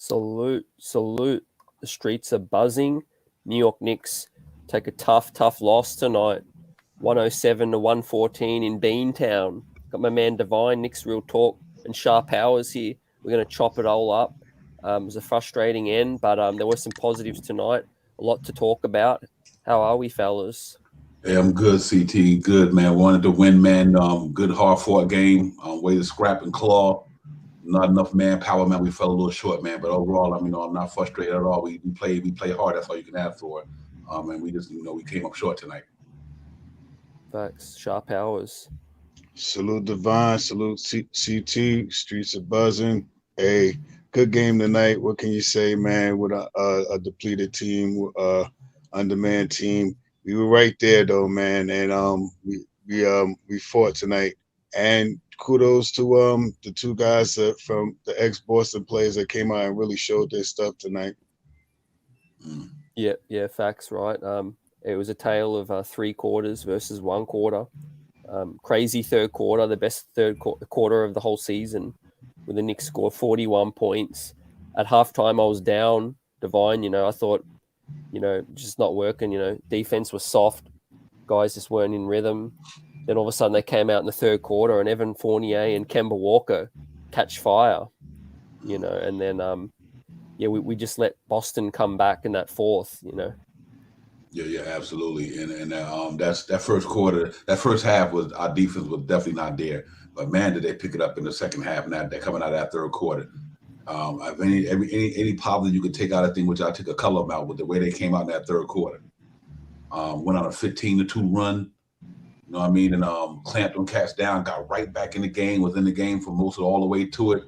Salute. The streets are buzzing. New York Knicks take a tough loss tonight. 107-114 in Beantown. Got my man Divine, Knicks Real Talk, and Sharp Hours here. We're going to chop it all up. It was a frustrating end, but there were some positives tonight. A lot to talk about. How are we, fellas? Hey, I'm good, CT. Good, man. Wanted to win, man. Good, hard-fought game. Way to scrap and claw. Not enough manpower, man. We fell a little short, man. But overall, I'm not frustrated at all. We play hard. That's all you can ask for. And we just, we came up short tonight. Facts. Sharp Hours. Salute Divine. Salute CT. Streets are buzzing. Hey, good game tonight. What can you say, man? With a depleted team, undermanned team. We were right there though, man, and we fought tonight. And kudos to the two guys from the ex-Boston players that came out and really showed their stuff tonight. Yeah, facts, right. It was a tale of 3 quarters versus 1 quarter. Crazy third quarter, the best third quarter of the whole season, with the Knicks score 41 points. At halftime, I was down. Divine, I thought, just not working. Defense was soft. Guys just weren't in rhythm. Then all of a sudden they came out in the third quarter and Evan Fournier and Kemba Walker catch fire, and then, we just let Boston come back in that fourth, Yeah, absolutely. And that's that first quarter, that first half was our defense was definitely not there. But man, did they pick it up in the second half? Now they're coming out of that third quarter. Any positive you could take out of thing, which I took a color of them out with the way they came out in that third quarter. Went on a 15-2 run. You know what I mean? And clamped them cats down, got right back in the game, was in the game for most of all the way to it.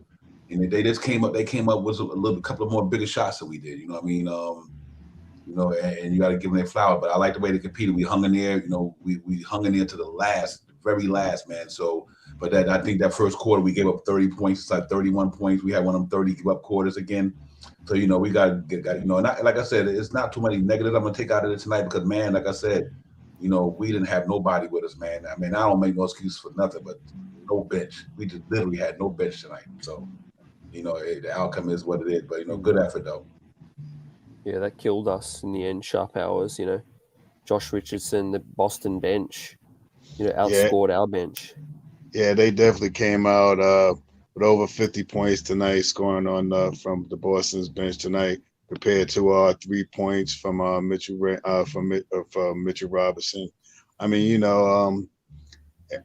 And they just came up. They came up with a couple of more bigger shots than we did. You know what I mean? And you got to give them their flower. But I like the way they competed. We hung in there. We hung in there to the very last, man. So, but I think that first quarter we gave up 30 points. It's like 31 points. We had one of them 30 give up quarters again. So we got to get. And like I said, it's not too many negatives I'm gonna take out of it tonight because, man, like I said, we didn't have nobody with us, man. I mean, I don't make no excuse for nothing, but no bench. We just literally had no bench tonight. So, the outcome is what it is. But good effort though. Yeah, that killed us in the end. Sharp Hours, Josh Richardson, the Boston bench, outscored our bench. Yeah, they definitely came out with over 50 points tonight, scoring on from the Boston's bench tonight, compared to 3 points from Mitchell Robinson. I mean,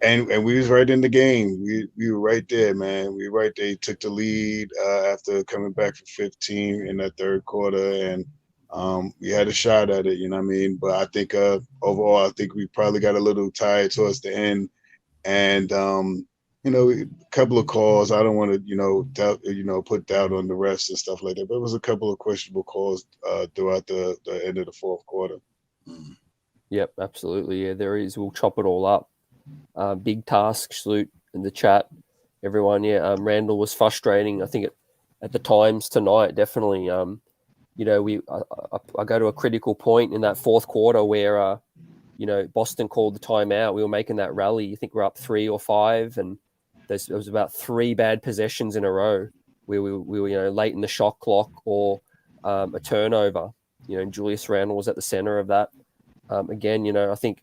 and we was right in the game. We were right there, man. We were right there. He took the lead after coming back from 15 in that third quarter, and we had a shot at it. You know what I mean? But I think overall, I think we probably got a little tired towards the end, and a couple of calls. I don't want to, doubt, put doubt on the refs and stuff like that. But it was a couple of questionable calls throughout the end of the fourth quarter. Yep, absolutely. Yeah, there is. We'll chop it all up. Big task salute in the chat, everyone. Yeah, Randle was frustrating. I think at the times tonight, definitely. I go to a critical point in that fourth quarter where Boston called the timeout. We were making that rally. I think we're up 3 or 5, and there was about 3 bad possessions in a row where we were late in the shot clock or a turnover. Julius Randle was at the center of that. Again, I think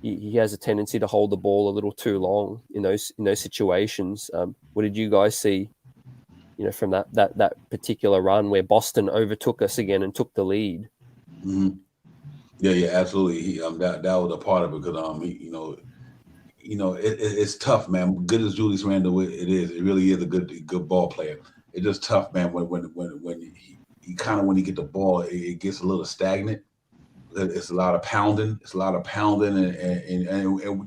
he has a tendency to hold the ball a little too long in those situations. What did you guys see, from that particular run where Boston overtook us again and took the lead? Mm-hmm. Yeah, absolutely. That was a part of it because it's tough, man. Good as Julius Randle it is, it really is a good ball player. It's just tough, man. When he get the ball, it gets a little stagnant. It's a lot of pounding. And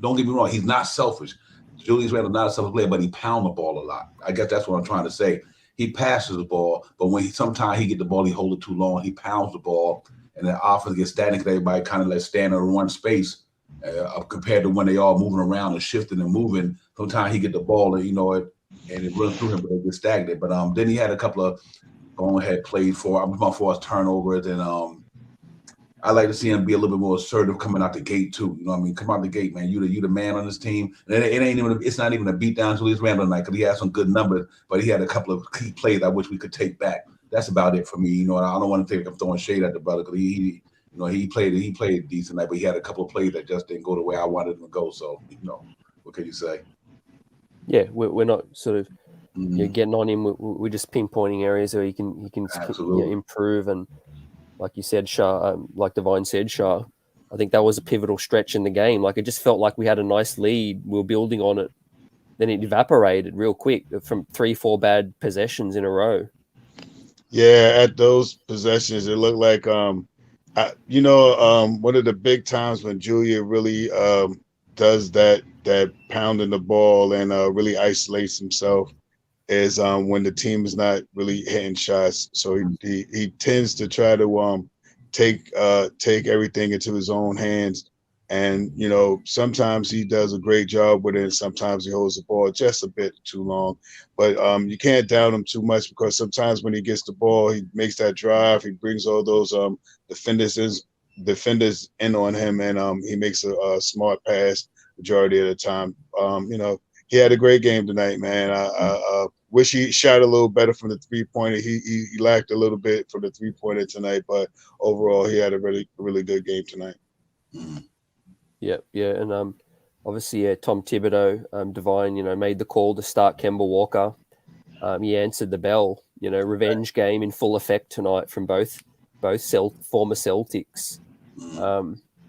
don't get me wrong, he's not selfish. Julius Randle not a selfish player, but he pounds the ball a lot. I guess that's what I'm trying to say. He passes the ball, but sometimes he get the ball, he hold it too long. He pounds the ball, and the offense gets stagnant because everybody kind of stand in one space compared to when they all moving around and shifting and moving. Sometimes he get the ball, and it runs through him, but it gets stagnant. But then he had a couple of go-ahead plays for his turnovers, and I like to see him be a little bit more assertive coming out the gate too. You know what I mean? Come out the gate, man. You the man on this team. And it's not even a beat down Julius Randle tonight because he had some good numbers, but he had a couple of key plays I wish we could take back that's about it for me. You know, and I don't want to think I'm throwing shade at the brother because he played decent night, but he had a couple of plays that just didn't go the way I wanted him to go. So, you know, what can you say? Yeah, we're not sort of getting on him. We're just pinpointing areas where he can improve. And like you said, Shah, like Divine said, Shah, I think that was a pivotal stretch in the game. Like, it just felt like we had a nice lead. We were building on it. Then it evaporated real quick from 3-4 bad possessions in a row. Yeah, at those possessions, it looked like one of the big times when Julia really does that pounding the ball and really isolates himself is when the team is not really hitting shots. So he tends to try to take everything into his own hands. And, you know, sometimes he does a great job with it, and sometimes he holds the ball just a bit too long. But you can't down him too much, because sometimes when he gets the ball, he makes that drive. He brings all those defenders in on him, and he makes a smart pass majority of the time. You know, he had a great game tonight, man. I wish he shot a little better from the three-pointer. He lacked a little bit from the three-pointer tonight, but overall he had a really, really good game tonight. Yeah, and obviously, Tom Thibodeau, Divine, you know, made the call to start Kemba Walker. He answered the bell. You know, revenge game in full effect tonight from both former Celtics.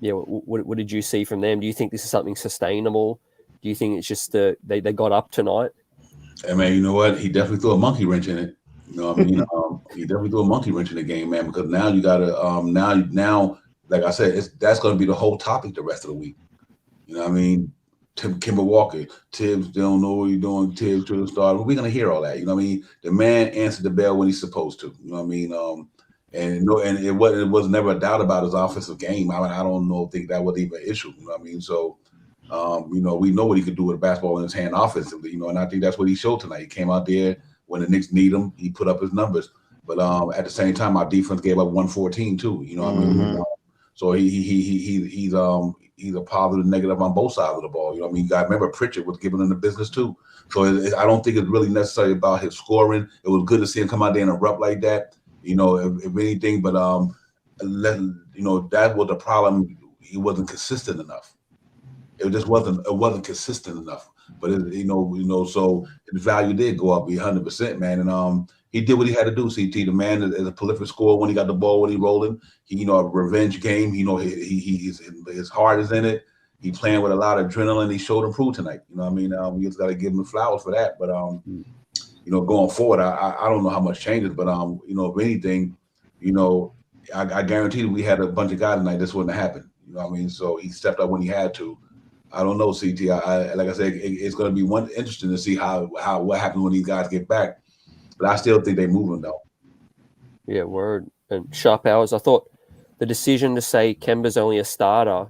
What did you see from them? Do you think this is something sustainable? Do you think it's just they got up tonight? Hey, man, you know what? He definitely threw a monkey wrench in it. You know what I mean? He definitely threw a monkey wrench in the game, man, because now you got to now, like I said, that's going to be the whole topic the rest of the week. You know what I mean? Kemba Walker, Tibbs, they don't know what you're doing. Tibbs to the start. We're going to hear all that. You know what I mean? The man answered the bell when he's supposed to. You know what I mean? And it was never a doubt about his offensive game. I don't think that was even an issue. You know what I mean? So, you know, we know what he could do with a basketball in his hand offensively. You know, and I think that's what he showed tonight. He came out there when the Knicks need him. He put up his numbers. But at the same time, our defense gave up 114 too. You know what I mean? So he's a positive, negative on both sides of the ball. You know what I mean? You got to remember Pritchard was giving him the business too. So I don't think it's really necessarily about his scoring. It was good to see him come out there and erupt like that. You know, if anything, but you know, that was the problem. He wasn't consistent enough. It just wasn't consistent enough. But you know, so his value did go up 100%, man. And he did what he had to do. CT, the man is a prolific scorer when he got the ball, when he rolling. He, you know, a revenge game. You know, his heart is in it. He playing with a lot of adrenaline. He showed improved tonight. You know what I mean? We just got to give him the flowers for that. But you know, going forward, I don't know how much changes. But you know, if anything, you know, I guarantee that we had a bunch of guys tonight, this wouldn't have happened. You know what I mean? So he stepped up when he had to. I don't know, CT. Like I said, it's going to be interesting to see what happens when these guys get back. But I still think they move him though. Yeah, word. And sharp hours. I thought the decision to say Kemba's only a starter,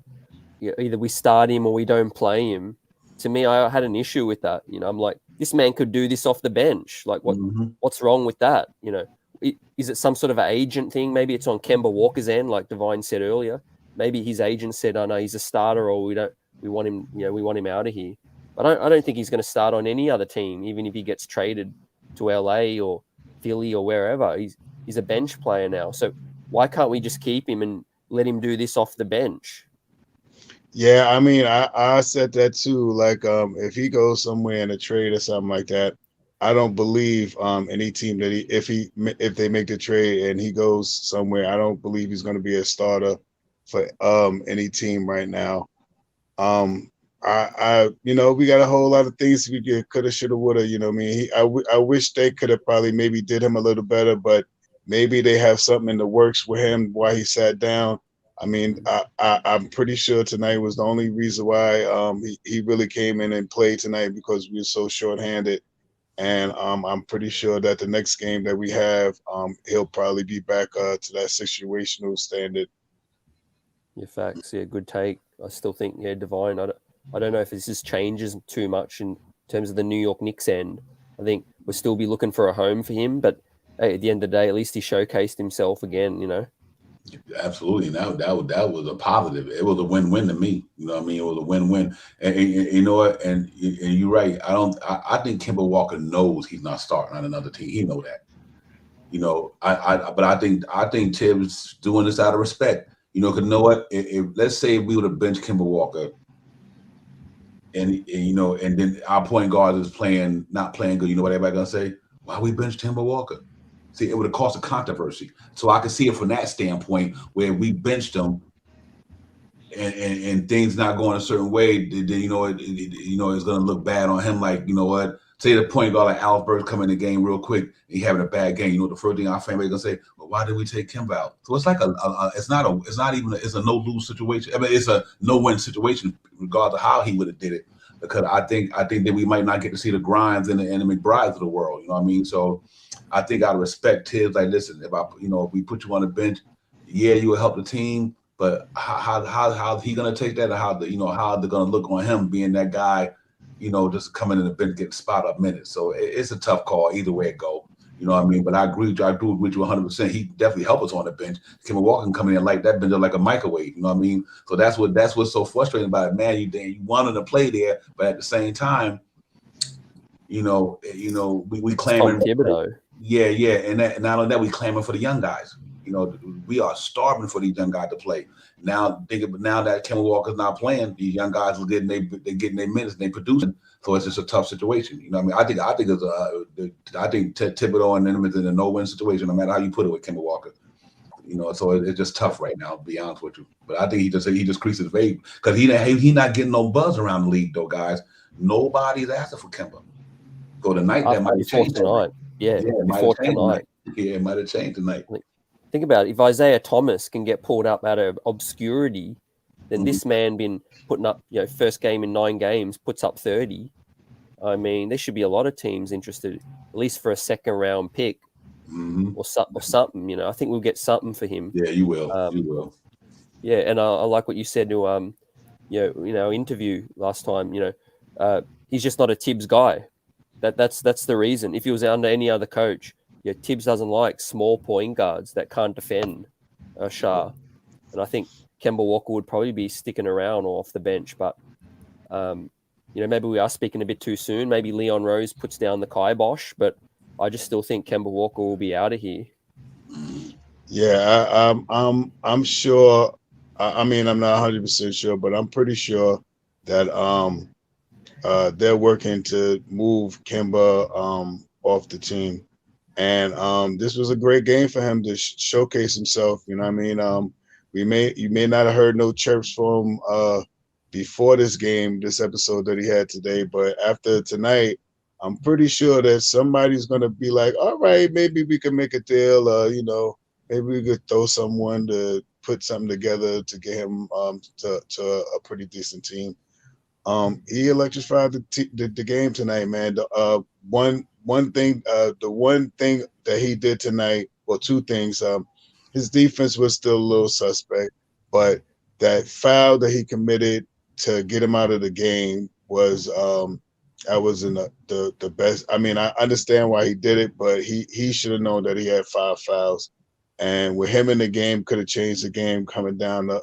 either we start him or we don't play him. To me, I had an issue with that. You know, I'm like, this man could do this off the bench. Like, what's wrong with that? You know, is it some sort of an agent thing? Maybe it's on Kemba Walker's end, like Divine said earlier. Maybe his agent said, "Oh no, he's a starter," or we want him. You know, we want him out of here. But I don't think he's going to start on any other team, even if he gets traded to LA or Philly or wherever. He's a bench player now. So why can't we just keep him and let him do this off the bench? Yeah, I mean, I said that too. Like, if he goes somewhere in a trade or something like that, I don't believe any team that if they make the trade and he goes somewhere, I don't believe he's going to be a starter for any team right now. I you know, we got a whole lot of things we coulda, shoulda, woulda. You know what I mean? I wish they could have probably maybe did him a little better, but maybe they have something in the works with him while he sat down. I mean, I'm pretty sure tonight was the only reason why he really came in and played tonight, because we were so shorthanded. And I'm pretty sure that the next game that we have, he'll probably be back to that situational standard. Yeah, facts. Yeah, good take. I still think, Divine. I don't know if this just changes too much in terms of the New York Knicks end. I think we'll still be looking for a home for him, but hey, at the end of the day, at least he showcased himself again, you know. Absolutely. That was a positive. It was a win-win to me. You know what I mean? It was a win-win. And you know what? And you're right. I think Kemba Walker knows he's not starting on another team. He know that. But I think Tibbs doing this out of respect. Because you know what? If let's say we would have benched Kemba Walker, and then our point guard is not playing good. You know what everybody gonna say? Why we benched Kemba Walker? See, it would have caused a controversy. So I can see it from that standpoint where we benched him, and things not going a certain way. Then it's gonna look bad on him. Like, you know what? Say the point guard like Alf Burks come in the game real quick, and he having a bad game. The first thing our fan base gonna say, well, why did we take Kemba out? So it's like it's a no lose situation. I mean, it's a no win situation, regardless of how he would have did it. Because I think that we might not get to see the Grinds and the McBrides of the world. You know what I mean? So I think out of respect, Tibbs, like, listen, if we put you on the bench, yeah, you will help the team, but how he gonna take that, and how they're gonna look on him being that guy, just coming in the bench getting spot up minutes. So it's a tough call either way it go. You know what I mean? But I do agree with you 100%. He definitely helped us on the bench. Kemba Walker coming in like that bench like a microwave. You know what I mean? So that's what's so frustrating about it, man. You wanted to play there, but at the same time, we claiming Thibodeau. Yeah, and not only that, we claiming for the young guys. We are starving for these young guys to play. Now that Kemba Walker's not playing, these young guys are getting their minutes, and they producing. So it's just a tough situation. You know what I mean? I think Thibodeau and them is in a no-win situation, no matter how you put it with Kemba Walker. So it's just tough right now, to be honest with you. But I think he just creases vague because he not getting no buzz around the league though, guys. Nobody's asking for Kemba. So tonight that might have changed tonight. Yeah, before tonight. Yeah, it might have changed tonight. Think about it. If Isaiah Thomas can get pulled up out of obscurity, then this man been putting up, first game in 9 games, puts up 30. I mean, there should be a lot of teams interested, at least for a second round pick or something. I think we'll get something for him. Yeah, you will. You will. Yeah, and I like what you said to our interview last time. He's just not a Tibbs guy. That's the reason. If he was under any other coach, Tibbs doesn't like small point guards that can't defend Shah. And I think Kemba Walker would probably be sticking around or off the bench. But, maybe we are speaking a bit too soon. Maybe Leon Rose puts down the kibosh. But I just still think Kemba Walker will be out of here. Yeah, I'm sure. I mean, I'm not 100% sure, but I'm pretty sure that they're working to move Kemba off the team. And this was a great game for him to showcase himself. You know what I mean? You may not have heard no chirps from before this game, this episode that he had today, but after tonight, I'm pretty sure that somebody's gonna be like, all right, maybe we can make a deal. Maybe we could throw someone to put something together to get him to a pretty decent team. He electrified the game tonight, man. The one thing that he did tonight, well, 2 things. His defense was still a little suspect, but that foul that he committed to get him out of the game was that wasn't the best. I mean, I understand why he did it, but he should have known that he had 5 fouls, and with him in the game, could have changed the game coming down the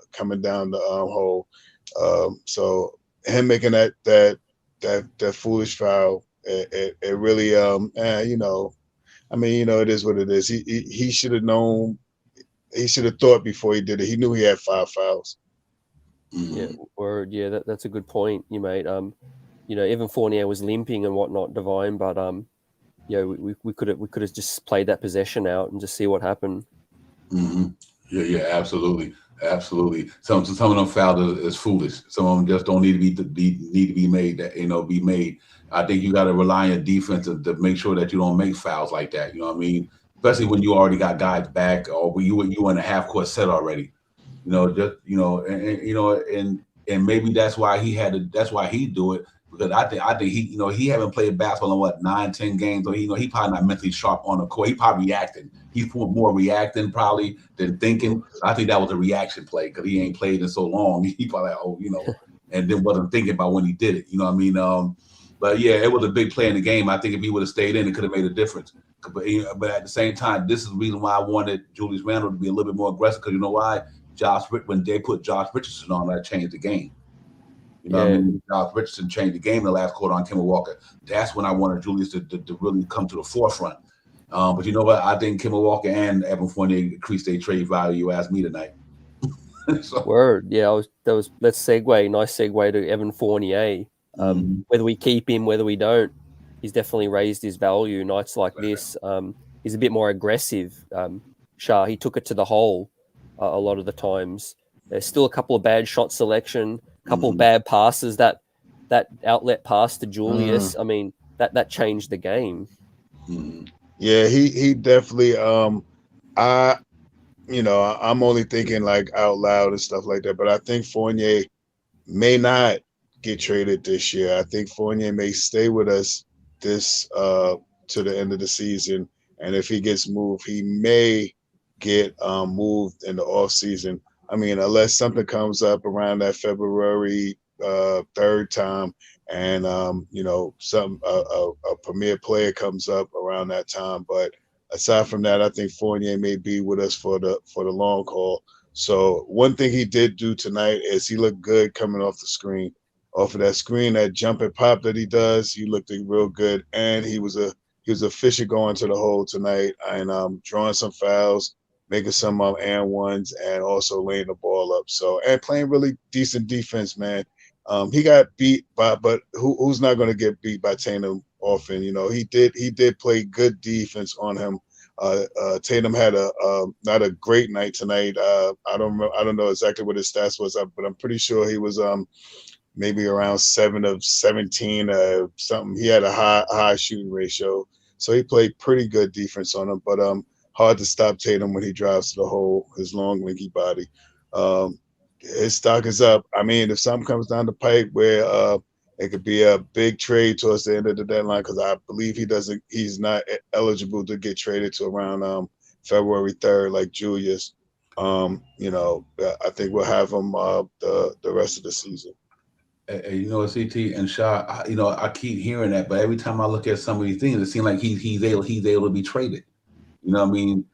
hole. So him making that foolish foul, it really I mean, it is what it is. He should have known. He should have thought before he did it. He knew he had 5 fouls. Yeah, word. Yeah, that's a good point you made. Even Fournier was limping and whatnot, Divine, but we could have just played that possession out and just see what happened. Mm-hmm. Yeah, absolutely. Some of them fouls is foolish. Some of them just don't need to be made. Be made. I think you got to rely on your defense to make sure that you don't make fouls like that. You know what I mean? Especially when you already got guys back, or when you in a half court set already. And maybe that's why that's why he do it, because I think he haven't played basketball in what 9-10 games, so he probably not mentally sharp on the court. He probably reacting. He's more reacting probably than thinking. I think that was a reaction play because he ain't played in so long. He probably and then wasn't thinking about when he did it. You know what I mean? But yeah, it was a big play in the game. I think if he would have stayed in, it could have made a difference. But at the same time, this is the reason why I wanted Julius Randle to be a little bit more aggressive, because you know why? When they put Josh Richardson on, that changed the game. You know what I mean? Josh Richardson changed the game in the last quarter on Kemba Walker. That's when I wanted Julius to really come to the forefront. But you know what? I think Kemba Walker and Evan Fournier increased their trade value. You asked me tonight. So, Word. Yeah, let's segue. Nice segue to Evan Fournier. Whether we keep him, whether we don't, he's definitely raised his value. Nights like this, he's a bit more aggressive. Shah, he took it to the hole a lot of the times. There's still a couple of bad shot selection, a couple of bad passes. That outlet pass to Julius, I mean, that changed the game. Yeah, he definitely. I'm only thinking like out loud and stuff like that, but I think Fournier may not get traded this year. I think Fournier may stay with us this to the end of the season, and if he gets moved, he may get moved in the off season. I mean, unless something comes up around that February 3rd time, and some a premier player comes up around that time. But aside from that, I think Fournier may be with us for the long haul. So one thing he did do tonight is he looked good coming off the screen, off of that screen, that jump and pop that he does. He looked real good, and he was efficient going to the hole tonight and drawing some fouls, making some and ones, and also laying the ball up. So and playing really decent defense, man. He got beat by, but who's not going to get beat by Tatum often? You know, he did play good defense on him. Tatum had not a great night tonight. I don't know exactly what his stats was, but I'm pretty sure he was maybe around 7 of 17 something. He had a high shooting ratio, so he played pretty good defense on him. But hard to stop Tatum when he drives to the hole. His long, lanky body. His stock is up. I mean, if something comes down the pipe where it could be a big trade towards the end of the deadline, because I believe he's not eligible to get traded to around February 3rd, like Julius. I think we'll have him the rest of the season. You know, CT and Shaw, I keep hearing that, but every time I look at some of these things, it seems like he's able to be traded. You know what I mean?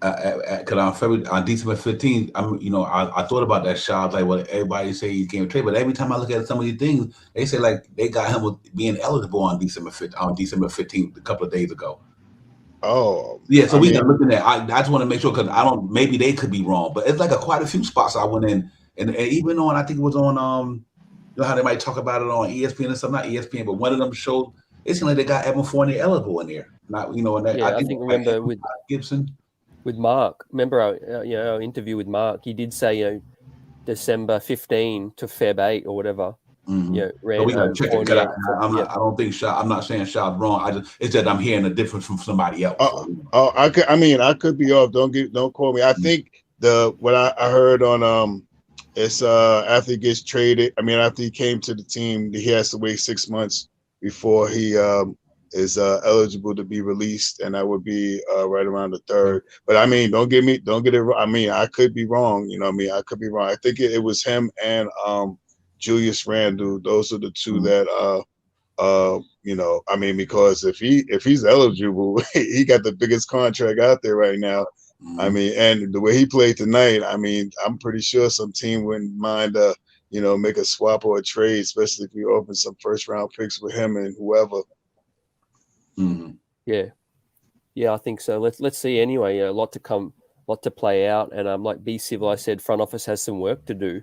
Because on December 15th, I thought about that shot. I was like, well, everybody say he can't trade, but every time I look at some of these things, they say like they got him with being eligible on December 15th, a couple of days ago. Oh, yeah. So we got looking at. I just want to make sure because maybe they could be wrong, but it's like quite a few spots I went in, and even on I think it was on you know how they might talk about it on ESPN and stuff, not ESPN, but one of them showed it seemed like they got Evan Fournier eligible in there. Not and that, I think remember with Gibson. With Mark, remember our interview with Mark? He did say December 15 to Feb 8 or whatever. Mm-hmm. So we gotta check it. I don't think Shaw. I'm not saying Shaw's wrong. It's that I'm hearing a difference from somebody else. I could be off. Don't quote me. I think what I heard on it's after he gets traded. I mean, after he came to the team, he has to wait 6 months before he is eligible to be released, and that would be right around the 3rd. But I mean, don't get it wrong. I mean, I could be wrong. You know what I mean? I could be wrong. I think it was him and Julius Randle. Those are the two that I mean, because if he's eligible, he got the biggest contract out there right now. I mean, and the way he played tonight, I mean, I'm pretty sure some team wouldn't mind make a swap or a trade, especially if you open some first round picks with him and whoever. Mm-hmm. Yeah, I think so. Let's see anyway. A lot to come, a lot to play out, and like B Civil, I said, front office has some work to do.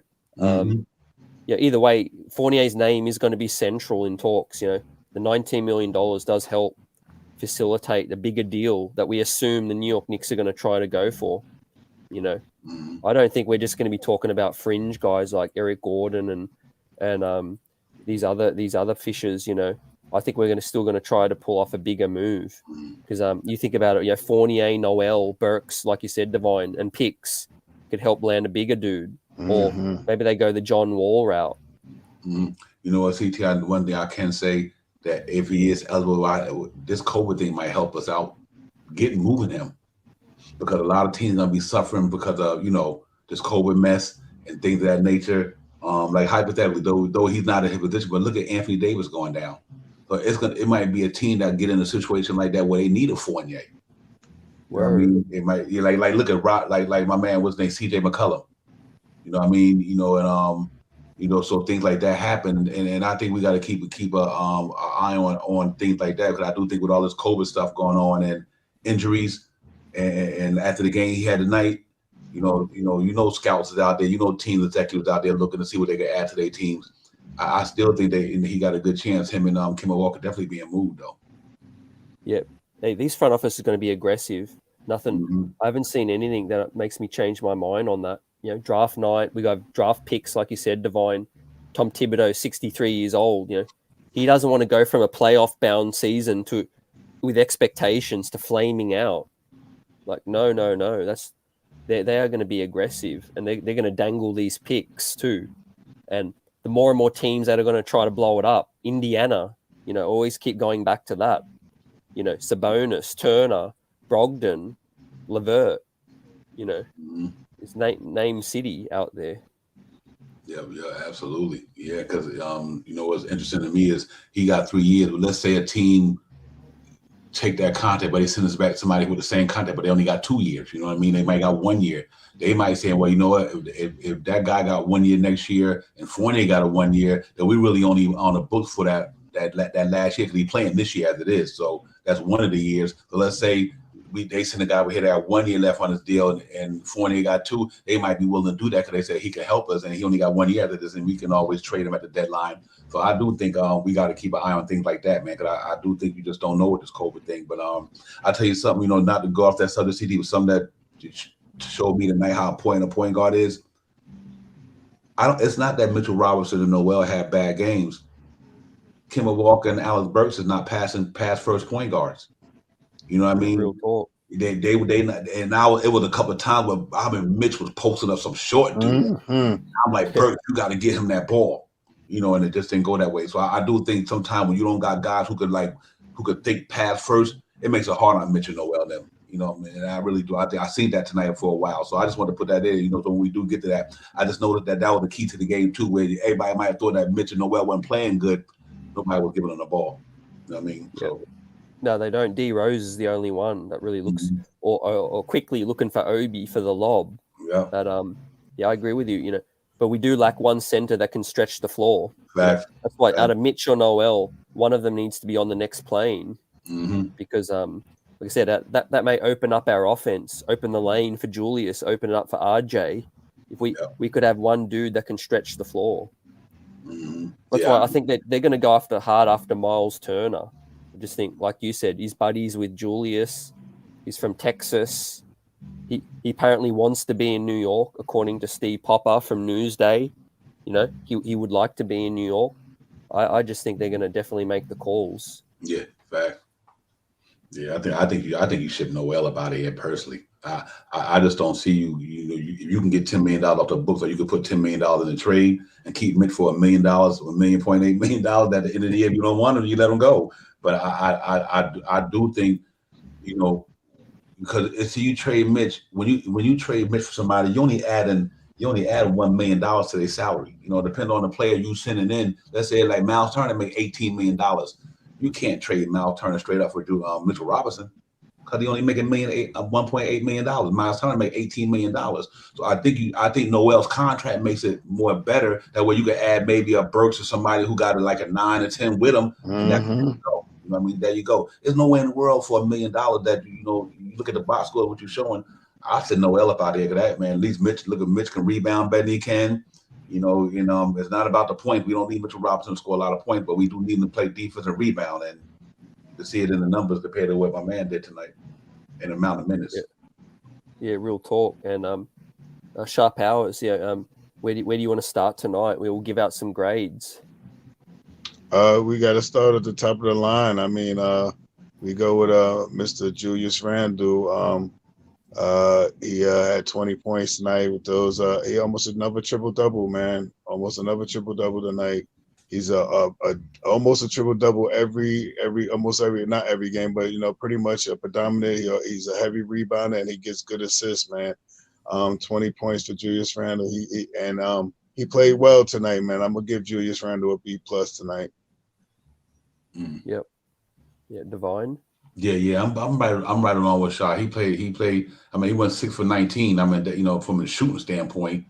Either way, Fournier's name is going to be central in talks. The $19 million does help facilitate the bigger deal that we assume the New York Knicks are going to try to go for. I don't think we're just going to be talking about fringe guys like Eric Gordon and these other fishers. I think we're still going to try to pull off a bigger move because you think about it, Fournier, Noel, Burks, like you said, Divine, and picks could help land a bigger dude, or maybe they go the John Wall route. You know what, CT? One thing I can say that if he is eligible, this COVID thing might help us out moving him, because a lot of teams are gonna be suffering because of this COVID mess and things of that nature. Like hypothetically, though he's not in his position, but look at Anthony Davis going down. So it might be a team that get in a situation like that where they need a Fournier. You know what I mean? It might like look at Rock, like my man, what's his name, CJ McCollum. You know what I mean? And so things like that happen, and I think we got to keep an eye on things like that, because I do think with all this COVID stuff going on injuries, and after the game he had tonight, scouts is out there, team executives out there looking to see what they can add to their teams. I still think he got a good chance. Him and Kemba Walker definitely being moved though. Yeah, hey, these front office is going to be aggressive. Nothing. I haven't seen anything that makes me change my mind on that. Draft night, we got draft picks, like you said, Divine. Tom Thibodeau, 63 years old. He doesn't want to go from a playoff bound season with expectations to flaming out. Like, no. They are going to be aggressive, and they're going to dangle these picks too. And the more and more teams that are going to try to blow it up, Indiana, always keep going back to that. Sabonis, Turner, Brogdon, Levert, it's name city out there. Yeah, absolutely. Yeah, because what's interesting to me is he got 3 years. But let's say a team take that contract, but they send us back somebody with the same contract, but they only got 2 years. You know what I mean? They might got 1 year. They might say, well, you know what? If that guy got 1 year next year and Fournier got a 1 year, then we really only on the books for that last year because he's playing this year as it is. So that's one of the years. So let's say they send a guy over here that had 1 year left on his deal and Fournier got 2. They might be willing to do that because they say he can help us and he only got 1 year after this, and we can always trade him at the deadline. So I do think we got to keep an eye on things like that, man, because I do think you just don't know with this COVID thing. But I'll tell you something, not to go off that subject, CD, was something that showed me tonight how important a point guard is. It's not that Mitchell Robinson and Noel have bad games. Kemba Walker and Alex Burks is not passing past first point guards. You know what I mean? Real talk. They not, and now it was a couple of times where Mitch was posting up some short dude. I'm like, Burks, you got to get him that ball. And it just didn't go that way. So I do think sometimes when you don't got guys who could think pass first, it makes it hard on Mitch and Noel them. And I really do. I think I seen that tonight for a while. So I just want to put that in, so when we do get to that, I just noticed that was the key to the game too, where everybody might have thought that Mitch and Noel wasn't playing good. Nobody was giving them the ball. You know what I mean? Yeah. So No, they don't. D Rose is the only one that really looks or quickly looking for Obi for the lob. Yeah. But I agree with you. But we do lack one center that can stretch the floor. Fact. That's why out of Mitch or Noel, one of them needs to be on the next plane. Because like I said, that may open up our offense, open the lane for Julius, open it up for RJ. If we could have one dude that can stretch the floor. That's why I think that they're going to go hard after Miles Turner. I just think, like you said, he's buddies with Julius. He's from Texas. He apparently wants to be in New York, according to Steve Popper from Newsday. He would like to be in New York. I just think they're going to definitely make the calls. Yeah, fact. Yeah, I think you ship Noel up out of here personally. I just don't see you. If you can get $10 million off the books, or you could put $10 million in a trade and keep Mitch for $1 million, $1.8 million at the end of the year. If you don't want him, you let him go. But I do think, because if you trade Mitch, when you trade Mitch for somebody, you only add $1 million to their salary. Depending on the player you sending in. Let's say like Miles Turner make $18 million. You can't trade Miles Turner straight up for Mitchell Robinson because he only making $1.8 million. Miles Turner make $18 million. So I think Noel's contract makes it more better. That way you can add maybe a Burks or somebody who got like a 9 or 10 with him. And that can go. I mean, there you go. There's no way in the world for $1 million that you look at the box score what you're showing. I said Noel up out here, that man. At least Mitch can rebound better than he can. It's not about the point. We don't need Mitchell Robinson to score a lot of points, but we do need him to play defense and rebound, and to see it in the numbers compared to what my man did tonight in the amount of minutes. Yeah, real talk. And Sharp Hours. Yeah, where do you want to start tonight? We will give out some grades. We got to start at the top of the line. I mean, we go with Mr. Julius Randle. He had 20 points tonight with those. He almost another triple-double, man. Almost another triple-double tonight. He's almost a triple-double almost every not every game, but pretty much a predominant. He's a heavy rebounder and he gets good assists, man. 20 points for Julius Randle. He played well tonight, man. I'm gonna give Julius Randle a B+ tonight. Yep. Yeah, Divine. Yeah. I'm right along with Shaw. He played. I mean, he went 6 for 19. I mean, from a shooting standpoint,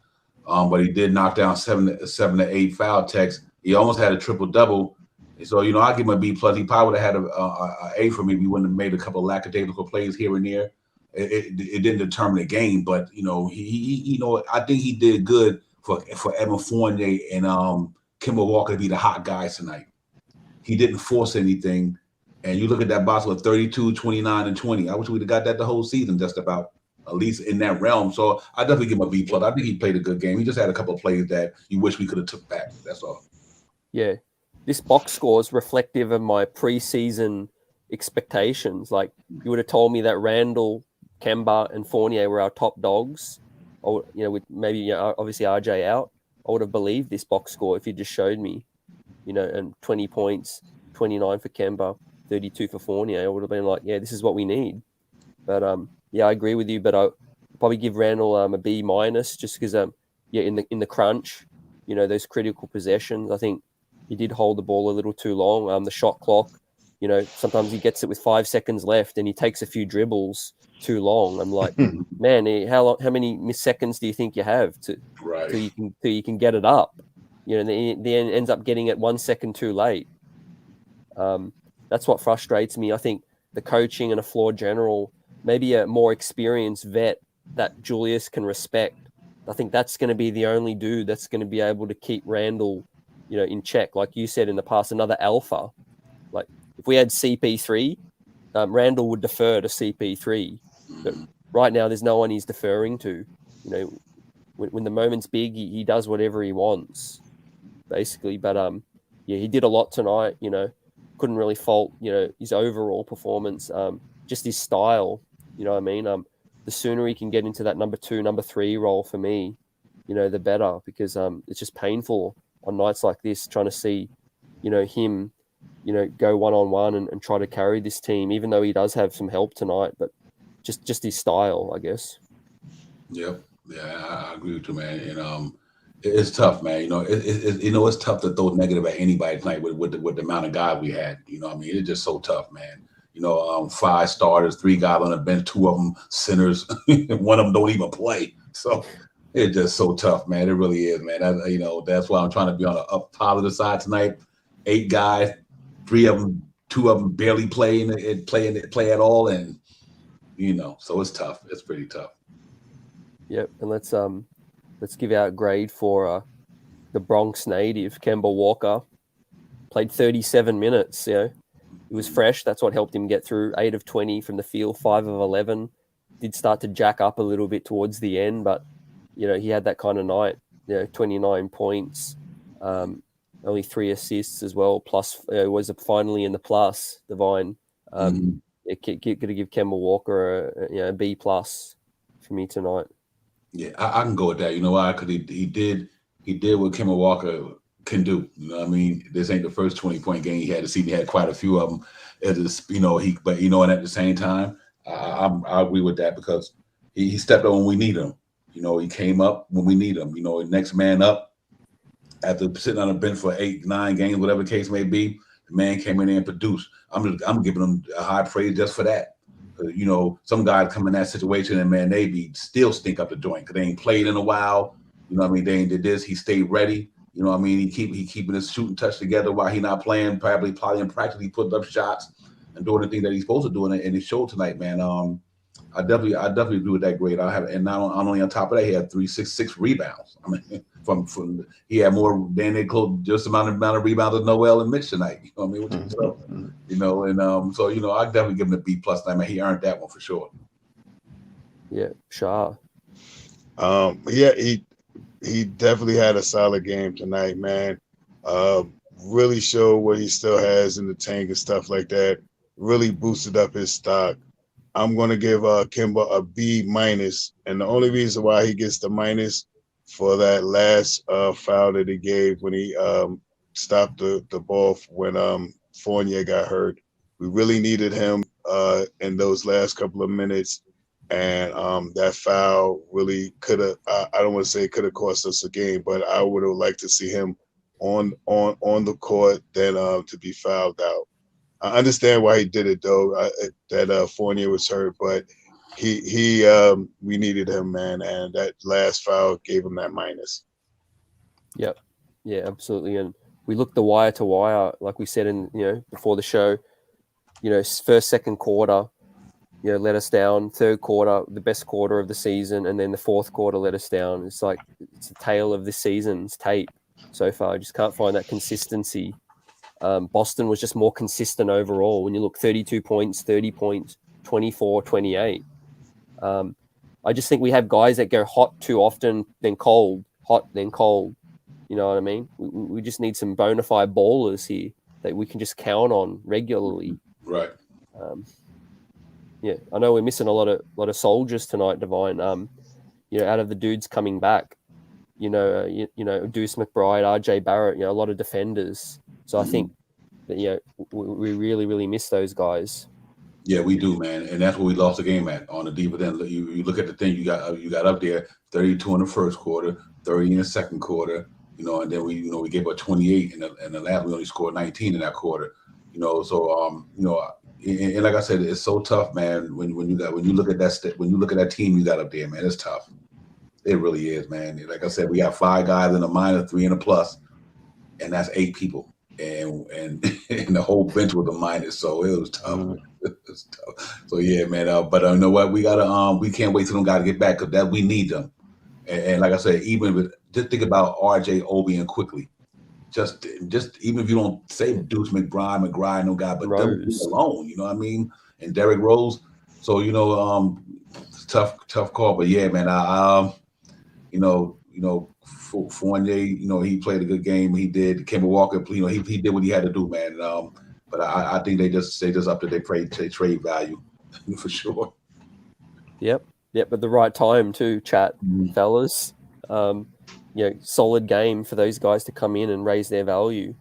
but he did knock down 7 to 8 foul techs. He almost had a triple double, So, I give him a B plus. He probably would have had a A for me. We wouldn't have made a couple of lackadaisical plays here and there. It didn't determine the game, but he I think he did good for Evan Fournier and Kemba Walker to be the hot guys tonight. He didn't force anything. And you look at that box with 32, 29, and 20. I wish we'd have got that the whole season, just about, at least in that realm. So I definitely give him a B plus. I think he played a good game. He just had a couple of plays that you wish we could have took back. That's all. Yeah. This box score is reflective of my preseason expectations. Like, you would have told me that Randle, Kemba, and Fournier were our top dogs, or with maybe obviously RJ out, I would have believed this box score if you just showed me, and 20 points, 29 for Kemba, 32 for Fournier. I would have been like, yeah, this is what we need. But yeah, I agree with you. But I'll probably give Randle a B minus just because in the crunch, those critical possessions, I think he did hold the ball a little too long. The shot clock, sometimes he gets it with 5 seconds left and he takes a few dribbles too long. I'm like, man, how many missed seconds do you think you have till you can get it up? Then ends up getting it 1 second too late. That's what frustrates me. I think the coaching and a floor general, maybe a more experienced vet that Julius can respect. I think that's going to be the only dude that's going to be able to keep Randle, in check. Like you said in the past, another alpha. Like if we had CP3, Randle would defer to CP3. But right now, there's no one he's deferring to. When the moment's big, he does whatever he wants, basically. But yeah, he did a lot tonight. Couldn't really fault his overall performance. Just his style. You know what I mean? The sooner he can get into that number 2, number 3 role for me, the better, because it's just painful on nights like this trying to see, him, go one-on-one and try to carry this team, even though he does have some help tonight, but just his style, I guess. Yep. Yeah, I agree with you, man. And it's tough, man. It's tough to throw negative at anybody tonight with the amount of guys we had. It's just so tough, man. 5 starters, 3 guys on the bench, 2 of them centers, one of them don't even play. So it's just so tough, man. It really is, man. That's why I'm trying to be on the positive side tonight. 8 guys, 2 of them barely play at all, and so it's tough. It's pretty tough. Yep, and let's give out a grade for the Bronx native Kemba Walker. Played 37 minutes. He was fresh. That's what helped him get through. 8 of 20 from the field, 5 of 11. Did start to jack up a little bit towards the end, but he had that kind of night. 29 points, only 3 assists as well. Plus, was finally in the plus. Divine. Going to give Kemba Walker a B plus for me tonight. Yeah, I can go with that. You know why? Because he did what Kemba Walker can do. You know what I mean? This ain't the first 20-point game he had. He had quite a few of them. And at the same time, I agree with that because he stepped up when we need him. He came up when we need him. Next man up after sitting on the bench for 8, 9 games, whatever the case may be, the man came in there and produced. I'm giving him a high praise just for that. Some guys come in that situation and man, they be still stink up the joint because they ain't played in a while. They ain't did this. He stayed ready. He keeping his shooting touch together while he not playing. Probably and practically putting up shots and doing the thing that he's supposed to do in his show tonight, man. I definitely agree with that grade. And not only on top of that, he had 6 rebounds. I mean, from he had more than they close just amount of rebounds as Noel and Mitch tonight. You know what I mean? Which is tough. So I definitely give him a B plus. I mean, he earned that one for sure. Yeah, sure. Yeah, he definitely had a solid game tonight, man. Really showed what he still has in the tank and stuff like that. Really boosted up his stock. I'm going to give Kemba a B minus, and the only reason why he gets the minus for that last foul that he gave when he stopped the ball when Fournier got hurt. We really needed him in those last couple of minutes, and that foul really could have. I don't want to say it could have cost us a game, but I would have liked to see him on the court than to be fouled out. I understand why he did it though. That Fournier was hurt, but we needed him, man, and that last foul gave him that minus. Yep. Yeah, absolutely. And we look the wire to wire, like we said before the show. First, second quarter, let us down. Third quarter, the best quarter of the season, and then the fourth quarter let us down. It's like it's a tale of this season's tape so far. I just can't find that consistency. Boston was just more consistent overall. When you look 32 points, 30 points, 24, 28. I just think we have guys that go hot too often, then cold, hot, then cold. You know what I mean? We just need some bona fide ballers here that we can just count on regularly. Right. I know we're missing a lot of soldiers tonight, Divine. Out of the dudes coming back, Deuce McBride, RJ Barrett, a lot of defenders. So I think that we really, really miss those guys. Yeah, we do, man, and that's where we lost the game at on the deeper end. You look at the thing you got up there, 32 in the first quarter, 30 in the second quarter, and then we gave up 28 in the last. We only scored 19 in that quarter, So and like I said, it's so tough, man. When you look at that team you got up there, man, it's tough. It really is, man. Like I said, we got 5 guys in a minus, 3 in a plus, and that's 8 people, and the whole bench was a minus. So it was tough. It was tough. So yeah, man. But you know what? We gotta we can't wait till them guys to get back because that we need them. And like I said, just think about RJ, Obi, and Quickly. Just even if you don't say Deuce McBride, no guy, but them alone, you know what I mean? And Derrick Rose. So tough call. But yeah, man, Fournier, he played a good game. He did. Kemba Walker, he did what he had to do, man. But I think they just up to their trade value for sure. Yep, at the right time too, fellas. Solid game for those guys to come in and raise their value.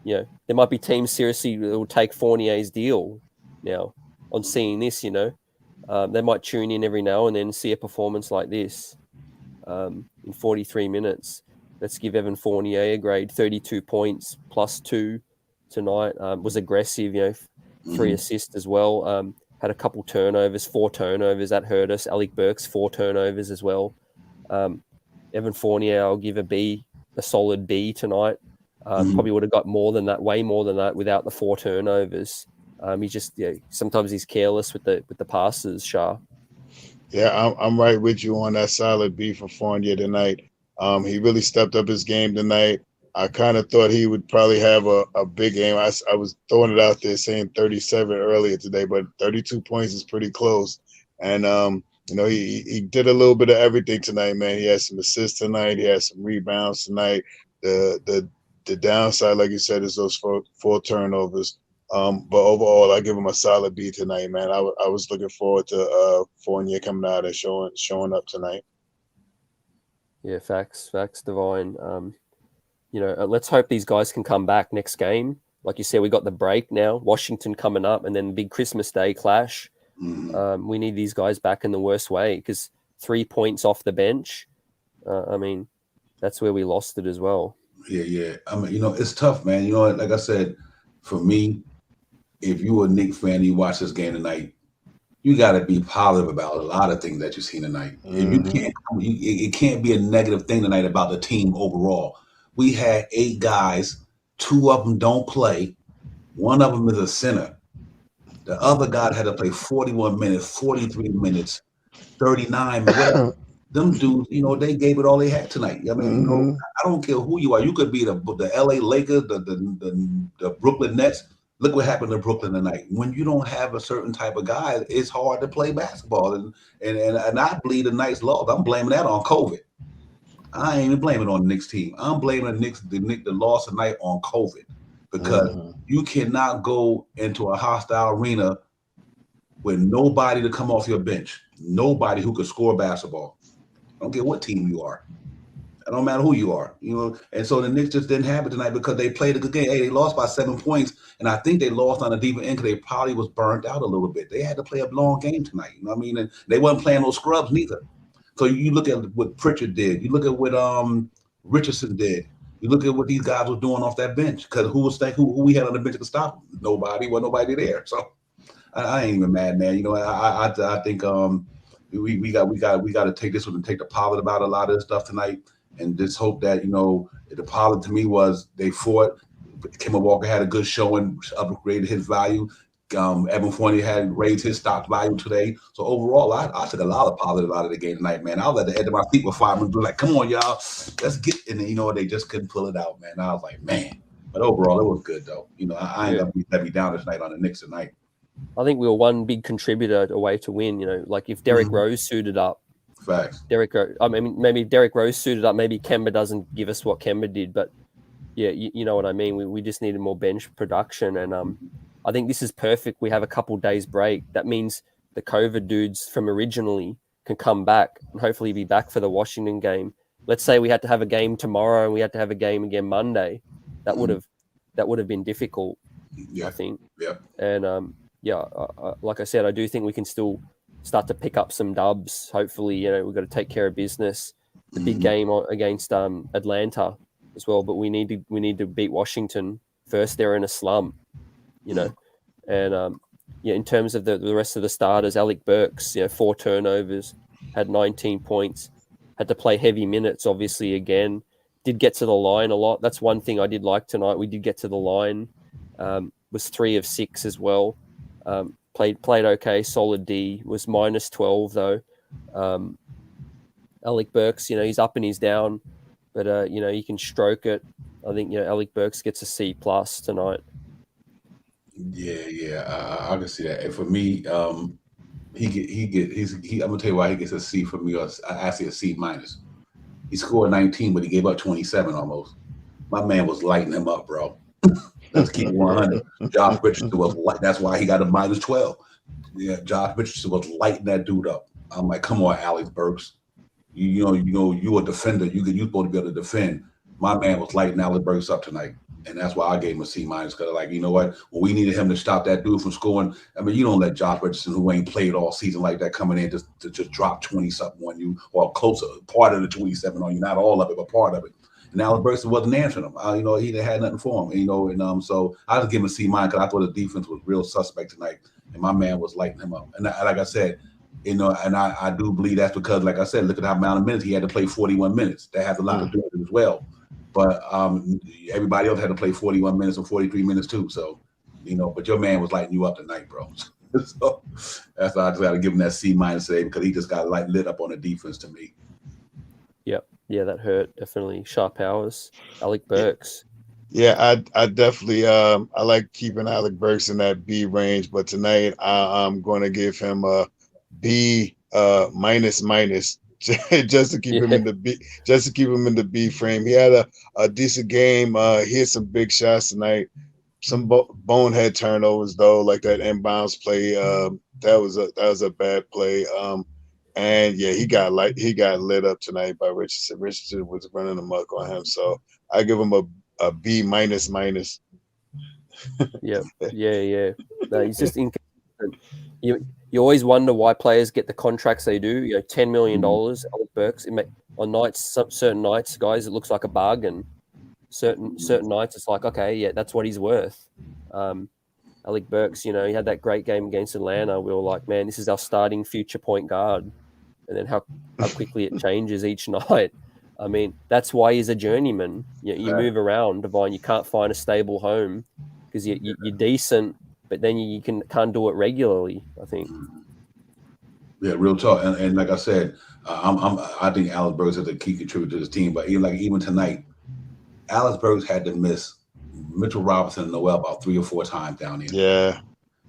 There might be teams seriously that will take Fournier's deal now on seeing this. They might tune in every now and then and see a performance like this in 43 minutes. Let's give Evan Fournier a grade. 32 points plus 2 tonight. Was aggressive. 3 assists as well. Had a couple turnovers, 4 turnovers that hurt us. Alec Burks 4 turnovers as well. Evan Fournier, I'll give a solid B tonight. Probably would have got more than that, way more than that, without the 4 turnovers. He just, sometimes he's careless with the passes, Shah. Yeah, I'm right with you on that solid B for Fournier tonight. He really stepped up his game tonight. I kind of thought he would probably have a big game. I was throwing it out there saying 37 earlier today, but 32 points is pretty close. And he did a little bit of everything tonight, man. He had some assists tonight. He had some rebounds tonight. The downside, like you said, is those 4 turnovers. But overall, I give him a solid B tonight, man. I was looking forward to Fournier coming out and showing up tonight. Yeah, facts, Divine. Let's hope these guys can come back next game. Like you said, we got the break now. Washington coming up, and then the big Christmas Day clash. We need these guys back in the worst way because 3 points off the bench. That's where we lost it as well. Yeah. It's tough, man. Like I said, for me, if you're a Knicks fan and you watch this game tonight, you got to be positive about a lot of things that you've seen tonight. If you can't, it can't be a negative thing tonight about the team overall. We had 8 guys, 2 of them don't play. 1 of them is a center. The other guy had to play 41 minutes, 43 minutes, 39 minutes. Them dudes, they gave it all they had tonight. I don't care who you are. You could be the LA Lakers, the Brooklyn Nets. Look what happened to Brooklyn tonight. When you don't have a certain type of guy, it's hard to play basketball. And I believe the Knicks lost. I'm blaming that on COVID. I ain't even blaming it on the Knicks team. I'm blaming the loss tonight on COVID. Because you cannot go into a hostile arena with nobody to come off your bench, nobody who could score basketball. I don't care what team you are. It don't matter who you are, And so the Knicks just didn't have it tonight because they played a good game. Hey, they lost by 7 points, and I think they lost on the deeper end because they probably was burnt out a little bit. They had to play a long game tonight, And they wasn't playing those scrubs neither. So you look at what Pritchard did. You look at what Richardson did. You look at what these guys were doing off that bench. Because who we had on the bench to stop them? Nobody. Wasn't nobody there. So I ain't even mad, man. I think we got to take this one and take the positive about a lot of this stuff tonight, and just hope that the positive to me was they fought. Kemba Walker had a good showing, upgraded his value. Evan Fournier had raised his stock value today. So overall, I took a lot of positive out of the game tonight, man. I was at the edge of my feet with 5 minutes, like, come on, y'all, let's get. And then, they just couldn't pull it out, man. I was like, man. But overall, it was good, though. I ended up being heavy down tonight on the Knicks tonight. I think we were one big contributor away to win. Like if Derrick Rose suited up, facts. Maybe if Derrick Rose suited up, maybe Kemba doesn't give us what Kemba did, but yeah, you know what I mean. We just needed more bench production, and I think this is perfect. We have a couple days break. That means the COVID dudes from originally can come back and hopefully be back for the Washington game. Let's say we had to have a game tomorrow and we had to have a game again Monday. That would have been difficult. Yeah. I think. Yeah. And like I said, I do think we can still start to pick up some dubs. Hopefully, we've got to take care of business. The big game against Atlanta as well, but we need to beat Washington first. They're in a slump, and in terms of the rest of the starters, Alec Burks, 4 turnovers, had 19 points, had to play heavy minutes, obviously again. Did get to the line a lot. That's one thing I did like tonight. We did get to the line. Was 3 of 6 as well. Played okay, solid D. Was minus 12 though. Alec Burks, he's up and he's down, but you can stroke it. I think Alec Burks gets a C+ tonight. Yeah, I can see that. And for me, I'm gonna tell you why he gets a C for me, or actually a C-. He scored 19, but he gave up 27 almost. My man was lighting him up, bro. Let's keep it 100. Josh Richardson was light. That's why he got a minus 12. Yeah, Josh Richardson was lighting that dude up. I'm like, come on, Alex Burks. You a defender. You're supposed to be able to defend. My man was lighting Alex Burks up tonight, and that's why I gave him a C-. Because, you know what? When we needed him to stop that dude from scoring, you don't let Josh Richardson, who ain't played all season like that, coming in to just drop 20-something on you, or closer part of the 27 on you, not all of it, but part of it. And Alec Burks wasn't answering him. He didn't have nothing for him. So I just give him a C- because I thought the defense was real suspect tonight, and my man was lighting him up. And like I said, and I do believe that's because, like I said, look at how amount of minutes he had to play. 41 minutes. That has a lot to do with it as well. But everybody else had to play 41 minutes or 43 minutes too. So, but your man was lighting you up tonight, bro. So that's why I just got to give him that C- today, because he just got lit up on the defense to me. Yep. Yeah, that hurt. Definitely. Sharp hours. Alec Burks. Yeah, I definitely I like keeping Alec Burks in that B range, but tonight I'm going to give him a B minus just to keep him in the B, just to keep him in the B frame. He had a decent game. He had some big shots tonight. Some bonehead turnovers though, like that inbounds play. That was a bad play. And yeah, he got lit up tonight by Richardson. Richardson was running amok on him, so I give him a B minus. Yeah. No, he's just inconsistent. You always wonder why players get the contracts they do. $10 million, Alec Burks. On nights, certain nights, guys, it looks like a bargain. Certain nights, it's like, okay, yeah, that's what he's worth. Alec Burks, he had that great game against Atlanta. We were like, man, this is our starting future point guard. And then how quickly it changes each night. That's why he's a journeyman. You move around, Divine. You can't find a stable home because you're decent, but then you can't do it regularly, I think. Yeah, real talk. And like I said, I think Alex Burks is a key contributor to this team. But even tonight, Alex Burks had to miss Mitchell Robinson and Noel about 3 or 4 times down there. Yeah,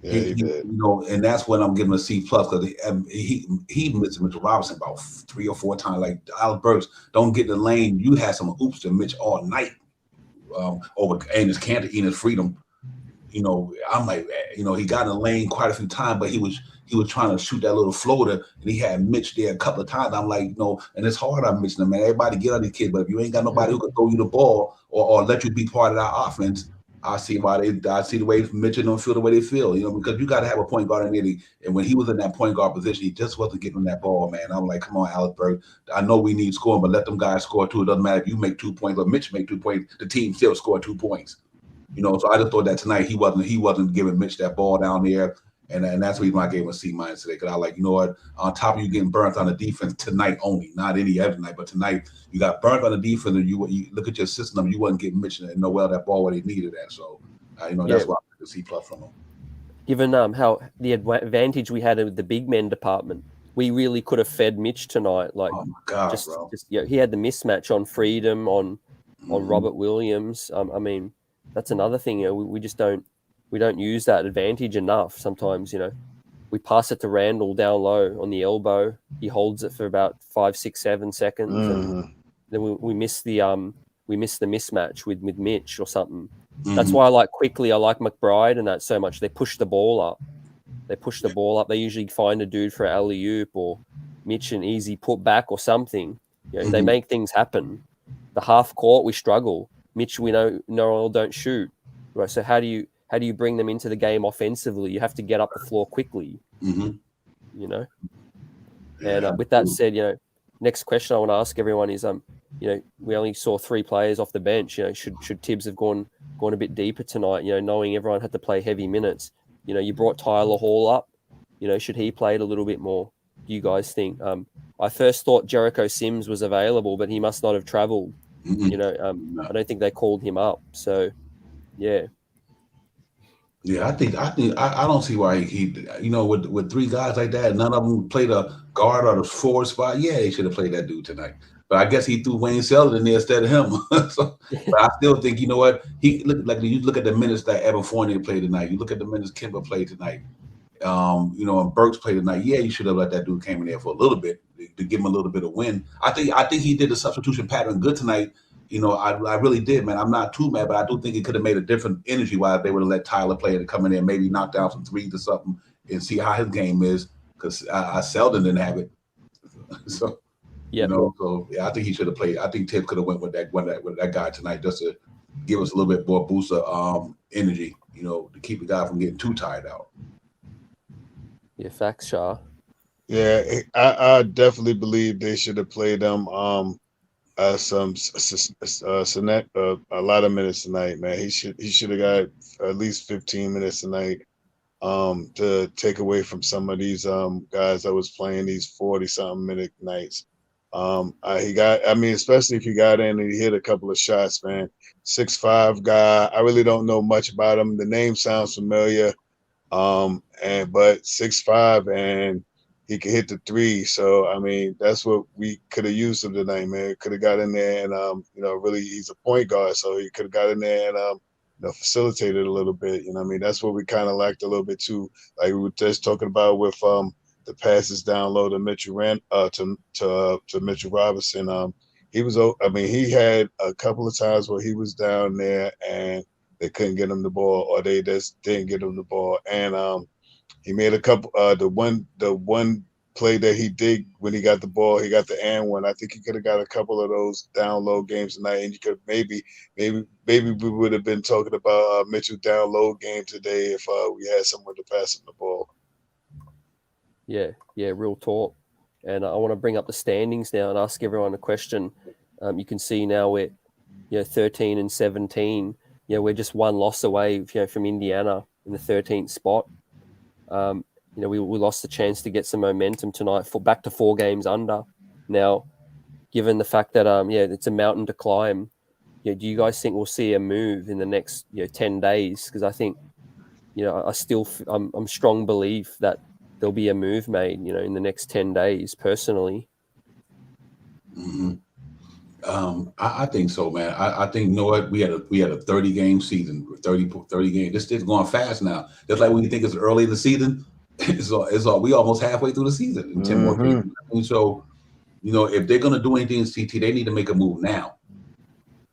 he did. And that's when I'm giving him a C+ because he missed Mitchell Robinson about 3 or 4 times. Like Alex Burks, don't get in the lane. You had some oops to Mitch all night over Enes Kanter, Enes Freedom. I'm like, he got in the lane quite a few times, but he was trying to shoot that little floater, and he had Mitch there a couple of times. I'm like, and it's hard on Mitch, man. Everybody get on these kids, but if you ain't got nobody who can throw you the ball or let you be part of that offense, I see the way Mitch don't feel the way they feel, because you got to have a point guard in there. And when he was in that point guard position, he just wasn't getting that ball, man. I'm like, come on, Alex Burks. I know we need scoring, but let them guys score too. It doesn't matter if you make 2 points or Mitch make 2 points. The team still score 2 points. So I just thought that tonight he wasn't giving Mitch that ball down there. And that's the reason why I gave him a C- today, because I like, you know what, on top of you getting burnt on the defense tonight only, not any other night, but tonight you got burnt on the defense, and you look at your system, you wasn't getting Mitchell and Noel that ball where they needed that. So, that's why I took a C+ from him. Given how the advantage we had with the big men department, we really could have fed Mitch tonight. Like, oh my God, bro. He had the mismatch on Freedom, on Robert Williams. I mean, that's another thing. We just don't use that advantage enough. Sometimes, we pass it to Randle down low on the elbow. He holds it for about 5, 6, 7 seconds, and then we miss the mismatch with Mitch or something. That's why I like McBride and that so much. They push the ball up. They usually find a dude for alley-oop or Mitch an easy put back or something. They make things happen. The half court we struggle. Mitch, we know Noel don't shoot. Right. So how do you bring them into the game offensively? You have to get up the floor quickly. And with that said, next question I want to ask everyone is we only saw 3 players off the bench. Should Tibbs have gone a bit deeper tonight? Knowing everyone had to play heavy minutes. You brought Tyler Hall up. Should he play it a little bit more? Do you guys think? I first thought Jericho Sims was available, but he must not have traveled. I don't think they called him up. So, yeah. Yeah, I think I don't see why he with 3 guys like that, none of them played a guard or the forward spot. Yeah, he should have played that dude tonight. But I guess he threw Wayne Selden in there instead of him. But I still think, you know what, you look at the minutes that Evan Fournier played tonight. You look at the minutes Kemba played tonight. And Burks played tonight. Yeah, you should have let that dude came in there for a little bit to give him a little bit of win. I think he did the substitution pattern good tonight. I really did, man. I'm not too mad, but I do think it could have made a different energy while they would have let Tyler play and come in there and maybe knock down some threes or something and see how his game is, because I Selden didn't have it. So, I think he should have played. I think Tibbs could have went with that guy tonight just to give us a little bit more boost of energy, to keep the guy from getting too tired out. Yeah, facts, Shah. Yeah, I definitely believe they should have played them a lot of minutes tonight, man. He should have got at least 15 minutes tonight to take away from some of these guys that was playing these 40-something minute nights. Especially if he got in and he hit a couple of shots, man. 6'5" guy. I really don't know much about him. The name sounds familiar. But 6'5" and he could hit the 3. So that's what we could have used him tonight, man. Could have got in there and really he's a point guard, so he could have got in there and facilitated a little bit. That's what we kind of lacked a little bit too. Like we were just talking about with the passes down low to Mitchell to Mitchell Robinson. He had a couple of times where he was down there and they couldn't get him the ball, or they just didn't get him the ball. And he made a couple. The one play that he did when he got the ball, he got the and one. I think he could have got a couple of those down low games tonight, and you could maybe we would have been talking about Mitchell down low game today if we had someone to pass him the ball. Yeah, real talk. And I want to bring up the standings now and ask everyone a question. You can see now we're 13 and 17. We're just one loss away, from Indiana in the 13th spot. We lost the chance to get some momentum tonight back to 4 games under. Now, given the fact that it's a mountain to climb, do you guys think we'll see a move in the next 10 days? Because I think I'm strong belief that there'll be a move made in the next 10 days. Personally. I think so, man. I think we had a 30-game season, 30 games. This is going fast now. Just like when you think it's early in the season, we almost halfway through the season in 10 more games. So, if they're gonna do anything in CT, they need to make a move now,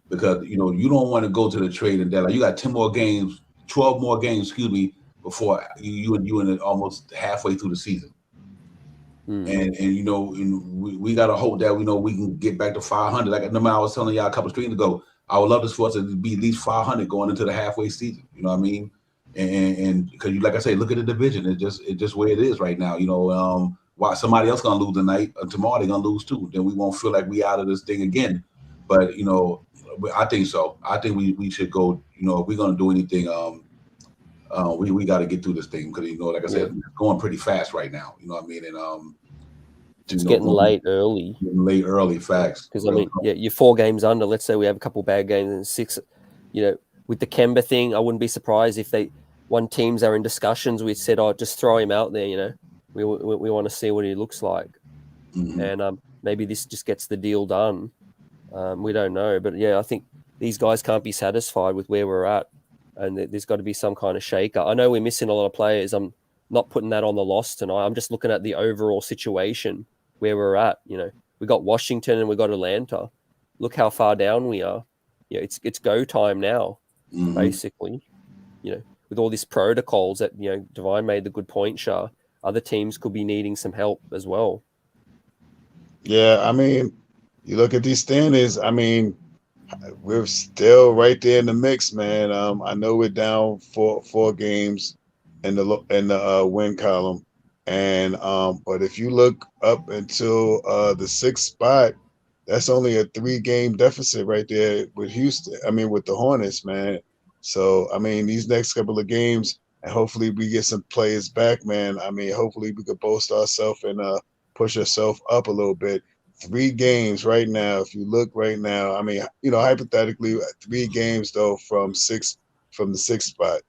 because you don't want to go to the trade and deadline. You got 12 more games, before you and almost halfway through the season. And we got to hope that we can get back to 500. Like I was telling y'all a couple of streams ago, I would love this for us to be at least 500 going into the halfway season. You know what I mean? And because like I say, look at the division. It's just where it is right now. Why somebody else gonna lose tonight, tomorrow they're gonna lose too. Then we won't feel like we out of this thing again. But I think so. I think we should go. If we're gonna do anything, we got to get through this thing because like I said, it's going pretty fast right now. You know what I mean? And it's getting late early. Late early, facts. Because you're 4 games under. Let's say we have a couple bad games and 6. With the Kemba thing, I wouldn't be surprised if teams are in discussions. We said, "Oh, just throw him out there." We want to see what he looks like, and maybe this just gets the deal done. We don't know, but I think these guys can't be satisfied with where we're at, and there's got to be some kind of shaker. I know we're missing a lot of players. I'm not putting that on the loss tonight. I'm just looking at the overall situation where we're at. We got Washington and we got Atlanta. Look how far down we are. It's go time now, basically. With all these protocols that Divine made the good point, Shah. Other teams could be needing some help as well. Yeah, I mean, you look at these standings. I mean, we're still right there in the mix, man. I know we're down four games in the win column, and but if you look up until the 6th spot, that's only a 3-game deficit right there with Houston. I mean, with the Hornets, man. So I mean, these next couple of games, and hopefully we get some players back, man. I mean, hopefully we could boast ourselves and push ourselves up a little bit. 3 games right now. If you look right now, I mean, hypothetically, 3 games though from the 6th spot.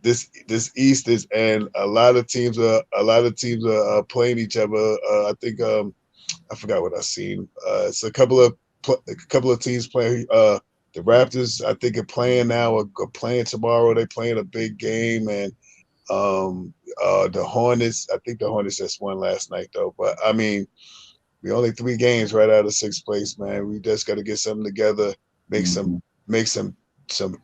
This East is, and a lot of teams are playing each other. I think I forgot what I seen. It's a couple of teams playing. The Raptors, I think, are playing now or playing tomorrow. They're playing a big game, and the Hornets. I think the Hornets just won last night though. But I mean, we only 3 games right out of 6th place, man. We just got to get something together, make some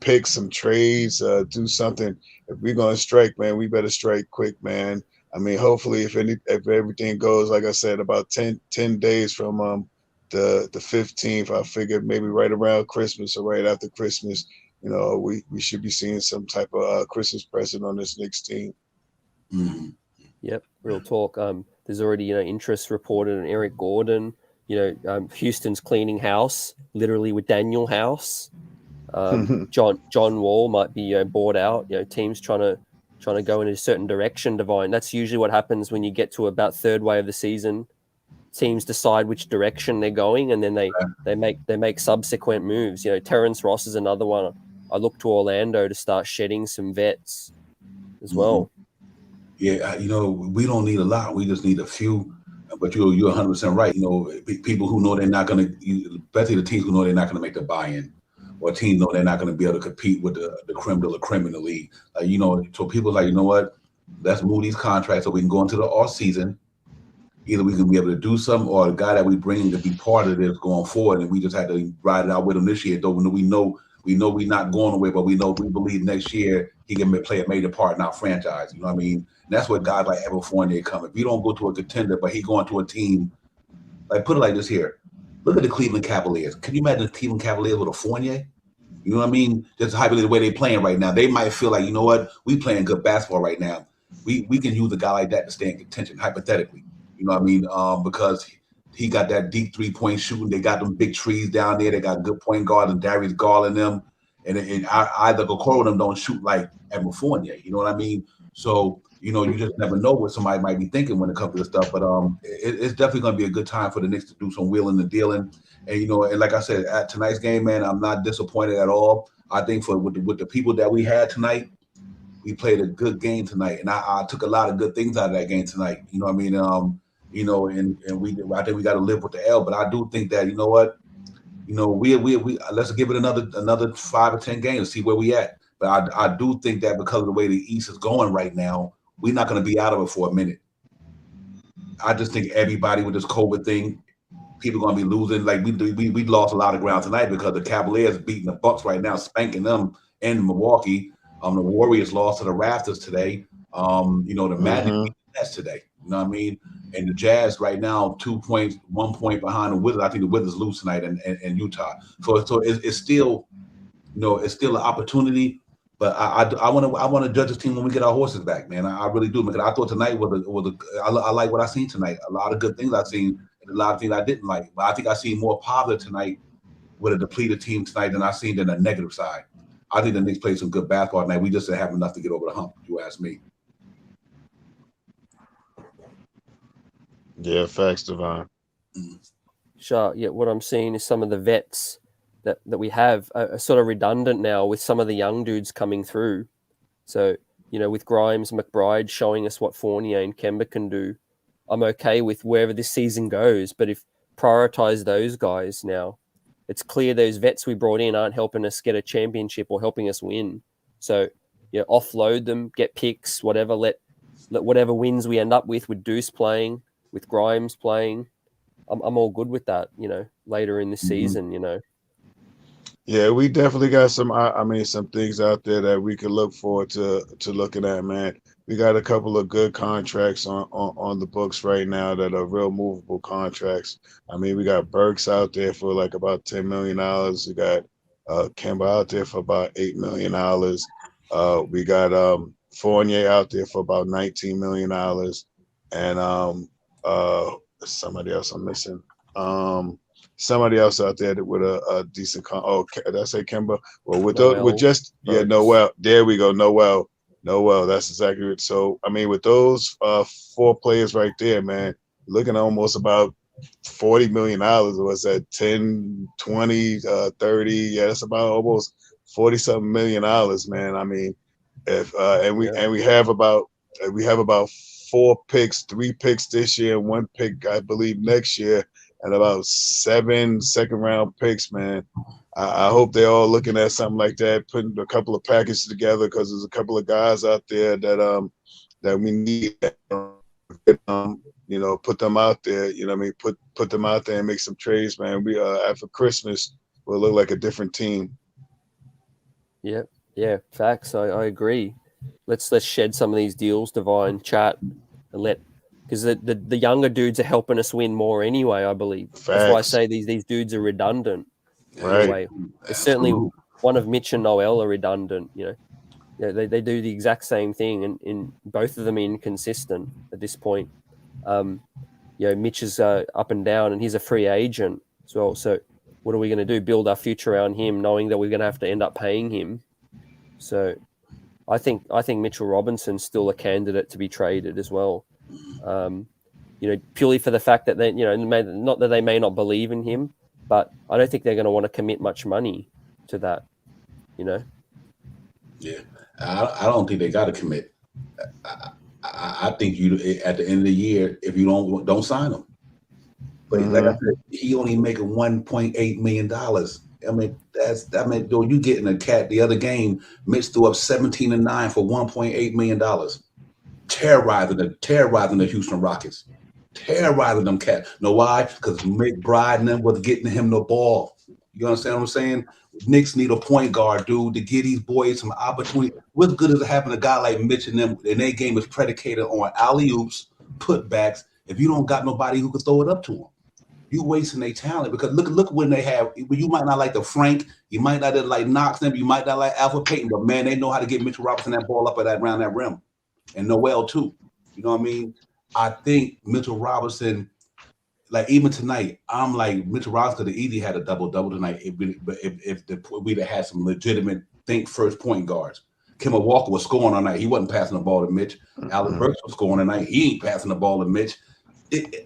picks, some trades, do something. If we're gonna strike, man, we better strike quick, man. I mean, hopefully, if everything goes like I said, about 10 days from the 15th, I figured maybe right around Christmas or right after Christmas, we should be seeing some type of Christmas present on this Knicks team. Mm-hmm. Yep, real talk. There's already interest reported in Eric Gordon. Houston's cleaning house, literally with Daniel House. John Wall might be bought out. Teams trying to go in a certain direction. Divine. That's usually what happens when you get to about 3rd way of the season. Teams decide which direction they're going, and then they make subsequent moves. Terrence Ross is another one. I look to Orlando to start shedding some vets as well. Yeah, we don't need a lot. We just need a few. But you're 100% right. People who know they're not going to, especially the teams who know they're not going to make the buy-in, or teams know they're not going to be able to compete with the creme de la creme in the league. So people are like, you know what? Let's move these contracts so we can go into the off season. Either we can be able to do something, or the guy that we bring to be part of this going forward, and we just had to ride it out with him this year. Though we know we're not going away, but we believe next year he can play a major part in our franchise. You know what I mean? And that's what guys like Fournier come. If we don't go to a contender, but he going to a team, like put it like this here. Look at the Cleveland Cavaliers. Can you imagine the Cleveland Cavaliers with a Fournier? You know what I mean? Just hypothetically the way they're playing right now. They might feel like, you know what? We playing good basketball right now. We can use a guy like that to stay in contention, hypothetically. You know what I mean? Because he got that deep 3-point shooting. They got them big trees down there. They got good point guard and Darius Garland them. And either Okoro them don't shoot like Evan Fournier. You know what I mean? So, you just never know what somebody might be thinking when it comes to this stuff. But it's definitely going to be a good time for the Knicks to do some wheeling and dealing. And, and like I said, at tonight's game, man, I'm not disappointed at all. I think with the people that we had tonight, we played a good game tonight. And I took a lot of good things out of that game tonight. You know what I mean? And I think we got to live with the L. But I do think that, you know what? We let's give it another 5 or 10 games, see where we at. But I do think that because of the way the East is going right now, we're not going to be out of it for a minute. I just think everybody with this COVID thing, people are going to be losing. Like we lost a lot of ground tonight because the Cavaliers beating the Bucks right now, spanking them in Milwaukee. The Warriors lost to the Raptors today. The Magic beat the Nets today. You know what I mean? And the Jazz right now, 2 points, 1 point behind the Wizards. I think the Wizards lose tonight in Utah. So it's still, it's still an opportunity. But I want to judge this team when we get our horses back, man. I really do. Because I thought tonight I like what I seen tonight. A lot of good things I've seen, and a lot of things I didn't like. But I think I seen more positive tonight with a depleted team tonight than I seen than a negative side. I think the Knicks played some good basketball tonight. We just didn't have enough to get over the hump, if you ask me. Yeah, facts, Devon. Sure. Yeah, what I'm seeing is some of the vets that we have are sort of redundant now with some of the young dudes coming through. So, with Grimes, McBride showing us what Fournier and Kemba can do, I'm okay with wherever this season goes. But if prioritize those guys now, it's clear those vets we brought in aren't helping us get a championship or helping us win. So, offload them, get picks, whatever. Let whatever wins we end up with Deuce playing, with Grimes playing. I'm all good with that, later in the season, Yeah, we definitely got some things out there that we can look forward to looking at, man. We got a couple of good contracts on the books right now that are real movable contracts. I mean, we got Burks out there for like about $10 million. We got Kemba out there for about $8 million. We got Fournier out there for about $19 million. And somebody else I'm missing. Somebody else out there with a decent did I say Kemba? Well, with Noel. There we go. Noel. That's exactly it. So I mean, with those 4 players right there, man, looking at almost about $40 million. Was that 10, 20, 30? Yeah, that's about almost $40-something million, man. I mean, if we have about 4 picks, 3 picks this year, and 1 pick, I believe, next year, and about 7 second-round picks, man. I hope they're all looking at something like that, putting a couple of packages together, because there's a couple of guys out there that we need. Put them out there. You know what I mean? Put them out there and make some trades, man. We after Christmas, we'll look like a different team. Yeah, facts. I agree. Let's shed some of these deals, Divine, chat, and because the younger dudes are helping us win more anyway, I believe. Facts. That's why I say these dudes are redundant. Right. Anyway, it's certainly one of Mitch and Noel are redundant. They do the exact same thing, and in both of them inconsistent at this point. Mitch is up and down, and he's a free agent as well. So what are we going to do? Build our future around him, knowing that we're going to have to end up paying him. So I think Mitchell Robinson's still a candidate to be traded as well. Purely for the fact that they, not that they may not believe in him, but I don't think they're going to want to commit much money to that. Yeah, I don't think they got to commit. I think you at the end of the year, if you don't sign him. But like I said, he only making $1.8 million. I mean, though you getting a cat the other game, Mitch threw up 17 and 9 for $1.8 million. Terrorizing the Houston Rockets. Terrorizing them cats. Know why? Because McBride and them was getting him the ball. You understand what I'm saying? Knicks need a point guard, dude, to give these boys some opportunity. What's good is having a guy like Mitch and them, and their game is predicated on alley-oops, putbacks. If you don't got nobody who can throw it up to them, you wasting their talent. Because look when they have. You might not like the Frank, you might not like Knox, them, you might not like Alpha Payton, but man, they know how to get Mitchell Robinson that ball up around that rim, and Noel too. You know what I mean? I think Mitchell Robinson. Like even tonight, I'm like Mitchell Robinson could have easily had a double-double tonight if we'd have had some legitimate first point guards. Kemba Walker was scoring all night. He wasn't passing the ball to Mitch. Alec Burks was scoring tonight. He ain't passing the ball to Mitch.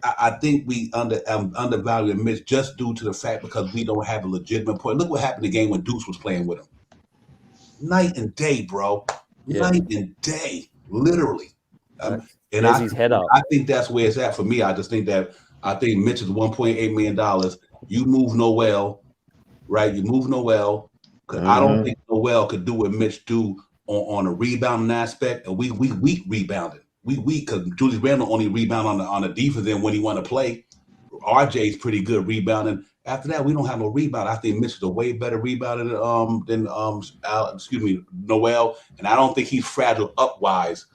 I think we undervalue Mitch just due to the fact because we don't have a legitimate point. Look what happened in the game when Deuce was playing with him. Night and day, bro. Yeah. Night and day, literally. And I think that's where it's at for me. I think Mitch is $1.8 million. You move Noel, right? You move Noel because I don't think Noel could do what Mitch do on a rebounding aspect. And we weak rebounding. We weak because Julius Randle only rebound on the defense end when he want to play. RJ's pretty good rebounding. After that, we don't have no rebound. I think Mitch is a way better rebounder than Noel, and I don't think he's fragile upwise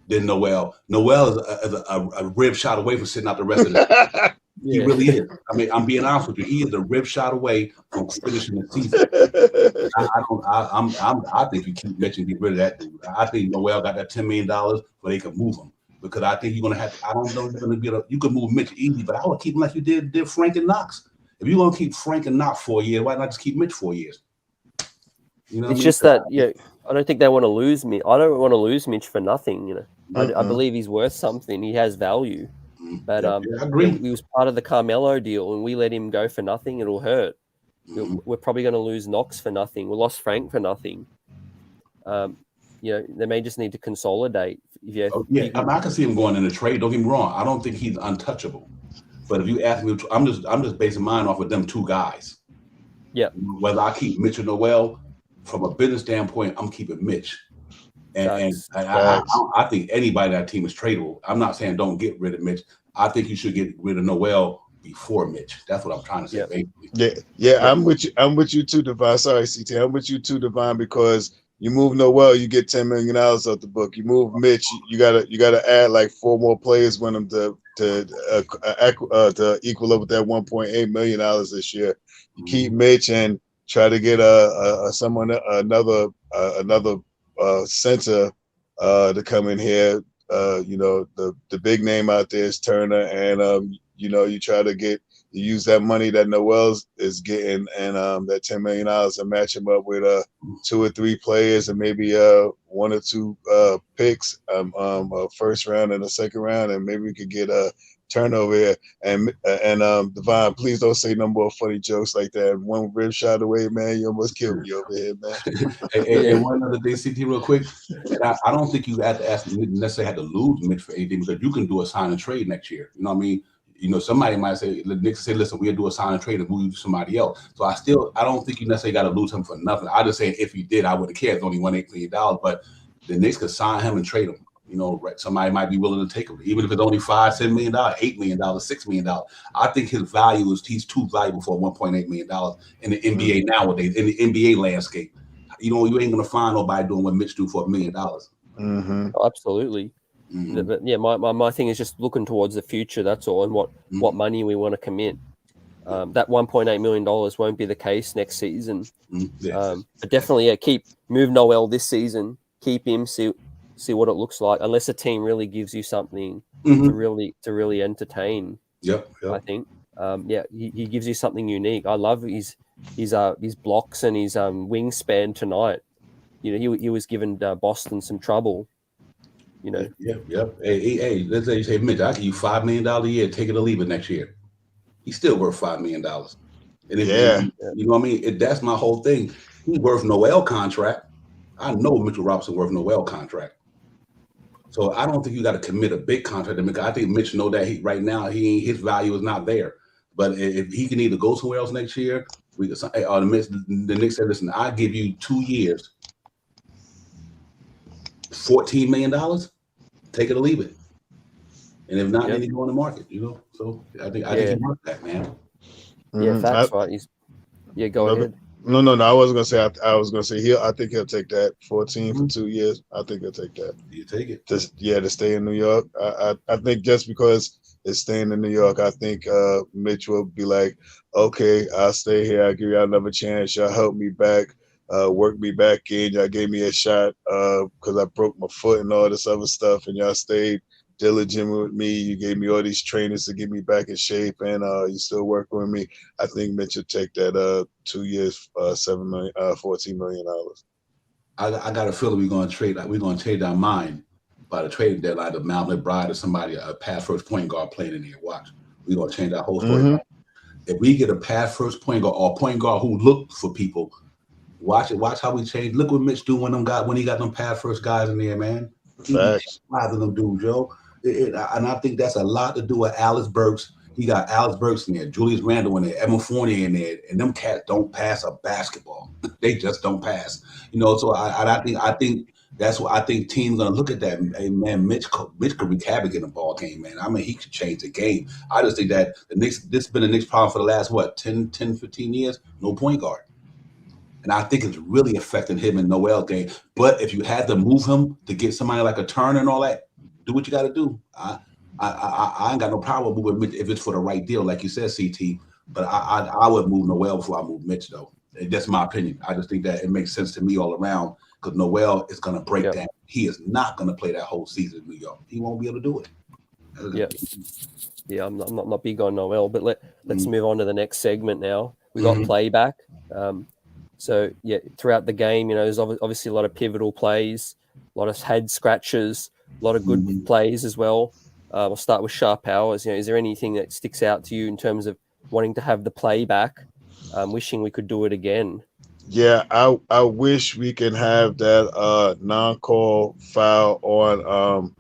than Noel. Noel is a rib shot away from sitting out the rest of the He really is. I mean, I'm being honest with you. He is a rib shot away from finishing the season. I think you keep Mitch and get rid of that dude. I think Noel got that $10 million so they could move him. Because I think you're gonna have. I don't know if you're gonna get you could move Mitch easy, but I would keep him like you did Frank and Knox. If you're gonna keep Frank and Knox 4 years, why not just keep Mitch 4 years? You know, It's just that I don't think they want to lose me. I don't want to lose Mitch for nothing. I believe he's worth something. He has value, but I agree. he was part of the Carmelo deal, and we let him go for nothing. It'll hurt. We're probably going to lose Knox for nothing. We lost Frank for nothing. They may just need to consolidate. I can see him going in a trade. Don't get me wrong. I don't think he's untouchable. But if you ask me, I'm just basing mine off of them two guys. Yeah. Whether I keep Mitch or Noel, from a business standpoint, I'm keeping Mitch. And I think anybody on that team is tradable. I'm not saying don't get rid of Mitch. I think you should get rid of Noel before Mitch. That's what I'm trying to say. Basically. Yeah. I'm with you too, Devon. Sorry, CT. I'm with you too, Devon, because you move Noel, you get $10 million out the book. You move Mitch, you gotta add like 4 more players when them to equal up with that $1.8 million this year. You keep Mitch and try to get another center to come in here. The big name out there is Turner, and you try to use that money that Noel is getting and that $10 million and match him up with 2 or 3 players and maybe 1 or 2 picks, a first round and a second round, and maybe we could get a turnover here. And Devon, please don't say no more funny jokes like that. One rib shot away, man, you almost killed me over here, man. And one other thing, CT, real quick. And I don't think you have to necessarily have to lose Mitch for anything, because you can do a sign and trade next year. You know what I mean? Somebody might say, the Knicks say, listen, we'll do a sign and trade and move you to somebody else. So I don't think you necessarily got to lose him for nothing. I just say if you did, I wouldn't care. It's only $1.8 million, but the Knicks could sign him and trade him. Somebody might be willing to take him, even if it's only $5, $10 million, $8 million, $6 million. I think his value he's too valuable for $1.8 million in the NBA nowadays, in the NBA landscape. You ain't gonna find nobody doing what Mitch do for $1 million. Mm-hmm. Absolutely. Mm-hmm. But yeah, my thing is just looking towards the future. That's all, and what money we want to commit. That $1.8 million won't be the case next season. But definitely, move Noel this season. Keep him. See what it looks like. Unless a team really gives you something to really entertain. Yep. I think. He gives you something unique. I love his blocks and his wingspan tonight. He was giving Boston some trouble. Yep. Hey, let's say you say, Mitch, I'll give you $5 million a year, take it or leave it next year. He's still worth $5 million. And you know what I mean? That's my whole thing. He's worth Noel contract. I know Mitchell Robinson worth Noel contract. So I don't think you got to commit a big contract to Mitch. I think Mitch know that his value is not there. But if he can either go somewhere else next year, the Knicks said, listen, I give you 2 years, $14 million, take it or leave it. And if not, then he go on the market, So I think he wants that, man. Yeah, that's right. Go ahead. No. I wasn't gonna say. I was gonna say I think he'll take that 14 for 2 years. I think he'll take that. You take it. To stay in New York. I think just because it's staying in New York, I think Mitch will be like, okay, I'll stay here. I'll give y'all another chance. Y'all help me back, work me back in. Y'all gave me a shot because I broke my foot and all this other stuff, and y'all stayed diligent with me. You gave me all these trainers to get me back in shape, and you still working with me. I think Mitch will take that 2 years, $14 million. I got a feeling we're gonna change our mind by the trading deadline of Malcolm McBride or somebody, a pass first point guard playing in there. Watch, we're gonna change our whole story. Mm-hmm. If we get a pass first point guard or point guard who look for people, watch how we change. Look what Mitch do when he got them pass first guys in there, man. Facts. Five of them dudes, Joe. And I think that's a lot to do with Alex Burks. He got Alex Burks in there, Julius Randle in there, Evan Fournier in there, and them cats don't pass a basketball. They just don't pass. So I think that's what I think teams gonna look at that. Hey, man, Mitch could wreak havoc in the ball game, man. I mean, he could change the game. I just think that this has been the Knicks' problem for the last 10, 15 years. No point guard. And I think it's really affecting him in Noel's game. But if you had to move him to get somebody like a Turner and all that, do what you got to do. I ain't got no problem with moving Mitch if it's for the right deal, like you said, CT. But I would move Noel before I move Mitch, though. That's my opinion. I just think that it makes sense to me all around because Noel is going to break down. He is not going to play that whole season in New York. He won't be able to do it. Yeah. I'm not big on Noel, but let's move on to the next segment now. We got playback. So yeah, throughout the game, there's obviously a lot of pivotal plays, a lot of head scratches, a lot of good plays as well. I'll start with sharp hours. Is there anything that sticks out to you in terms of wanting to have the play back, wishing we could do it again? Yeah, I wish we can have that non-call foul on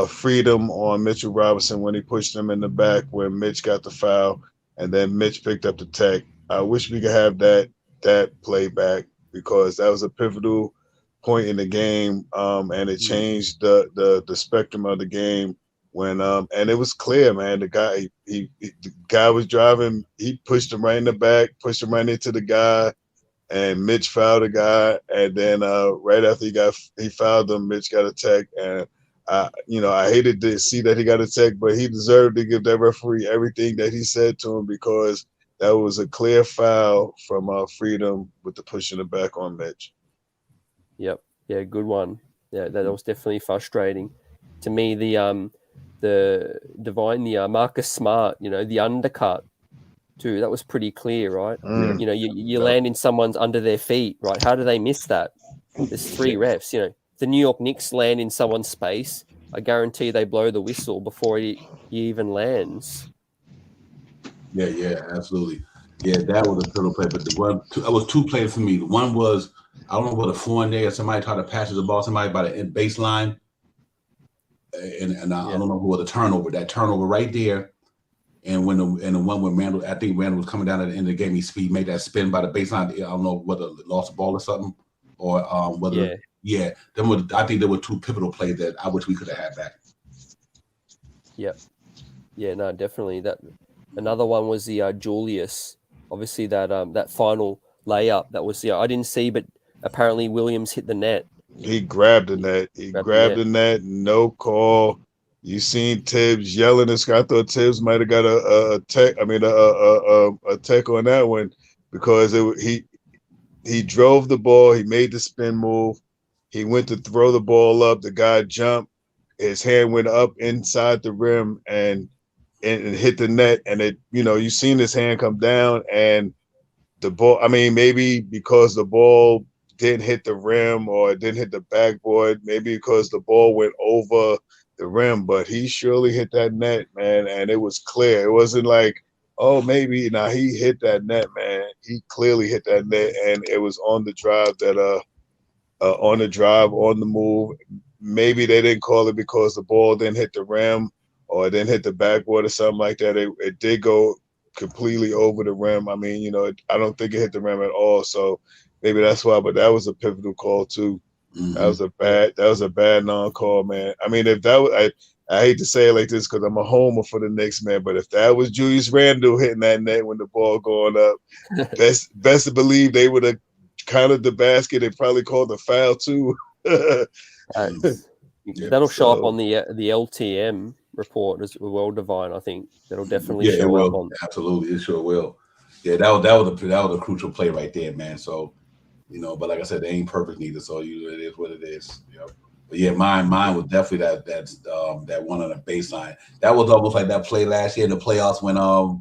Freedom on Mitchell Robinson when he pushed him in the back when Mitch got the foul and then Mitch picked up the tech. I wish we could have that play back because that was a pivotal point in the game, and it changed the spectrum of the game when and it was clear, man. The guy was driving, he pushed him right in the back, pushed him right into the guy. And Mitch fouled a guy, and then right after he fouled him, Mitch got a tech, and I hated to see that he got a tech, but he deserved to give that referee everything that he said to him because that was a clear foul from Freedom with the push in the back on Mitch. Yep, yeah, good one. Yeah, that was definitely frustrating. To me, the Marcus Smart, the undercut too. That was pretty clear, right? You land in someone's under their feet, right? How do they miss that? There's 3 refs. The New York Knicks land in someone's space. I guarantee they blow the whistle before he even lands. Yeah, absolutely. Yeah, that was a pivotal play. But that was 2 plays for me. One was, I don't know whether Fournier or somebody tried to pass the ball, somebody by the baseline, and I don't know who was the turnover. That turnover right there. And when the one when Randle, I think Randle was coming down at the end of the game, he made that spin by the baseline. I don't know whether lost the ball or something, or whether I think there were 2 pivotal plays that I wish we could have had back. Yep. Yeah, no, definitely. That another one was the Julius. Obviously that final layup that was I didn't see, but apparently Williams hit the net. He grabbed the net. He grabbed the net. No call. You seen Tibbs yelling at Scott. I thought Tibbs might have got a tech. I mean, a tech on that one because he drove the ball. He made the spin move. He went to throw the ball up. The guy jumped. His hand went up inside the rim and hit the net. And it, you seen his hand come down and the ball. I mean, maybe because the ball didn't hit the rim or it didn't hit the backboard. Maybe because the ball went over the rim, but he surely hit that net, man, and it was clear. It wasn't like, oh, maybe. Nah, he hit that net, man. He clearly hit that net, and it was on the drive on the move. Maybe they didn't call it because the ball didn't hit the rim or it didn't hit the backboard or something like that. It did go completely over the rim. I mean, I don't think it hit the rim at all, so maybe that's why. But that was a pivotal call too. That was a bad non-call, man. I mean, if that was, I hate to say it like this because I'm a homer for the Knicks, man. But if that was Julius Randle hitting that net when the ball going up, best to believe they would have counted the basket and probably called the foul too. That'll show up on the LTM report as well, Divine. I think that'll definitely show up on. Absolutely, it sure will. Yeah, that was a crucial play right there, man. So. But like I said, they ain't perfect neither, so it is what it is. But yeah, mine was definitely that one on the baseline. That was almost like that play last year in the playoffs when I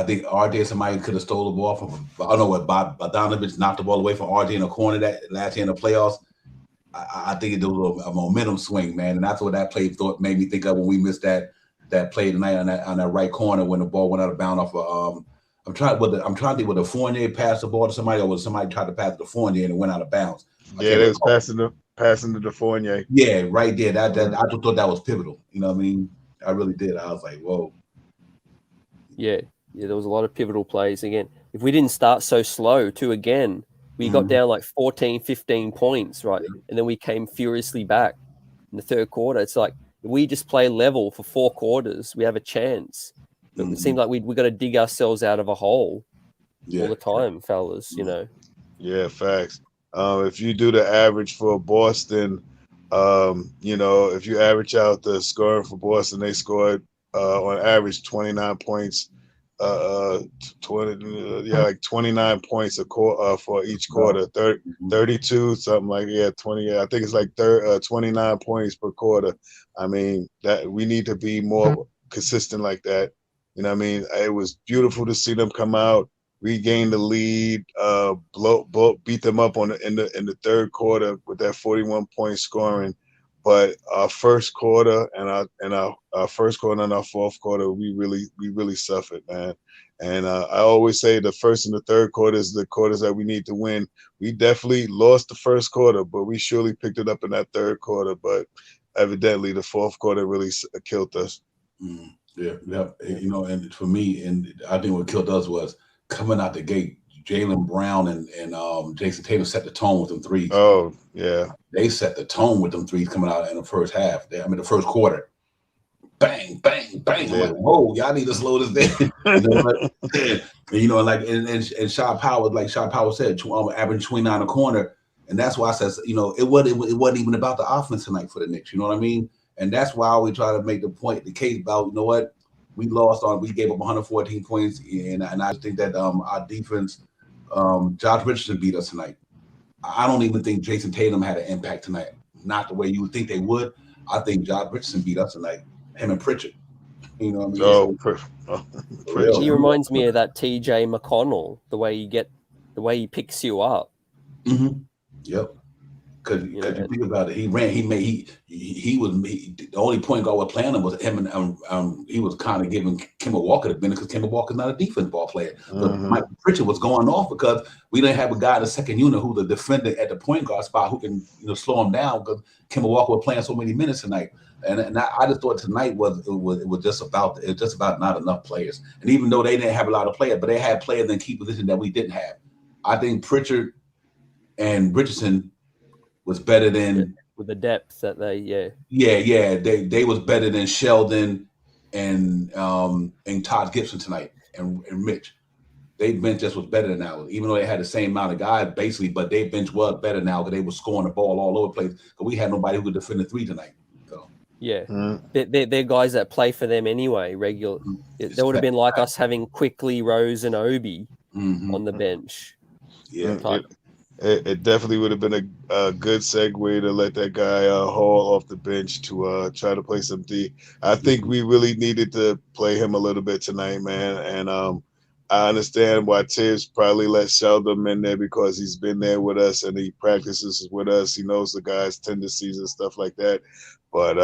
think RJ somebody could have stole the ball from. I don't know what Bogdanovich knocked the ball away from RJ in the corner that last year in the playoffs. I think it was a momentum swing, man, and that's what that play made me think of when we missed that play tonight on that right corner when the ball went out of bounds off of. I'm trying to think whether Fournier passed the ball to somebody or was somebody tried to pass to Fournier and it went out of bounds. Yeah, it was passing to Fournier. Yeah, right there. I just thought that was pivotal. You know what I mean? I really did. I was like, whoa. Yeah, there was a lot of pivotal plays again. If we didn't start so slow too again, we got down like 14, 15 points, right? Yeah. And then we came furiously back in the third quarter. It's like if we just play level for 4 quarters, we have a chance. But it seems like we got to dig ourselves out of a hole all the time, fellas, Yeah, facts. If you do the average for Boston, if you average out the scoring for Boston, they scored on average 29 points, 29 points for each quarter, 32, something like 20. I think it's like 29 points per quarter. I mean, that we need to be more consistent like that. You know what I mean? It was beautiful to see them come out. regained the lead, beat them up in the third quarter with that 41-point scoring. But our first quarter and our first quarter and our fourth quarter, we really suffered, man. And I always say the first and the third quarters, the quarters that we need to win. We definitely lost the first quarter, but we surely picked it up in that third quarter. But evidently, the fourth quarter really killed us. Yeah. And for me, and I think what killed us was coming out the gate. Jaylen Brown and Jason Tatum set the tone with them threes. Oh, yeah. They set the tone with them threes coming out in the first half. The first quarter. Bang, bang, bang. I'm like, whoa, y'all need to slow this down. And Shaw Powell, like Shaw Powell said, average 29 a corner. And that's why I said, it wasn't even about the offense tonight for the Knicks. You know what I mean? And that's why we try to make the case about, we we gave up 114 points. And I think that our defense, Josh Richardson beat us tonight. I don't even think Jason Tatum had an impact tonight. Not the way you would think they would. I think Josh Richardson beat us tonight. Him and Pritchard. You know what I mean? Pritchard. He reminds me of that TJ McConnell, the way he picks you up. Mm-hmm. Yep. Because you think about it, the only point guard was playing him was him, and he was kind of giving Kemba Walker the benefit because Kemba Walker's not a defense ball player. But Mike Pritchard was going off because we didn't have a guy in the second unit who the defender at the point guard spot who can slow him down because Kemba Walker was playing so many minutes tonight. And I just thought tonight was just about not enough players. And even though they didn't have a lot of players, but they had players in key position that we didn't have. I think Pritchard and Richardson was better than with the depth that they they was better than Sheldon and Todd Gibson tonight and Mitch. They bench just was better than now, even though they had the same amount of guys basically, but they bench was better now because they were scoring the ball all over the place because we had nobody who could defend the three tonight. So they're guys that play for them anyway. Regular, they would have been like us having Quickly, Rose, and Obi on the bench. Yeah. It definitely would have been a good segue to let that guy Hall off the bench to try to play some D. I think we really needed to play him a little bit tonight, man. And I understand why Tibbs probably let Sheldon in there because he's been there with us and he practices with us. He knows the guy's tendencies and stuff like that. But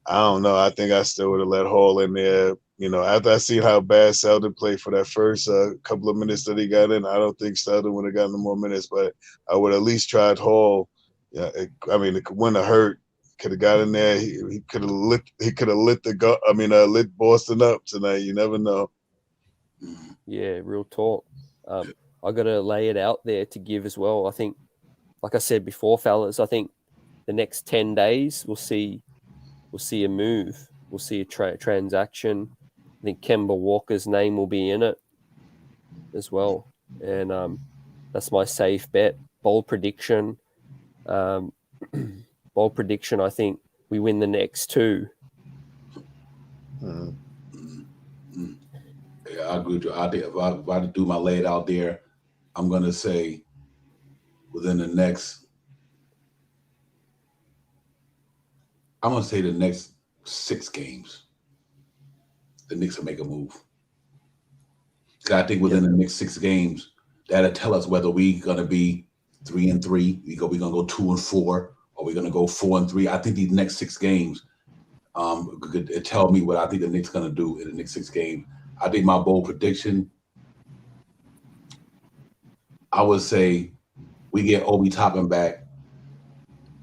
I don't know. I think I still would have let Hall in there. After I seen how bad Sheldon played for that first couple of minutes that he got in, I don't think Sheldon would have gotten more minutes, but I would at least tried Hall. Yeah, it wouldn't have hurt. Could have got in there. He could have lit. He could have lit lit Boston up tonight. You never know. Yeah, real talk. I got to lay it out there to give as well. I think, like I said before, fellas, I think the next 10 days we'll see a move. We'll see a transaction. I think Kemba Walker's name will be in it as well. And that's my safe bet. Bold prediction. I think we win the next two. Yeah, I agree with you. I think if I do my lay it out there, I'm going to say within the next, the next 6 games, the Knicks will make a move. I think within the next 6 games, that'll tell us whether we're gonna be 3-3, we're gonna go 2-4, or we're gonna go 4-3. I think these next 6 games could tell me what I think the Knicks gonna do in the next 6 games. I think my bold prediction, I would say we get Obi Toppin back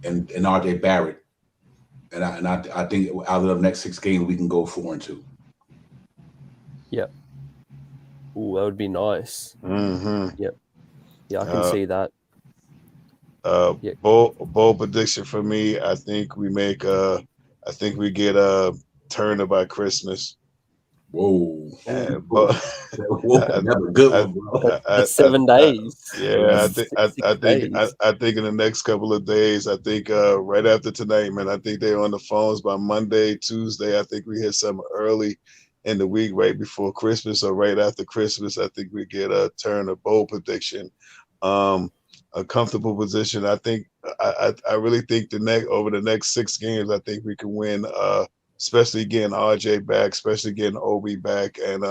and RJ Barrett. And I think out of the next 6 games, we can go 4-2. Yep. Ooh, that would be nice. Mm-hmm. Yep. Yeah, I can see that. Bold prediction for me. I think we get Turner by Christmas. Whoa. That's a good one, bro. That's 7 days. I think in the next couple of days, I think right after tonight, man, I think they're on the phones by Monday, Tuesday. I think we hit some early in the week right before Christmas or right after Christmas. I think we get a Turner. Bold prediction. A comfortable position. I think I really think over the next 6 games, I think we can win. Especially getting RJ back, especially getting Obi back, and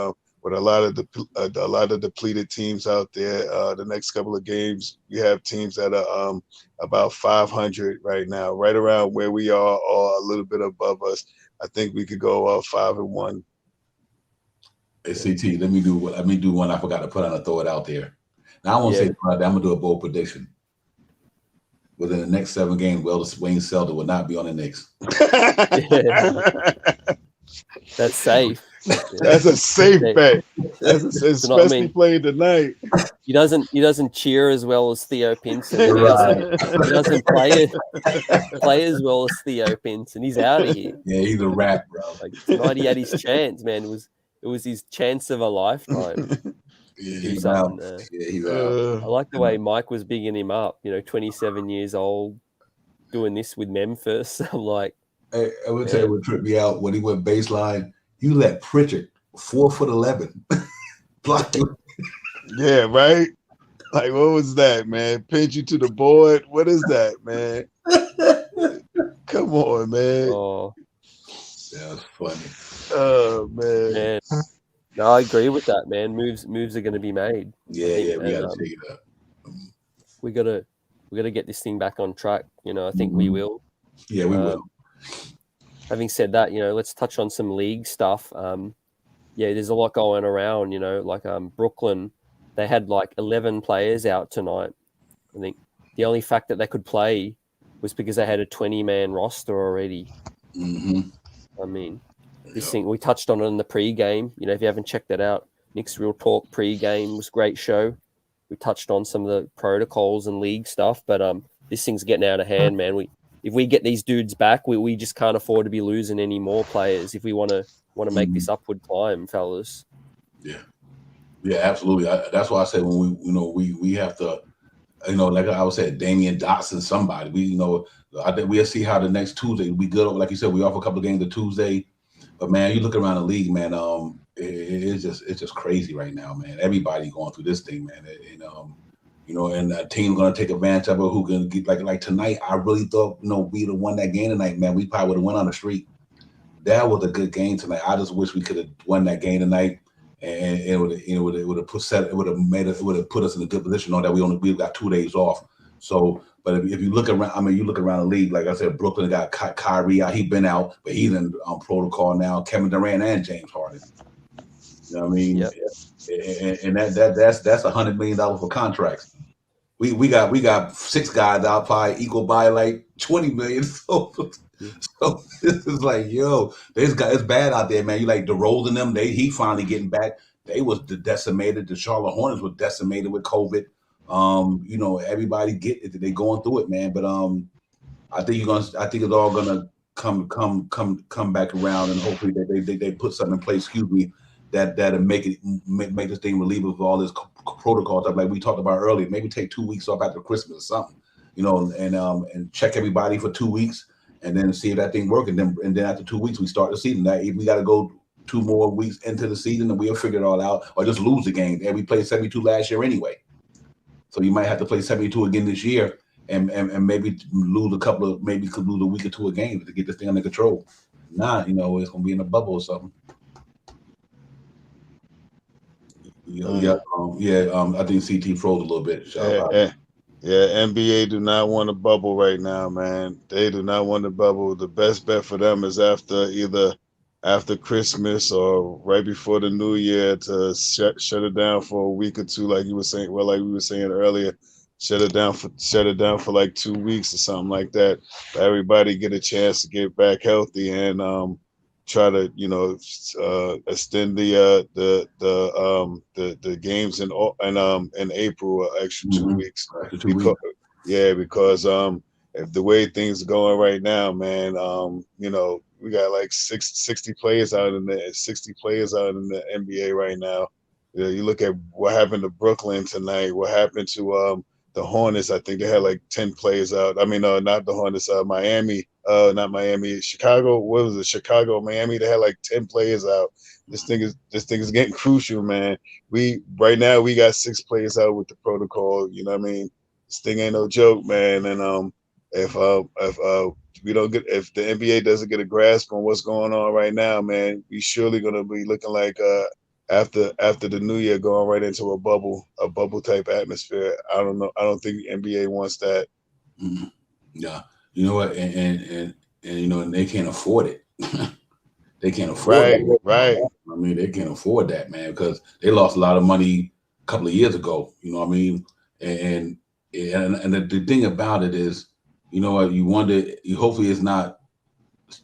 with a lot of depleted teams out there. The next couple of games, you have teams that are about 500 right now, right around where we are, or a little bit above us. I think we could go 5-1. Hey, CT, let me do one I forgot to put on and throw it out there. Now I won't say that. I'm gonna do a bold prediction. Within the next 7 games, Wayne Selden will not be on the Knicks. That's safe. That's a safe bet. Especially playing tonight. He doesn't cheer as well as Theo Pinson. He doesn't play as well as Theo Pinson. He's out of here. Yeah, he's a rat, bro. Like tonight he had his chance, man. It was his chance of a lifetime. Yeah, he's out. I like the way Mike was bigging him up. 27 years old, doing this with Memphis. I'm like, hey, I would tell you what tripped me out when he went baseline. You let Pritchard, 4'11", block you. Yeah, right. Like, what was that, man? Pinch you to the board. What is that, man? Come on, man. Oh, that was funny. Oh man. No, I agree with that, man. Moves are going to be made. Yeah, we got to take it up. We got to get this thing back on track. I think we will. Yeah, we will. Having said that, let's touch on some league stuff. There's a lot going around. Like Brooklyn, they had like 11 players out tonight. I think the only fact that they could play was because they had a 20-man roster already. Mm-hmm. I mean, this thing, we touched on it in the pre-game. If you haven't checked that out, Knicks Real Talk pre-game was a great show. We touched on some of the protocols and league stuff, but this thing's getting out of hand, man. If we get these dudes back, we just can't afford to be losing any more players if we want to make this upward climb, fellas. Yeah, absolutely. That's why I said when we have to, like I was saying, Damian Dotson, somebody. I think we'll see how the next Tuesday we good. Like you said, we offer a couple of games the Tuesday. But man, you look around the league, man. It's just crazy right now, man. Everybody going through this thing, man. And a team going to take advantage of it. Who can get like tonight? I really thought we'd have won that game tonight, man. We probably would have went on the street. That was a good game tonight. I just wish we could have won that game tonight, and it would have put us in a good position. On that we got 2 days off. So. But if you look around, you look around the league. Like I said, Brooklyn got Kyrie out. He's been out, but he's in protocol now. Kevin Durant and James Harden. You know what I mean? Yep. And that's $100 million for contracts. We got 6 guys out, probably equal by like $20 million. So this is like, it's bad out there, man. You like DeRozan them. He finally getting back. They was decimated. The Charlotte Hornets were decimated with COVID. Everybody they're going through it, man. But I think it's all gonna come back around, and hopefully they put something in place. That'll make this thing relievable of all this protocol stuff like we talked about earlier. Maybe take 2 weeks off after Christmas or something, and check everybody for 2 weeks, and then see if that thing works. And then after 2 weeks we start the season. That if we got to go 2 more weeks into the season, and we'll figure it all out, or just lose the game. And we played 72 last year anyway. So you might have to play 72 again this year, and maybe lose could lose a week or 2 a game to get this thing under control. Nah, it's gonna be in a bubble or something. I think CT froze a little bit. NBA do not want a bubble right now, man. They do not want a bubble. The best bet for them is either after Christmas or right before the New Year to shut it down for a week or 2, like you were saying. Well, like we were saying earlier, shut it down for like 2 weeks or something like that. Let everybody get a chance to get back healthy and try to extend the games in April an extra 2 weeks. Because if the way things are going right now, man, we got like 60 players out in the 60 players out in the NBA right now. You look at what happened to Brooklyn tonight. What happened to the Hornets? I think they had like 10 players out. I mean, not the Hornets. Miami. Not Miami. Chicago. What was it? Chicago, Miami. They had like 10 players out. This thing is getting crucial, man. Right now we got 6 players out with the protocol. You know what I mean? This thing ain't no joke, man. And if the NBA doesn't get a grasp on what's going on right now, man, we surely gonna be looking like after the new year, going right into a bubble type atmosphere. I don't know. I don't think the NBA wants that. Mm-hmm. Yeah, you know what, and you know, and they can't afford it. They can't afford it. Right. I mean, they can't afford that, man, because they lost a lot of money a couple of years ago. You know what I mean? And the thing about it is, you know what, you wonder. You hopefully it's not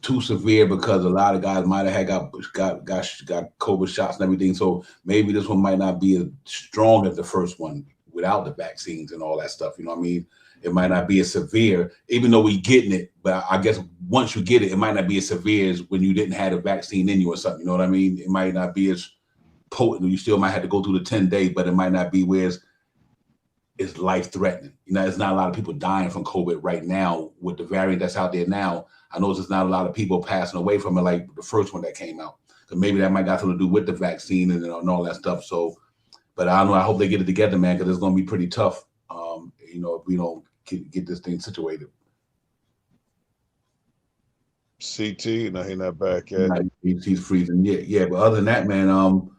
too severe because a lot of guys might have had got COVID shots and everything. So maybe this one might not be as strong as the first one without the vaccines and all that stuff. You know what I mean? It might not be as severe, even though we getting it. But I guess once you get it, it might not be as severe as when you didn't have a vaccine in you or something. You know what I mean? It might not be as potent. You still might have to go through the 10 days, but it might not be where it's life threatening. You know, there's not a lot of people dying from COVID right now with the variant that's out there now. I know there's not a lot of people passing away from it like the first one that came out. So maybe that might got something to do with the vaccine and all that stuff. So, but I don't know. I hope they get it together, man, because it's going to be pretty tough. You know, if we don't get this thing situated. CT, no, he's not back yet. Nah, he's freezing. Yeah. But other than that, man, you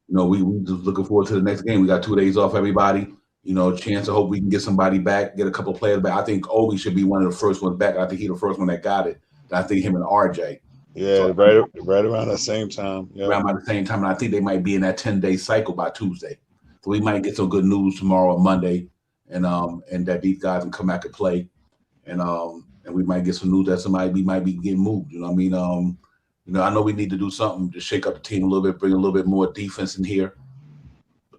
know, we just looking forward to the next game. We got 2 days off, everybody. You know, chance to hope we can get somebody back, get a couple of players back. I think Obi should be one of the first ones back. I think he's the first one that got it. And I think him and RJ. Yeah, so, right around the same time. Yeah. Around the same time. And I think they might be in that 10-day cycle by Tuesday. So we might get some good news tomorrow or Monday, and that these guys can come back and play. And we might get some news that somebody might be getting moved. You know what I mean? You know, I know we need to do something to shake up the team a little bit, bring a little bit more defense in here.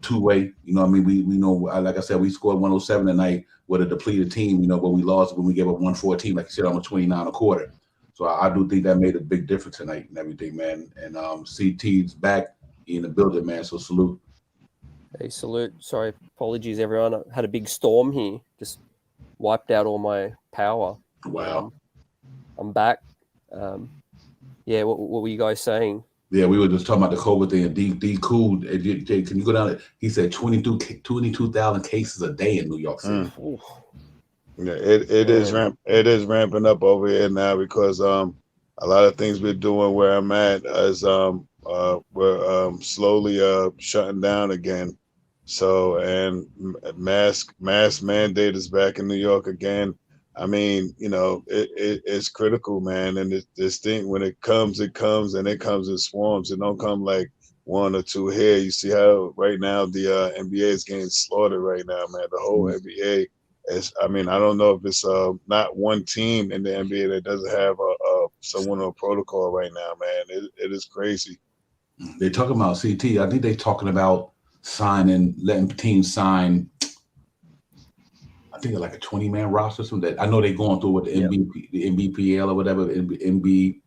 Two-way, you know what I mean? We know, like I said, we scored 107 tonight with a depleted team, you know, but we lost when we gave up 114, like you said, almost 29 a quarter. So I do think that made a big difference tonight and everything, man. And CT's back in the building, man, so salute. Hey, salute. Sorry, apologies, everyone. I had a big storm here, just wiped out all my power. Wow. I'm back. Yeah, what were you guys saying? Yeah, we were just talking about the COVID thing. And D cool. Jay, can you go down? He said 22,000 cases a day in New York City. Yeah, it is ramping up over here now because a lot of things we're doing where I'm at is we're slowly shutting down again. So and mask mandate is back in New York again. I mean, you know, it's critical, man. And this thing, when it comes, and it comes in swarms. It don't come like one or two here. You see how right now the NBA is getting slaughtered right now, man. The whole NBA is. I mean, I don't know if it's not one team in the NBA that doesn't have someone on protocol right now, man. It is crazy. They're talking about CT. I think they're talking about letting teams sign. I think it's like a 20-man roster. So that I know they're going through with the NBPL or whatever, NB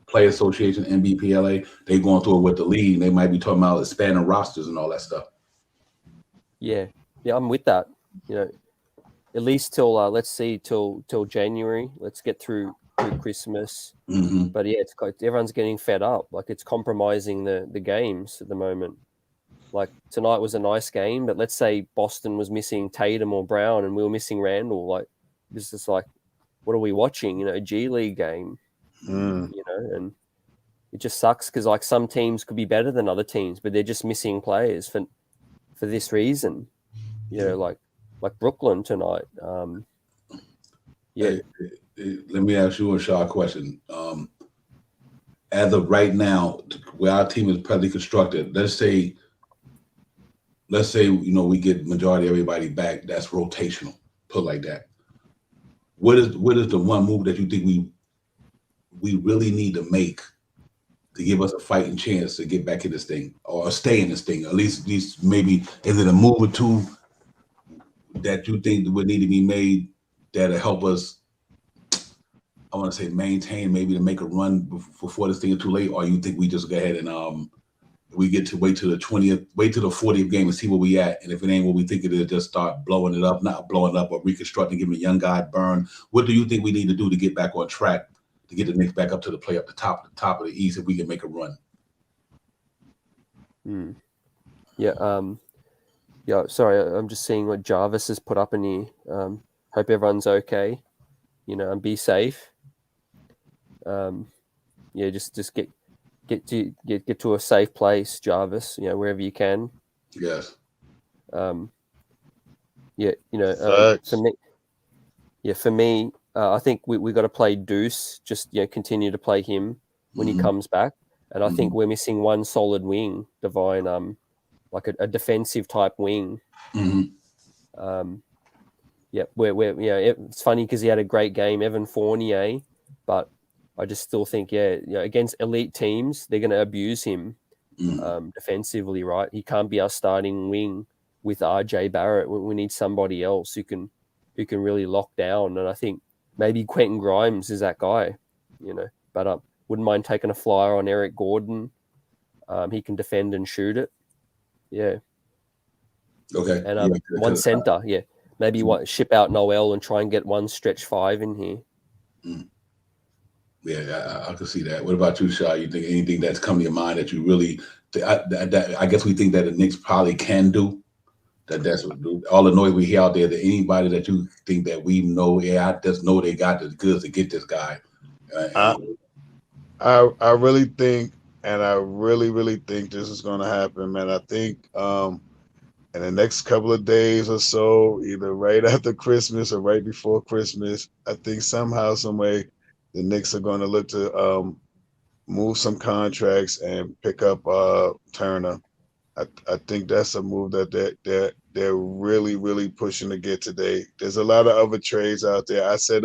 Play Association, NBPLA. They're going through it with the league. They might be talking about expanding rosters and all that stuff. Yeah, I'm with that. You know, at least till let's see till January. Let's get through Christmas. Mm-hmm. But yeah, it's everyone's getting fed up. Like it's compromising the games at the moment. Like tonight was a nice game, but let's say Boston was missing Tatum or Brown and we were missing Randle. Like this is like, what are we watching? You know, a G League game. You know, and it just sucks because like some teams could be better than other teams, but they're just missing players for this reason. You know, like Brooklyn tonight. Yeah. Let me ask you a short question. As of right now, where our team is presently constructed, let's say you know we get majority of everybody back. That's rotational. Put it like that. What is the one move that you think we really need to make to give us a fighting chance to get back in this thing or stay in this thing? At least maybe is it a move or two that you think would need to be made that'll help us? I want to say maintain, maybe to make a run before this thing is too late, or you think we just go ahead and we get to wait till the 20th, wait till the 40th game and see where we at, and if it ain't what we think it is, just start blowing it up, not blowing up or reconstructing, giving a young guy burn. What do you think we need to do to get back on track to get the Knicks back up to the play up the top of the East if we can make a run? Yeah. Yeah. Sorry, I'm just seeing what Jarvis has put up in here. Hope everyone's okay. You know, and be safe. Yeah, just get get to a safe place, Jarvis. Wherever you can. Yes. Yeah, for me, I think we got to play Deuce. Just continue to play him when he comes back, and I think we're missing one solid wing, Divine, like a defensive type wing. Yeah, it's funny because he had a great game, Evan Fournier, but I just still think against elite teams they're going to abuse him defensively, right? He can't be our starting wing with RJ Barrett. We need somebody else who can really lock down, and I think maybe Quentin Grimes is that guy, But wouldn't mind taking a flyer on Eric Gordon. He can defend and shoot it. Yeah. Okay. And one center, maybe ship out Noel and try and get one stretch 5 in here. Yeah, I can see that. What about you, Shaw? You think anything that's come to your mind that you really? I guess we think that the Knicks probably can do. That's what all the noise we hear out there. That anybody that you think that we know, I just know they got the goods to get this guy. I really think, and I really, really think this is going to happen, man. I think in the next couple of days or so, either right after Christmas or right before Christmas, I think somehow, some way, the Knicks are going to look to move some contracts and pick up Turner. I think that's a move that they're really, really pushing to get today. There's a lot of other trades out there. I said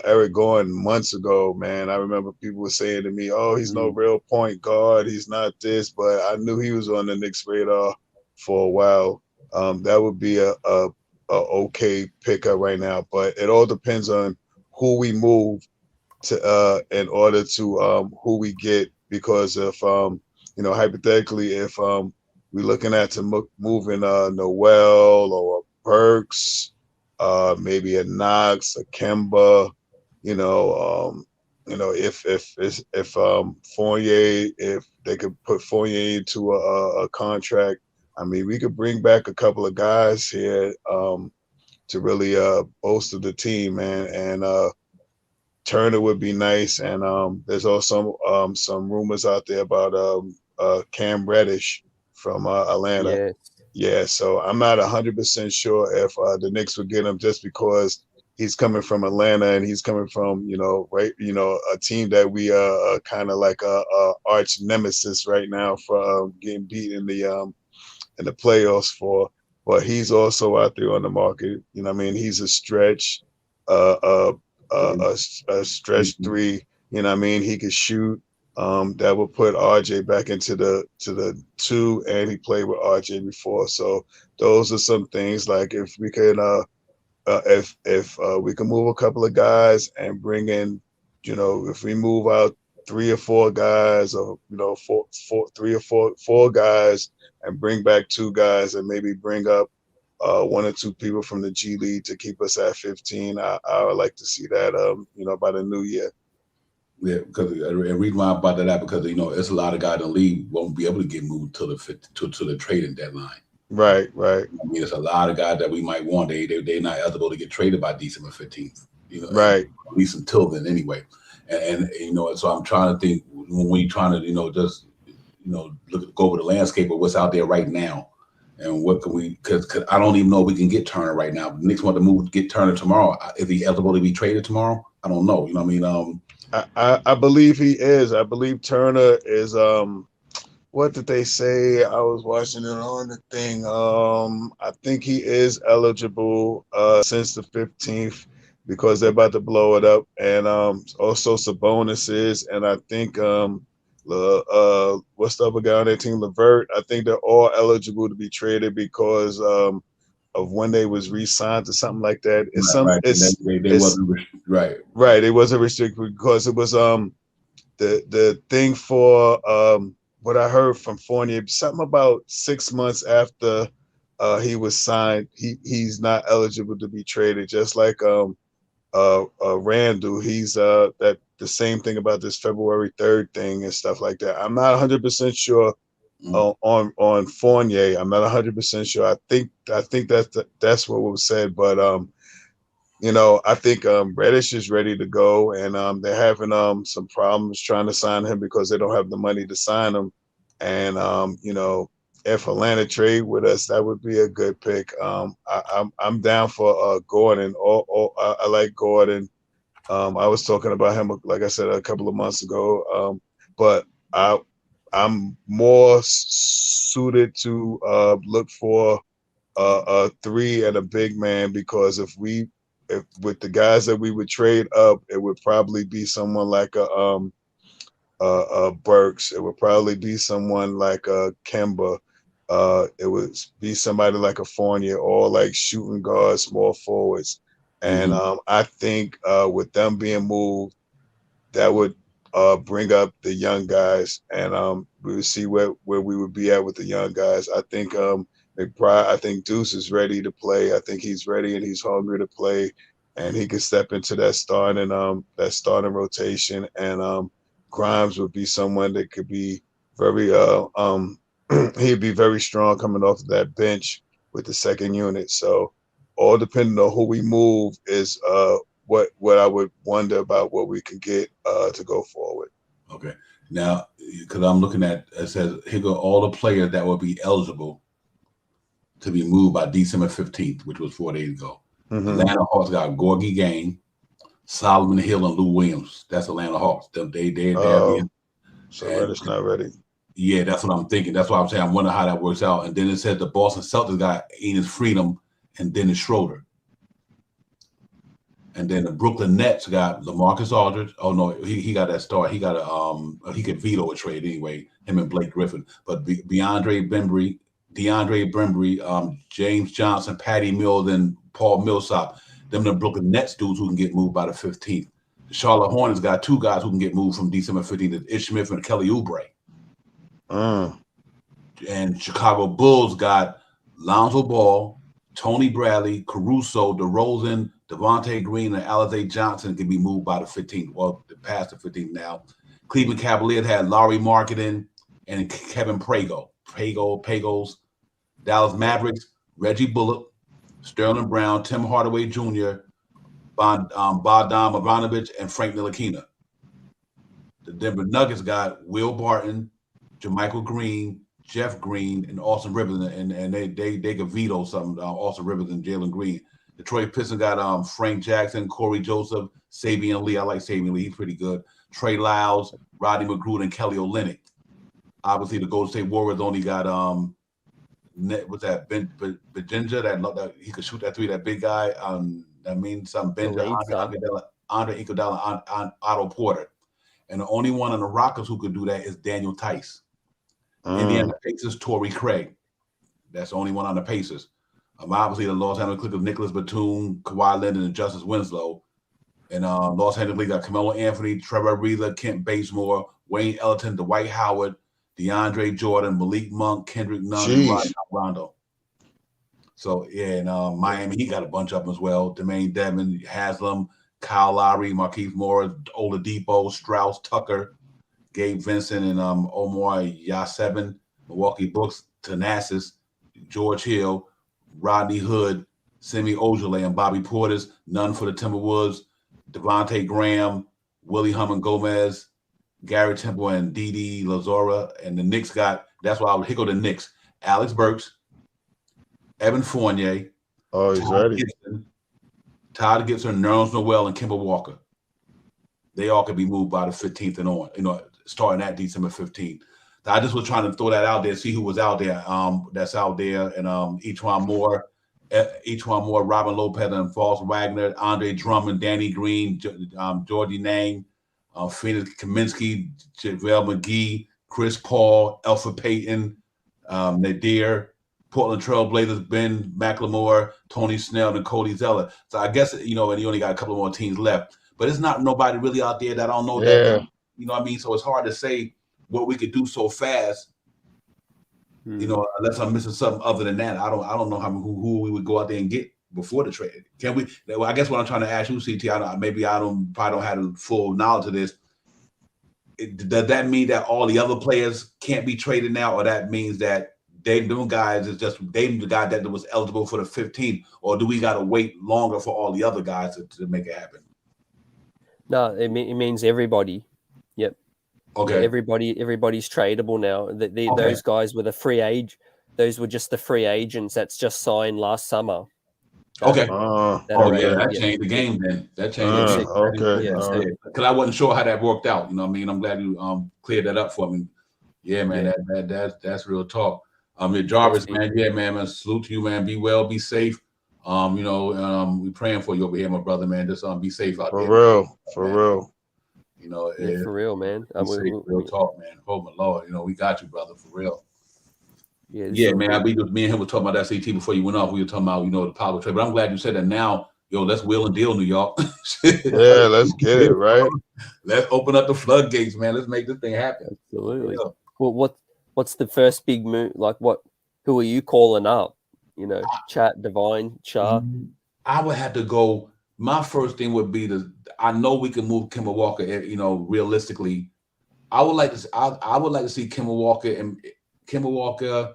Eric Gordon months ago, man. I remember people were saying to me, "Oh, he's no real point guard. He's not this," but I knew he was on the Knicks radar for a while. That would be a okay pickup right now, but it all depends on who we move to in order to who we get, because if hypothetically, if we're looking at to moving Noel or Burks, maybe a Knox, a Kemba, if Fournier, if they could put Fournier into a contract, I mean, we could bring back a couple of guys here to really bolster the team, man, and Turner would be nice. And there's also some rumors out there about Cam Reddish from Atlanta. Yeah, so I'm not 100% sure if the Knicks would get him, just because he's coming from Atlanta and he's coming from a team that we kind of like a arch nemesis right now for getting beat in the playoffs for. But he's also out there on the market. I mean, he's a stretch, a stretch 3. I mean, he could shoot. That would put RJ back into the 2, and he played with RJ before. So those are some things, like if we could if we can move a couple of guys and bring in, if we move out 3 or 4 guys, or three or four guys, and bring back 2 guys, and maybe bring up 1 or 2 people from the G League to keep us at 15. I would like to see that by the new year. Yeah, because the reason why I brought that up, because it's a lot of guys in the league won't be able to get moved to the trading deadline. Right. I mean, it's a lot of guys that we might want. They're not eligible to get traded by December 15th. Right. At least until then, anyway. And so I'm trying to think, when we're trying to just go over the landscape of what's out there right now, and what can we? Because I don't even know if we can get Turner right now. The Knicks want to get Turner tomorrow. Is he eligible to be traded tomorrow? I don't know. You know what I mean? I believe he is. I believe Turner is. What did they say? I was watching it on the thing. I think he is eligible since the 15th, because they're about to blow it up, and also some bonuses. And I think what's the other guy on their team, Levert? I think they're all eligible to be traded because of when they was re-signed or something like that. It's they wasn't right. Right, it wasn't restricted because it was the thing for what I heard from Fournier, something about 6 months after he was signed, he's not eligible to be traded. Just like Randle, he's that the same thing about this February 3rd thing and stuff like that. I'm not 100% sure on Fournier. I'm not 100% sure. I think that's what was said, but I think Reddish is ready to go, and they're having some problems trying to sign him because they don't have the money to sign him. And if Atlanta trade with us, that would be a good pick. I'm down for Gordon. I like Gordon. I was talking about him, like I said, a couple of months ago. But I'm more suited to look for a three and a big man, because if with the guys that we would trade up, it would probably be someone like a Burks. It would probably be someone like a Kemba. It would be somebody like a Fournier, or like shooting guards, small forwards. And I think with them being moved, that would bring up the young guys, and we would see where we would be at with the young guys. I think McBride, I think Deuce is ready to play. I think he's ready and he's hungry to play, and he can step into that starting rotation. And Grimes would be someone that could be very he'd be very strong coming off of that bench with the second unit. So all depending on who we move is what I would wonder about what we can get to go forward. Okay. Now, because I'm looking at, it says here go all the players that will be eligible to be moved by December 15th, which was 4 days ago. Atlanta Hawks got Gorgie Gang, Solomon Hill, and Lou Williams. That's Atlanta Hawks. So Reddish not ready. Yeah, that's what I'm thinking. That's why I'm saying I wonder how that works out. And then it said the Boston Celtics got Enes Freedom and Dennis Schroeder. And then the Brooklyn Nets got LaMarcus Aldridge. Oh no, he got that start. He got he could veto a trade anyway. Him and Blake Griffin. But DeAndre Bembry, James Johnson, Patty Mills, and Paul Millsap. Them the Brooklyn Nets dudes who can get moved by the 15th. The Charlotte Hornets got two guys who can get moved from December 15th: Ish Smith and Kelly Oubre. And Chicago Bulls got Lonzo Ball, Tony Bradley, Caruso, DeRozan, Devontae Green, and Alize Johnson can be moved by the 15th. Well, past the 15th now. Cleveland Cavaliers had Laurie Marketing and Kevin Pagos. Dallas Mavericks, Reggie Bullock, Sterling Brown, Tim Hardaway Jr., Bogdan Bogdanovic, and Frank Ntilikina. The Denver Nuggets got Will Barton, JaMychal Green, Jeff Green, and Austin Rivers, and they could veto something. Austin Rivers and Jalen Green. Detroit Pistons got Frank Jackson, Corey Joseph, Sabian Lee. I like Sabian Lee; he's pretty good. Trey Lyles, Rodney McGrew, and Kelly Olynyk. Obviously, the Golden State Warriors only got what's that? Benja that he could shoot that three. That big guy. That means something. Benja, Andre Iguodala, and Otto Porter. And the only one on the Rockets who could do that is Daniel Tice. Indiana Pacers, Torrey Craig. That's the only one on the Pacers. Obviously, the Los Angeles Clippers, Nicholas Batum, Kawhi Leonard, and Justice Winslow. And Los Angeles got Carmelo Anthony, Trevor Ariza, Kent Bazemore, Wayne Ellington, Dwight Howard, DeAndre Jordan, Malik Monk, Kendrick Nunn, and Rajon Rondo. So, yeah, and Miami, he got a bunch of them as well. Jermaine Devin, Haslam, Kyle Lowry, Markieff Morris, Oladipo, Strauss, Tucker, Gabe Vincent, and Omar Yasevin, Milwaukee Bucks, Thanasis, George Hill, Rodney Hood, Semi Ojeleye, and Bobby Portis. None for the Timberwolves. Devontae Graham, Willie Hummon Gomez, Gary Temple, and Didi Lazora. And the Knicks got, that's why I would hiccle the Knicks. Alex Burks, Evan Fournier. Oh, he's ready. Todd Gibson, Nerlens Noel, and Kemba Walker. They all could be moved by the 15th and on, starting at December 15th. I just was trying to throw that out there, see who was out there. That's out there, and each one more, Robin Lopez and False Wagner, Andre Drummond, Danny Green, Georgie Nang, Phoenix Kaminsky, JaVale McGee, Chris Paul, Alfred Payton, Nadir, Portland Trail Blazers, Ben McLemore, Tony Snell, and Cody Zeller. So I guess, and you only got a couple more teams left. But it's not nobody really out there that I don't know that, you know what I mean? So it's hard to say what we could do so fast, unless I'm missing something other than that. I don't know who we would go out there and get before the trade. Can we? Well, I guess what I'm trying to ask you, CT, probably don't have the full knowledge of this. Does that mean that all the other players can't be traded now, or that means that them guys is just the guy that was eligible for the 15, or do we got to wait longer for all the other guys to make it happen? No, it means everybody. Yep. Okay. Yeah, everybody's tradable now. Those guys were the free age. Those were just the free agents that's just signed last summer. Okay. That changed the game then. That changed Yeah, the so- game. Okay. yeah, Because I wasn't sure how that worked out. You know what I mean? I'm glad you cleared that up for me. Yeah, man. Yeah. That's real talk. Jarvis, That's man. Yeah, man. Salute to you, man. Be well, be safe. We praying for you over here, my brother, man. Just be safe out there. For real. You know, for real, man. Real talk, man. Oh my Lord, we got you, brother, for real. Yeah, man. Me and him were talking about that CT before you went off. We were talking about, the power trade. But I'm glad you said that now. Yo, let's wheel and deal, New York. Yeah, let's get it, right? Let's open up the floodgates, man. Let's make this thing happen. Absolutely. Well, what's the first big move? Like, who are you calling up? Chat, Divine, Shah. I would have to go. My first thing would be I know we can move Kemba Walker. Realistically, I would like to. I would like to see Kemba Walker and Kemba Walker.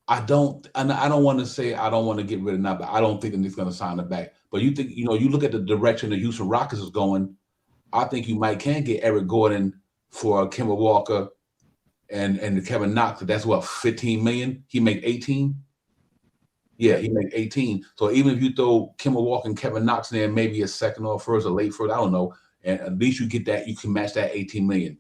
I don't want to say I don't want to get rid of now, but I don't think that he's going to sign it back. But you think, you look at the direction the Houston Rockets is going, I think you can get Eric Gordon for Kemba Walker and Kevin Knox. That's what, 15 million? He make 18? Yeah, he make 18. So even if you throw Kemba Walker and Kevin Knox in there, maybe a second or first or late first, I don't know. And at least you get that, you can match that 18 million.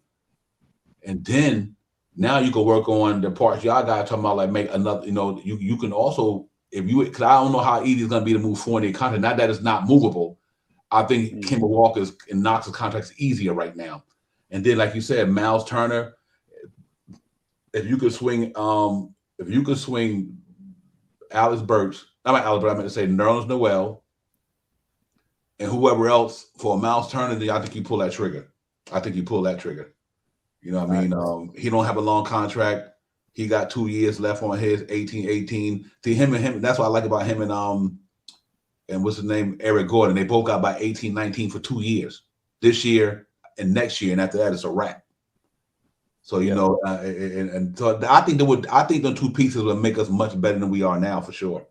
And then now you can work on the parts y'all got talking about, like make another, you can also, because I don't know how easy it's going to be to move Fournier contract. Not that it's not movable. I think Kemba Walker's and Knox's contract is easier right now. And then, like you said, Miles Turner, if you could swing Alex Burks, not Alex Burks, I meant to say Nerlens Noel and whoever else for Miles Turner, then I think you pull that trigger. You know what I mean? He don't have a long contract. He got 2 years left on his 18. See, him, that's what I like about him and what's his name? Eric Gordon. They both got about 18, 19 for 2 years. This year and next year, and after that, it's a wrap. So, and so I think the two pieces would make us much better than we are now, for sure.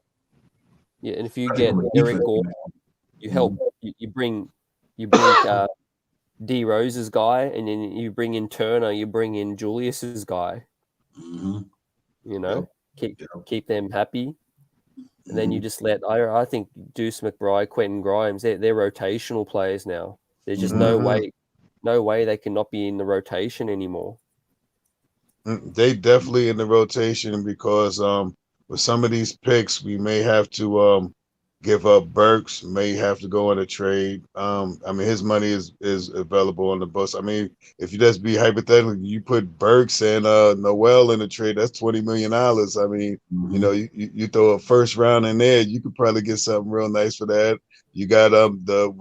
Yeah, and if you get Eric Gordon, you help, you bring D Rose's guy, and then you bring in Turner, you bring in Julius's guy. Keep them happy, and then you just let. I think Deuce McBride, Quentin Grimes, they're rotational players now. There's just no way they cannot be in the rotation anymore. They definitely in the rotation because with some of these picks, we may have to give up Burks, may have to go on a trade. His money is available on the bus. If you just be hypothetical, you put Burks and Noel in a trade, that's $20 million. You throw a first round in there, you could probably get something real nice for that. You got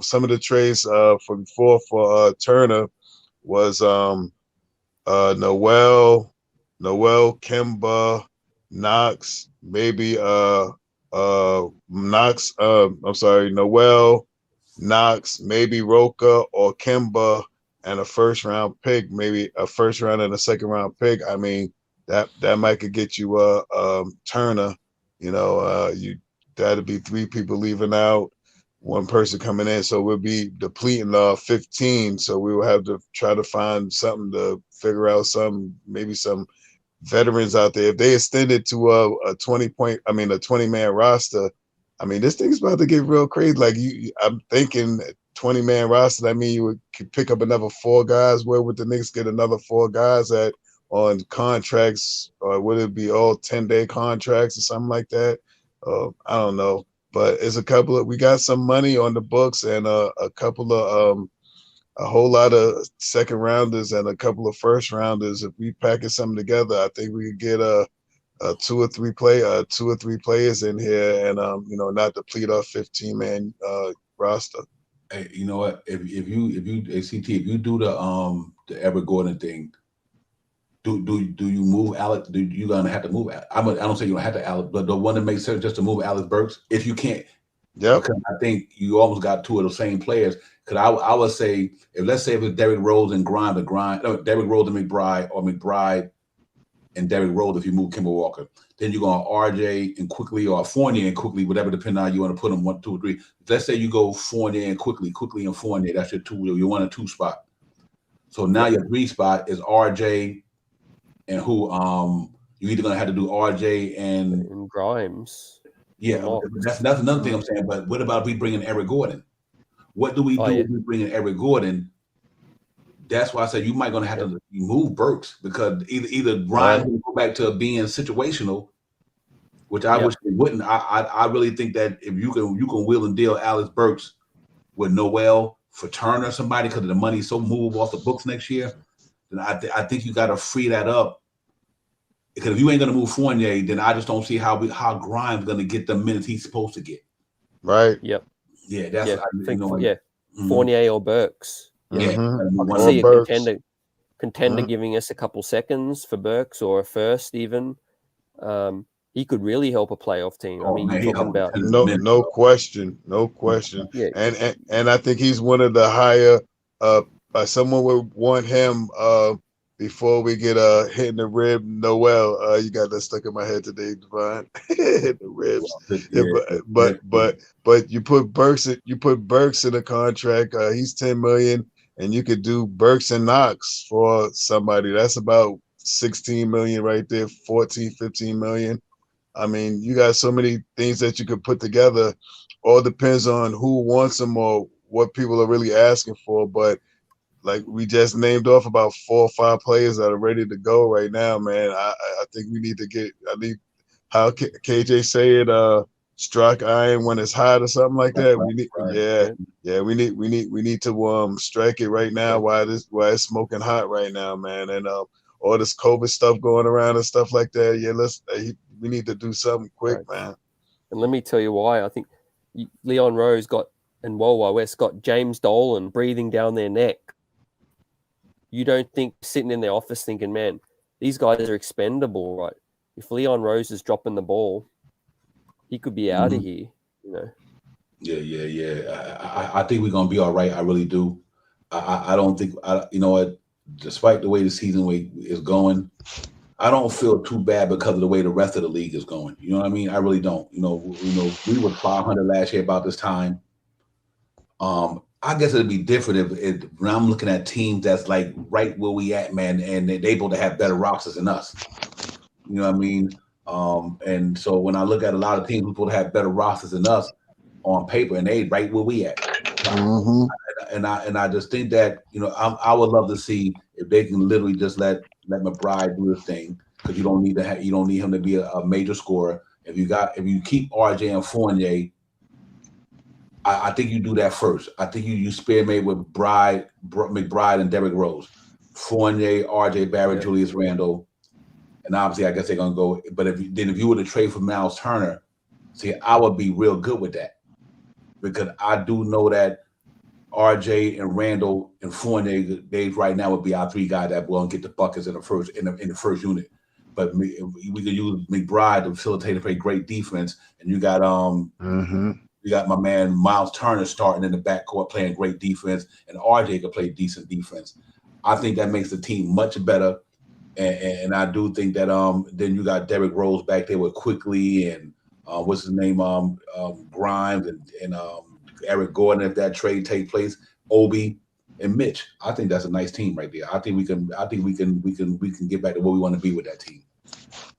some of the trades from before for Turner was Noel, Kemba, Knox, maybe Knox, Noel, Knox, maybe Roca or Kemba, and a first round pick, maybe a first round and a second round pick. That might could get you Turner. That'd be 3 people leaving out, 1 person coming in, so we'll be depleting 15. So we will have to try to find something to figure out maybe some veterans out there. If they extended to a 20-man roster, this thing's about to get real crazy. Like I'm thinking 20-man roster. You could pick up another 4 guys. Where would the Knicks get another 4 guys on contracts? Or would it be all 10-day contracts or something like that? I don't know. But it's we got some money on the books and a couple of a whole lot of second rounders and a couple of first rounders. If we package something together, I think we could get a 2 or 3 players in here and not deplete our 15-man roster. Hey, you know what? If you ACT, if you do the Eric Gordon thing, do you move Alex? You gonna have to move? I don't say you don't have to Alex, but the one that makes sense just to move Alex Burks if you can't. Yeah, because I think you almost got 2 of the same players. Because I would say let's say if it's Derrick Rose and Derrick Rose and McBride, or McBride and Derrick Rose if you move Kemba Walker. Then you're going RJ and quickly, or Fournier and quickly, whatever, depending on how you want to put them 1, 2, 3. Let's say you go Fournier and quickly and Fournier. That's your 2. You want a 2 spot. So now your 3 spot is RJ and who? You're either gonna have to do RJ and Grimes. Yeah, that's another thing I'm saying. But what about we bringing Eric Gordon? What do we do if we bring in Eric Gordon? That's why I said you might gonna have to move Burks, because either Grimes will go back to being situational, which I wish they wouldn't. I really think that if you can wheel and deal Alex Burks with Noel for Turner or somebody, because the money's so moved off the books next year, then I think you got to free that up. Because if you ain't gonna move Fournier, then I just don't see how Grimes gonna get the minutes he's supposed to get. Right. Yep. Yeah, that's Fournier or Burks. Yeah, I can see a contender giving us a couple seconds for Burks, or a first even. He could really help a playoff team. I mean, you're talking about no question. Yeah. And I think he's one of the higher. Someone would want him before we get hit in the rib. Noel, you got that stuck in my head today, Divine. The ribs. But you put Burks in a contract. He's $10 million, and you could do Burks and Knox for somebody. That's about $16 million right there, 14, 15 million. I mean, you got so many things that you could put together. All depends on who wants them or what people are really asking for. But like we just named off about 4 or 5 players that are ready to go right now, man. I think we need to get. I think how KJ say it, strike iron when it's hot or something like that. We need, we need to strike it right now while it's smoking hot right now, man. And all this COVID stuff going around and stuff like that. Yeah, we need to do something quick, man. And let me tell you why. I think Leon Rose and Wild West got James Dolan breathing down their neck. You don't think sitting in their office thinking, man, these guys are expendable, right? If Leon Rose is dropping the ball, he could be out of here, you know. Yeah. I think we're gonna be all right. I really do. I don't think you know what. Despite the way the season is going, I don't feel too bad because of the way the rest of the league is going. You know what I mean? I really don't. You know, we were 500 last year about this time. I guess it'd be different if when I'm looking at teams that's like right where we at, man, and they're able to have better rosters than us. You know what I mean? And so when I look at a lot of teams who have better rosters than us on paper, and they right where we at. And I just think that, you know, I would love to see if they can literally just let McBride do his thing, because you don't need him to be a major scorer. If you keep RJ and Fournier, I think you do that first. I think you spearmate with McBride and Derrick Rose, Fournier, RJ Barrett, Julius Randle, and obviously I guess they're gonna go. But if you were to trade for Miles Turner, see, I would be real good with that, because I do know that RJ and Randle and Fournier, they right now would be our 3 guys that will get the buckets in the first unit. But we could use McBride to facilitate and play great defense, and you got you got my man Miles Turner starting in the backcourt playing great defense, and RJ could play decent defense. I think that makes the team much better, and I do think that then you got Derrick Rose back there with Quickly and what's his name Grimes and Eric Gordon, if that trade take place, Obi and Mitch. I think that's a nice team right there. I think we can get back to where we want to be with that team.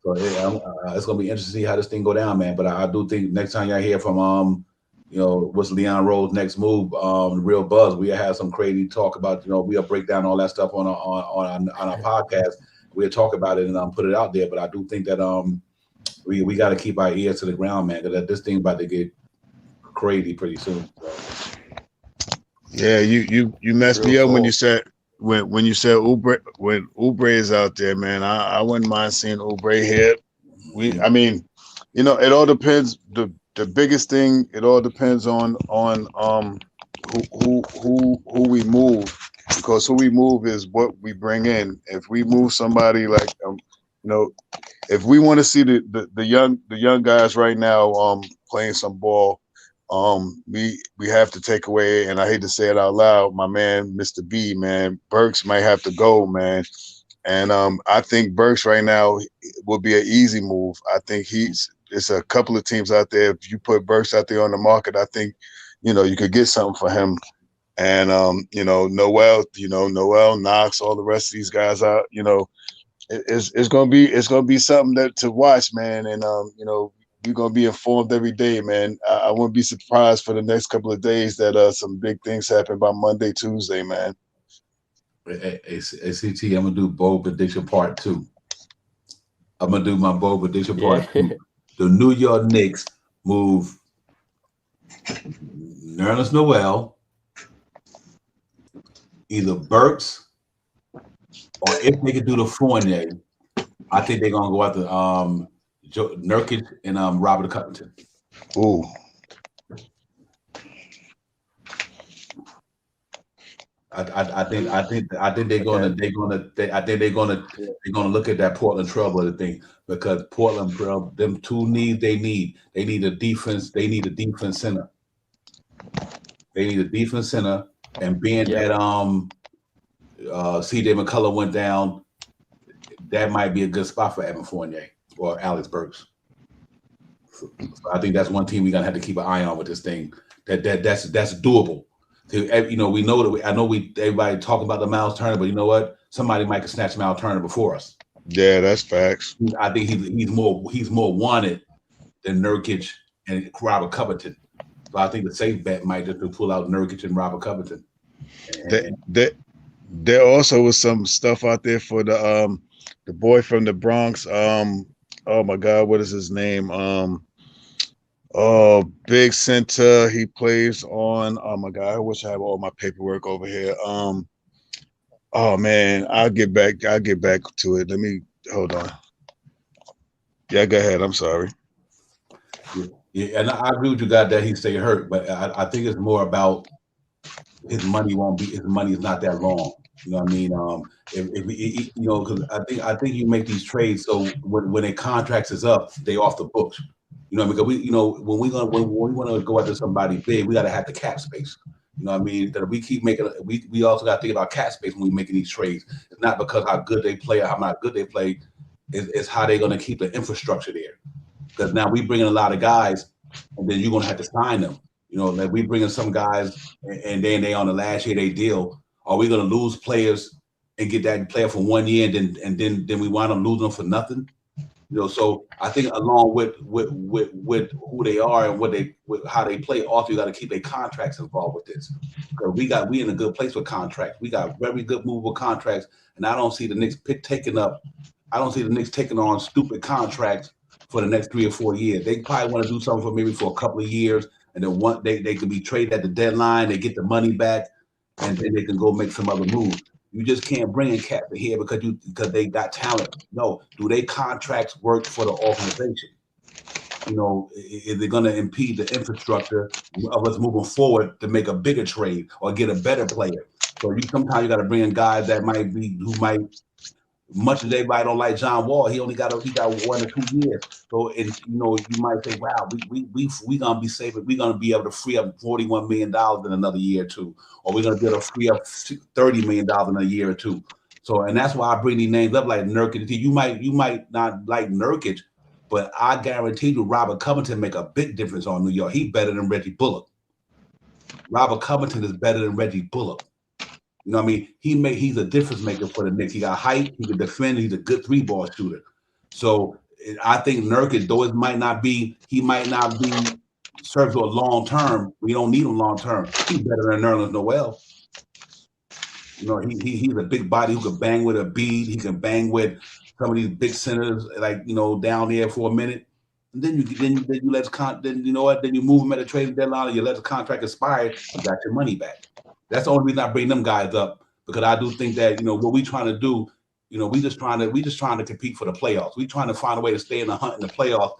So it's gonna be interesting to see how this thing go down, man. But I do think next time y'all hear from you know, what's Leon Rose's next move, Real Buzz, we have some crazy talk about, you know, we'll break down all that stuff on our podcast. We'll talk about it and put it out there. But I do think that we got to keep our ears to the ground, man, because this thing about to get crazy pretty soon. So. Yeah, you messed me up when you said Oubre, when Oubre is out there, man. I wouldn't mind seeing Oubre here. I mean, you know, it all depends. The biggest thing, it all depends on who we move, because who we move is what we bring in. If we move somebody like you know, if we want to see the young guys right now playing some ball, we have to take away, and I hate to say it out loud, my man, Mr. B, man, Burks might have to go, man. And I think Burks right now would be an easy move. I think it's a couple of teams out there. If you put Burks out there on the market, I think, you could get something for him. And Noel, Knox, all the rest of these guys out, it's gonna be something to watch, man. And you're gonna be informed every day, man. I wouldn't be surprised for the next couple of days that some big things happen by Monday, Tuesday, man. ACT, I'm gonna do bold prediction part 2. I'm gonna do my bold prediction part 2. The New York Knicks move Nerlens Noel, either Burks, or if they could do the Fournier, I think they're gonna go after Nurkic and Robert Covington. Ooh. I think they're gonna look at that Portland trouble of the thing, because Portland, bro, them two needs they need a defense. They need a defense center. And being that CJ McCullough went down, that might be a good spot for Evan Fournier or Alex Burks. So I think that's one team we're gonna have to keep an eye on with this thing. That's doable. We know that everybody talking about the Miles Turner, but you know what? Somebody might snatch Miles Turner before us. Yeah, that's facts. I think he's more wanted than Nurkic and Robert Covington. So I think the safe bet might just to pull out Nurkic and Robert Covington. There also was some stuff out there for the boy from the Bronx. Oh my God, what is his name? Big center. He plays on. Oh my God, I wish I had all my paperwork over here. Oh man, I'll get back to it. Let me hold on. Yeah, go ahead. I'm sorry. Yeah, and I agree with you, God, that he stay hurt, but I think it's more about his money is not that long. You know what I mean? Because I think you make these trades so when a contract is up, they off the books. You know, because when we want to go after somebody big, we got to have the cap space. You know what I mean? That we keep making. We also got to think about cap space when we making these trades. It's not because how good they play or how not good they play. It's how they're going to keep the infrastructure there. Because now we bring in a lot of guys, and then you're going to have to sign them. You know, like we bring in some guys, and then they on the last year they deal. Are we going to lose players and get that player for 1 year, and then we wind up losing them for nothing? You know, so I think along with who they are and how they play, also you got to keep their contracts involved with this. Because we in a good place with contracts. We got very good movable contracts, and I don't see the Knicks taking on stupid contracts for the next 3 or 4 years. They probably want to do something for a couple of years, and then they can be traded at the deadline. They get the money back, and then they can go make some other moves. You just can't bring in Cat here because they got talent. No, do they contracts work for the organization? You know, is it going to impede the infrastructure of us moving forward to make a bigger trade or get a better player? So sometimes you got to bring in guys that might much as everybody don't like John Wall, he got 1 or 2 years. So you might say, wow, we gonna be saving, we're gonna be able to free up $41 million in another year or two, or we're gonna be able to free up $30 million in a year or two. So, and that's why I bring these names up like Nurkic. You might not like Nurkic, but I guarantee you Robert Covington make a big difference on New York. He's better than Reggie Bullock. Robert Covington is better than Reggie Bullock. You know what I mean? He's a difference maker for the Knicks. He got height, he can defend, he's a good 3-ball shooter. So I think Nurkic, though he might not be served to a long term. We don't need him long term. He's better than Nerlens Noel. You know, he's a big body who can bang with a bead. He can bang with some of these big centers, like down there for a minute. And then you move him at the trading deadline, and you let the contract expire. You got your money back. That's the only reason I bring them guys up, because I do think that what we trying to do, we just trying to compete for the playoffs. We trying to find a way to stay in the hunt in the playoffs.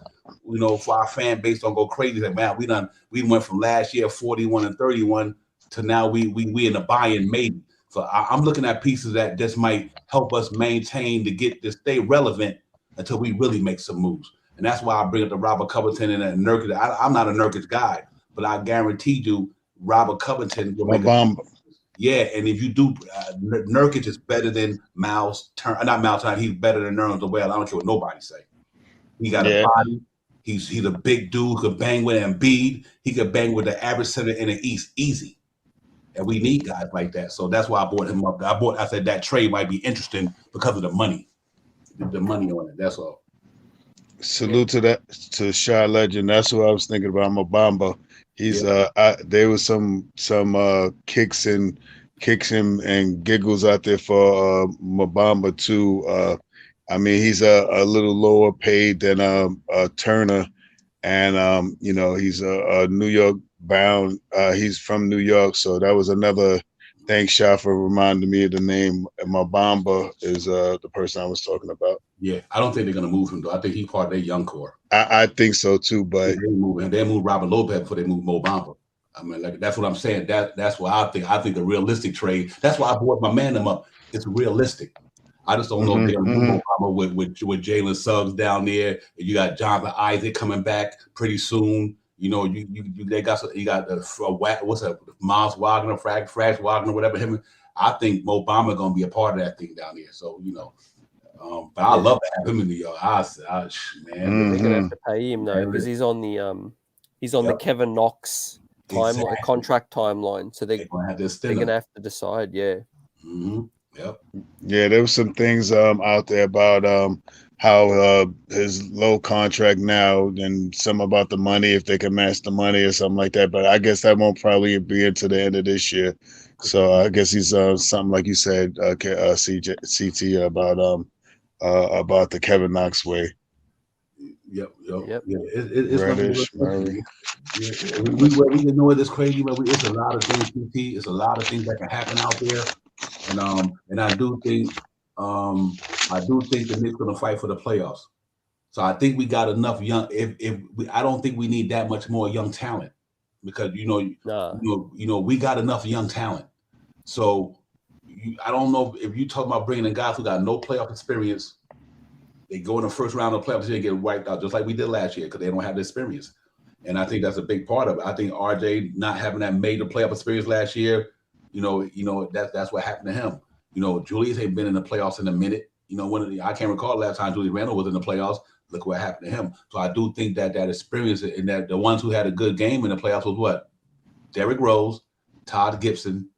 For our fan base don't go crazy. Like, man, we went from last year 41-31 to now we in the buy-in maybe. So I'm looking at pieces that just might help us maintain to stay relevant until we really make some moves. And that's why I bring up the Robert Covington and Nurkic. I'm not a Nurkic guy, but I guarantee you Robert Covington will make Yeah, and if you do, Nurkic is better than Miles Turner. Not Miles Turner. He's better than Nerlens Noel. I don't care what nobody say. He got a body. He's a big dude. Could bang with Embiid. He could bang with the average center in the East easy. And we need guys like that. So that's why I brought him up. I said that trade might be interesting because of the money. The money on it. That's all. Salute to Shy Legend. That's what I was thinking about. Mobamba. He's there was some kicks and giggles out there for Mobamba too. I mean, he's a little lower paid than Turner, and he's a New York bound. He's from New York, so that was another. Thanks, Sha, for reminding me of the name. Mobamba is the person I was talking about. Yeah, I don't think they're going to move him, though. I think he's part of their young core. I think so, too, but... They move Robert Lopez before they move Mobamba. I mean, like, that's what I'm saying. That's what I think. I think a realistic trade. That's why I brought my man them up. It's realistic. I just don't know if they're going to move Mobamba with Jalen Suggs down there. You got Jonathan Isaac coming back pretty soon. You know, you got Miles Wagner, Frax Wagner, whatever him. I think Mobamba going to be a part of that thing down there. So, but I love to have him in New York. Man, they're gonna have to pay him though because he's on the Kevin Knox contract timeline. So they're gonna have to decide. Yeah. Mm-hmm. Yep. Yeah, there was some things out there about how his low contract now and some about the money, if they can match the money or something like that. But I guess that won't probably be into the end of this year. So I guess he's something like you said, CT about the Kevin Knox way. Yep. Yeah, it's Reddish, Murray. We can know it's crazy, but it's a lot of things, CT. It's a lot of things that can happen out there, and I do think the Knicks going to fight for the playoffs. So I think we got enough young. I don't think we need that much more young talent because we got enough young talent. So. I don't know if you talk about bringing in guys who got no playoff experience. They go in the first round of playoffs and get wiped out just like we did last year because they don't have the experience. And I think that's a big part of it. I think RJ not having that major playoff experience last year, that's what happened to him. Julius ain't been in the playoffs in a minute. I can't recall the last time Julius Randle was in the playoffs. Look what happened to him. So I do think that experience and that the ones who had a good game in the playoffs was what? Derrick Rose, Todd Gibson,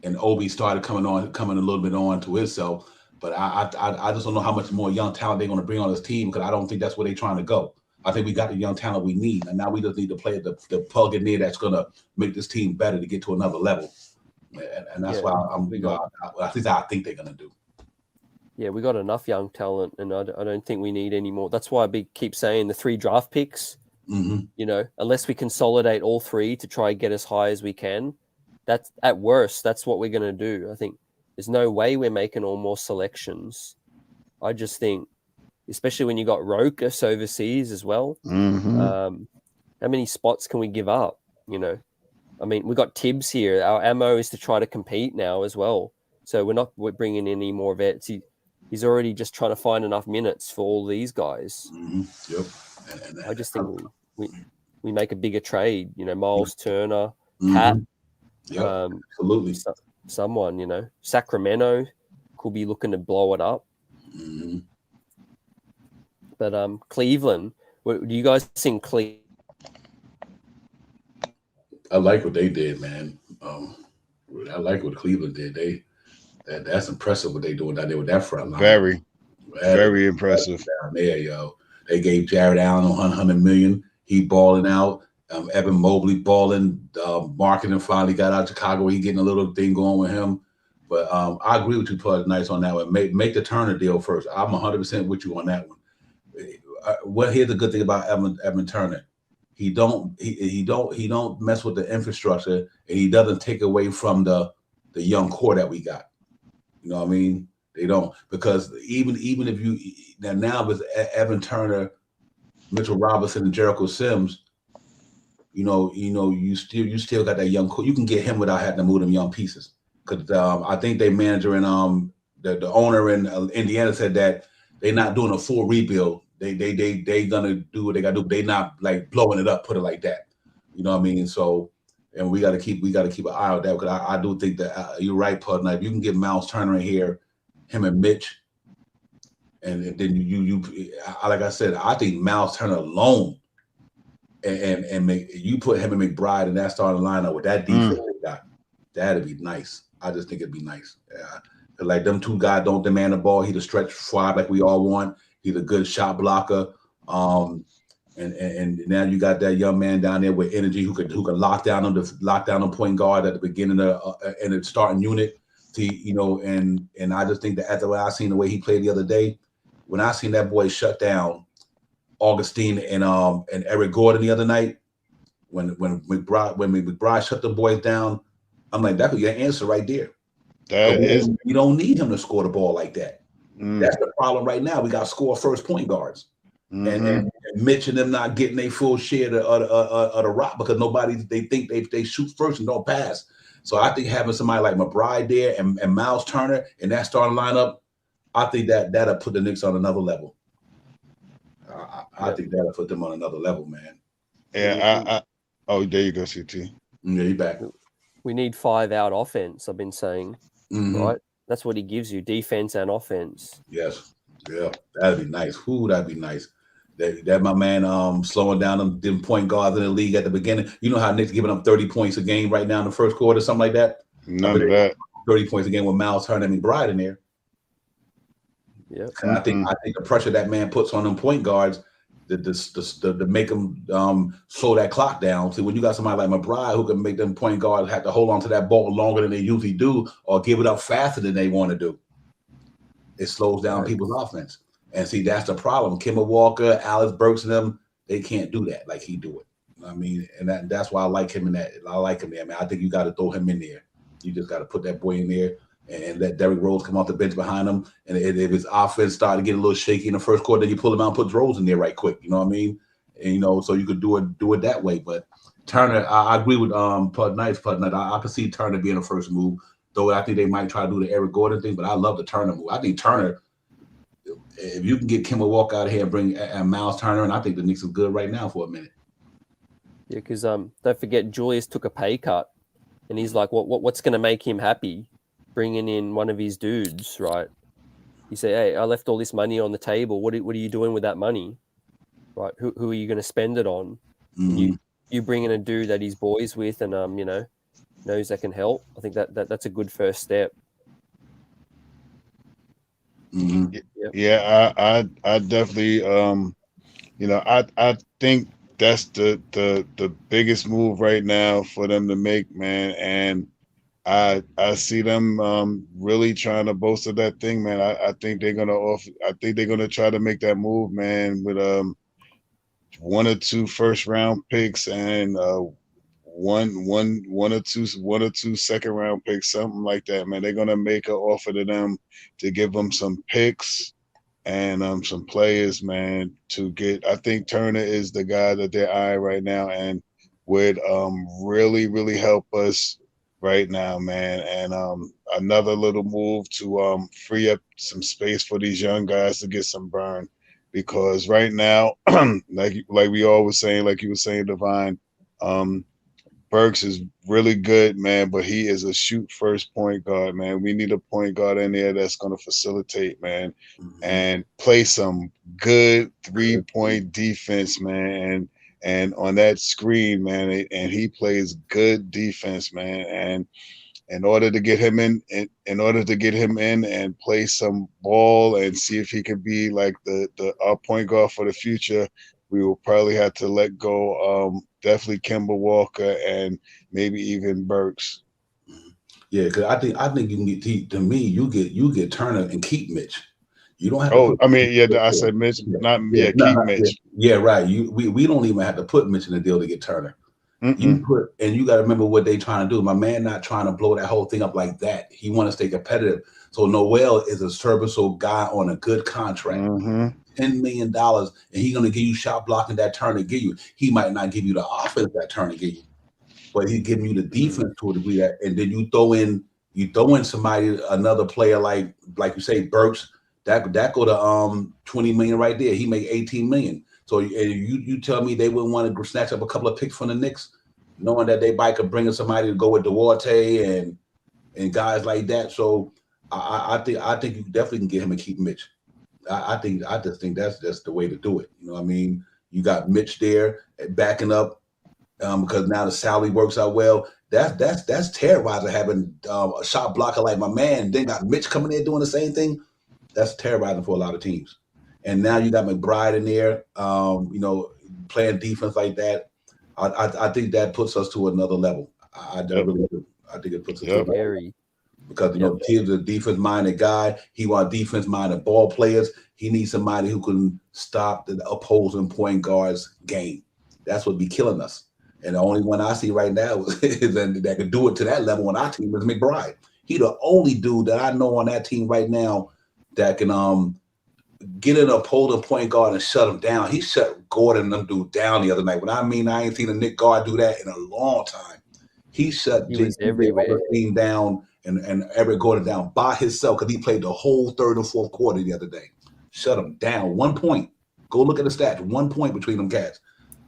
and Obi started coming a little bit on to himself. But I just don't know how much more young talent they're going to bring on this team because I don't think that's where they're trying to go. I think we got the young talent we need, and now we just need to play the plug in there that's going to make this team better to get to another level. And that's why I think they're going to do. Yeah, we got enough young talent, and I don't think we need any more. That's why I keep saying the 3 draft picks. Mm-hmm. Unless we consolidate all 3 to try and get as high as we can. That's at worst. That's what we're going to do. I think there's no way we're making all more selections. I just think, especially when you got Rokas overseas as well, how many spots can we give up? I mean, we got Tibbs here. Our ammo is to try to compete now as well. So we're bringing in any more vets. He's already just trying to find enough minutes for all these guys. Mm-hmm. Yep. And I just think we make a bigger trade. Miles Turner, mm-hmm. Pat. Yeah, absolutely. Someone, Sacramento could be looking to blow it up. Mm-hmm. But Cleveland, do you guys think Cleveland? I like what they did, man. I like what Cleveland did. That's impressive what they doing down there with that front line. Very impressive. Down there, yo. They gave Jared Allen $100 million. He balling out. Evan Mobley balling. Marketing finally got out of Chicago. He getting a little thing going with him. But I agree with you, Pudge, nice on that one. Make the Turner deal first. I'm 100% with you on that one. Here's the good thing about Evan Turner. He don't mess with the infrastructure, and he doesn't take away from the young core that we got. You know what I mean? They don't, because even if you now with Evan Turner, Mitchell Robinson, and Jericho Sims, you still got that young core. You can get him without having to move them young pieces. Because I think their manager and the owner in Indiana said that they're not doing a full rebuild. They gonna do what they gotta do. They not like blowing it up, put it like that. You know what I mean? So and we got to keep an eye on that, because I do think that you're right, Pudden. If you can get Miles Turner in here, him and Mitch, and then you like I said, I think Miles Turner alone, and you put him and McBride in that starting lineup with that defense they got, that'd be nice. I just think it'd be nice. Yeah. Like them two guys don't demand the ball. He's a stretch five like we all want. He's a good shot blocker. And now you got that young man down there with energy who could lock down on point guard at the beginning of in the starting unit. And I just think that after what I seen the way he played the other day, when I seen that boy shut down Augustine and Eric Gordon the other night, when McBride shut the boys down, I'm like, that could be your answer right there. You don't need him to score the ball like that. That's the problem right now. We got score first point guards. And Mitch and them not getting a full share of the rock because they think they shoot first and don't pass. So I think having somebody like McBride there and Miles Turner in that starting lineup, I think that'll put the Knicks on another level. I think that'll put them on another level, man. Yeah, there you go, CT. Yeah, you back. We need 5-out offense, I've been saying. Right? That's what he gives you, defense and offense. Yes. Yeah, that'd be nice. That'd be nice. That my man slowing down them point guards in the league at the beginning. You know how Knicks giving up 30 points a game right now in the first quarter, something like that? None of that. 30 points a game with Miles Turner and McBride in there. Yeah. I think the pressure that man puts on them point guards to make them slow that clock down. See, when you got somebody like McBride who can make them point guards have to hold on to that ball longer than they usually do or give it up faster than they want to do, it slows down people's offense. And see, that's the problem. Kemba Walker, Alex Burks, and them, they can't do that like he do it. I mean, and that's why I like him in that. I like him there, man. I think you got to throw him in there. You just got to put that boy in there and let Derrick Rose come off the bench behind him. And if his offense started to get a little shaky in the first quarter, then you pull him out and put Rose in there right quick. You know what I mean? And so you could do it that way. But Turner, I agree with Pud Knight. I could see Turner being the first move, though I think they might try to do the Eric Gordon thing. But I love the Turner move. I think Turner, if you can get Kemba Walker out of here and bring Miles Turner, and I think the Knicks is good right now for a minute. Yeah, because don't forget Julius took a pay cut, and he's like, what's going to make him happy? Bringing in one of his dudes, right? He said, "Hey, I left all this money on the table. What are you doing with that money, right? Who are you going to spend it on? And you bring in a dude that he's boys with, and knows that can help. I think that's a good first step." Yeah, I definitely I think that's the biggest move right now for them to make, man. And I see them really trying to bolster that thing, man. I think they're gonna try to make that move, man, with 1 or 2 first round picks and one or two second round picks, something like that, man. They're gonna make an offer to them to give them some picks and some players, man, to get. I think Turner is the guy that they're eyeing right now and would really, really help us right now, man. And another little move to free up some space for these young guys to get some burn, because right now, like we always saying, like you were saying, Divine, Burks is really good, man, but he is a shoot first point guard, man. We need a point guard in there that's going to facilitate, man, and play some good 3-point defense, man. And on that screen, man, and he plays good defense, man. And in order to get him in and play some ball and see if he could be like our point guard for the future, we will probably have to let go definitely Kemba Walker and maybe even Burks. Yeah, because I think you can get you get Turner and keep Mitch. You don't have. I said Mitch, keep Mitch. Yeah, right. We don't even have to put Mitch in the deal to get Turner. You got to remember what they trying to do. My man not trying to blow that whole thing up like that. He want to stay competitive. So Noel is a serviceable guy on a good contract. $10 million, and he's going to give you shot blocking that Turner give you. He might not give you the offense that Turner give you, but he's giving you the defense to a degree that, and then you throw in somebody, another player like you say, Burks, that go to $20 million right there. He make $18 million. So and you tell me they wouldn't want to snatch up a couple of picks from the Knicks knowing that they might could bring in somebody to go with Duarte and guys like that. So I think you definitely can get him and keep Mitch. I just think that's the way to do it. You know what I mean? You got Mitch there backing up because now the salary works out well. That's terrorizing having a shot blocker like my man. Then got Mitch coming in doing the same thing. That's terrorizing for a lot of teams. And now you got McBride in there, playing defense like that. I think that puts us to another level. I really do. I think it puts us to another level. Because Tibbs is a defense-minded guy. He wants defense-minded ball players. He needs somebody who can stop the opposing point guard's game. That's what be killing us. And the only one I see right now is that can do it to that level on our team is McBride. He the only dude that I know on that team right now that can get an opposing point guard and shut him down. He shut Gordon and them dude down the other night. When I mean I ain't seen a Nick guard do that in a long time. He shut every team down and Eric Gordon down by himself because he played the whole third and fourth quarter the other day. Shut him down. 1 point. Go look at the stats. 1 point between them cats.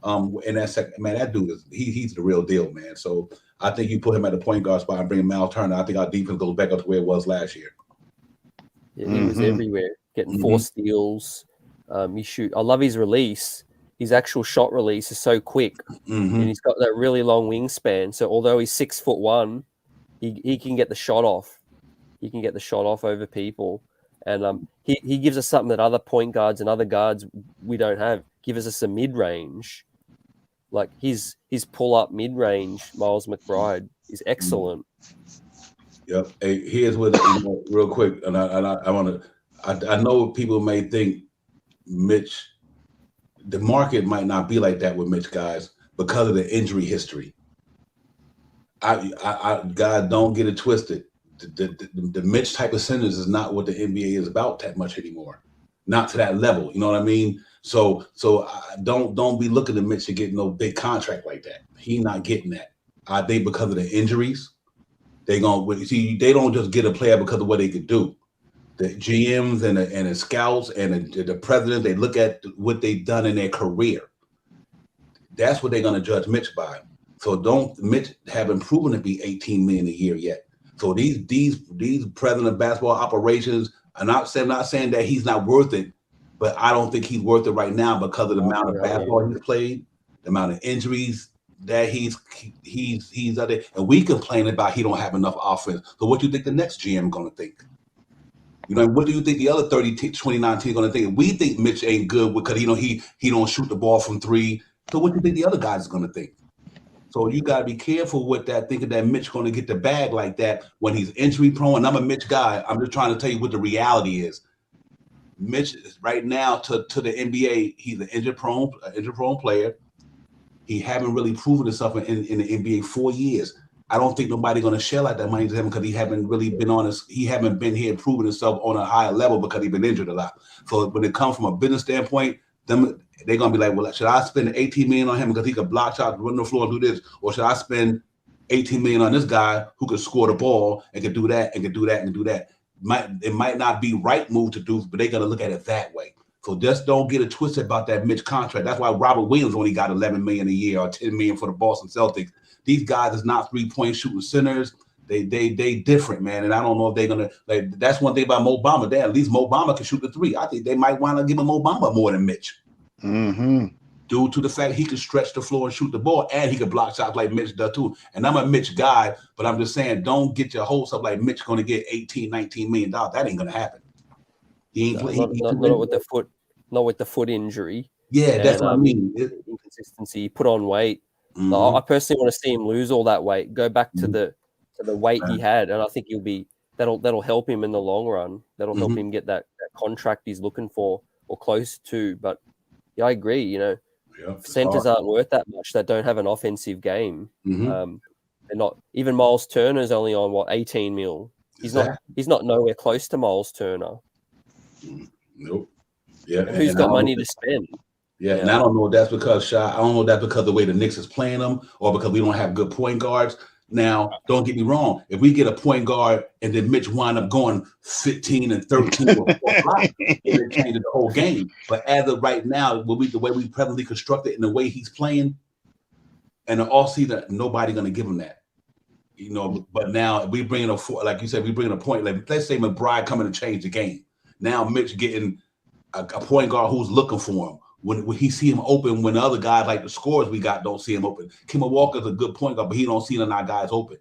And that second, man, that dude he's the real deal, man. So I think you put him at the point guard spot and bring Miles Turner. I think our defense goes back up to where it was last year. Yeah, he was everywhere, getting 4 steals. He shoot. I love his release. His actual shot release is so quick, and he's got that really long wingspan. So although he's 6'1", he can get the shot off. He can get the shot off over people, and he gives us something that other point guards and other guards we don't have. Gives us a mid range, like his pull up mid range. Miles McBride is excellent. Yep. Hey, here's what real quick, and I want to. I know people may think Mitch. The market might not be like that with Mitch, guys, because of the injury history. God, don't get it twisted. The Mitch type of centers is not what the NBA is about that much anymore. Not to that level. You know what I mean? So don't be looking at Mitch to get no big contract like that. He not getting that. I think because of the injuries, they don't just get a player because of what they could do. The GMs and the scouts and the president, they look at what they've done in their career. That's what they're going to judge Mitch by. So Mitch haven't proven to be $18 million a year yet. So these president of basketball operations are not saying that he's not worth it, but I don't think he's worth it right now because of the amount of basketball he's played, the amount of injuries that he's out there. And we complain about he don't have enough offense. So what do you think the next GM going to think? You know, what do you think the other 29 teams going to think? We think Mitch ain't good because he don't shoot the ball from 3. So what do you think the other guys are going to think? So you got to be careful with that, thinking that Mitch going to get the bag like that when he's injury prone. And I'm a Mitch guy. I'm just trying to tell you what the reality is. Mitch is right now to the NBA, he's an injury prone player. He haven't really proven himself in the NBA 4 years. I don't think nobody going to shell out that money to him because he haven't really been he haven't been here proving himself on a higher level because he's been injured a lot. So when it comes from a business standpoint, they're going to be like, well, should I spend $18 million on him because he can block shots, run the floor, and do this? Or should I spend $18 million on this guy who can score the ball and can do that and can do that and do that? It might not be right move to do, but they're going to look at it that way. So just don't get it twisted about that Mitch contract. That's why Robert Williams only got $11 million a year or $10 million for the Boston Celtics. These guys is not 3-point shooting centers. They different, man. And I don't know if they're gonna like. That's one thing about Mo Bamba. At least Mo Bamba can shoot the 3. I think they might want to give him Mo Bamba more than Mitch, due to the fact he can stretch the floor and shoot the ball, and he can block shots like Mitch does too. And I'm a Mitch guy, but I'm just saying, don't get your hopes up like Mitch going to get $18-19 million. That ain't gonna happen. He ain't not with the foot, not with the foot injury. Yeah, that's what I mean. Inconsistency. He put on weight. I personally want to see him lose all that weight, go back to the weight he had, and I think that'll help him in the long run. That'll help him get that contract he's looking for or close to. But yeah, I agree. You know, centers aren't worth that much that don't have an offensive game. They're not. Even Miles Turner's only on 18 mil. He's not nowhere close to Miles Turner. Nope. Yeah. Who's got money to spend? Yeah, and I don't know if that's because of the way the Knicks is playing them or because we don't have good point guards. Now, don't get me wrong. If we get a point guard and then Mitch wind up going 15 and 13 it changes the whole game. But as of right now, the way we presently constructed and the way he's playing, And the offseason, nobody going to give him that. You know, but now we bringing like you said, we bringing a point. Like, let's say McBride coming to change the game. Now Mitch getting a point guard who's looking for him. When he see him open, when the other guys like the scorers we got don't see him open. Kemba Walker's a good point guard, but he don't see none of our guys open.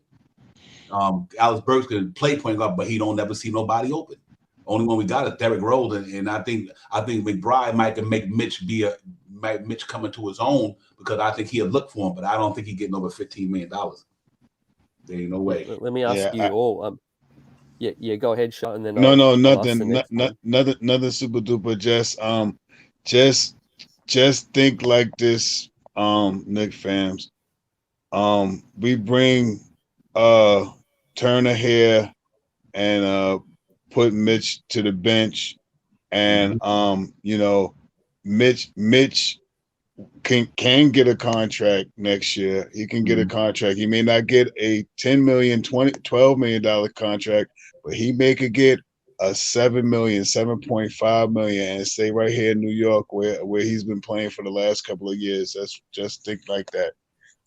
Alex Burks can play point guard, but he don't never see nobody open. Only one we got is Derrick Rose, and I think McBride might make Mitch Mitch come into his own, because I think he'll look for him, but I don't think he's getting over $15 million. There ain't no way. Let me ask you all. Yeah, go ahead, Sean, and then nothing, nothing super duper. Just think like this, Knicks fans. We bring Turner here and put Mitch to the bench, and you know, Mitch can get a contract next year. He can get a contract. He may not get a $10 million, $12 million contract, but he could get a $7 million, $7.5 million, and stay right here in New York where he's been playing for the last couple of years. That's just think like that.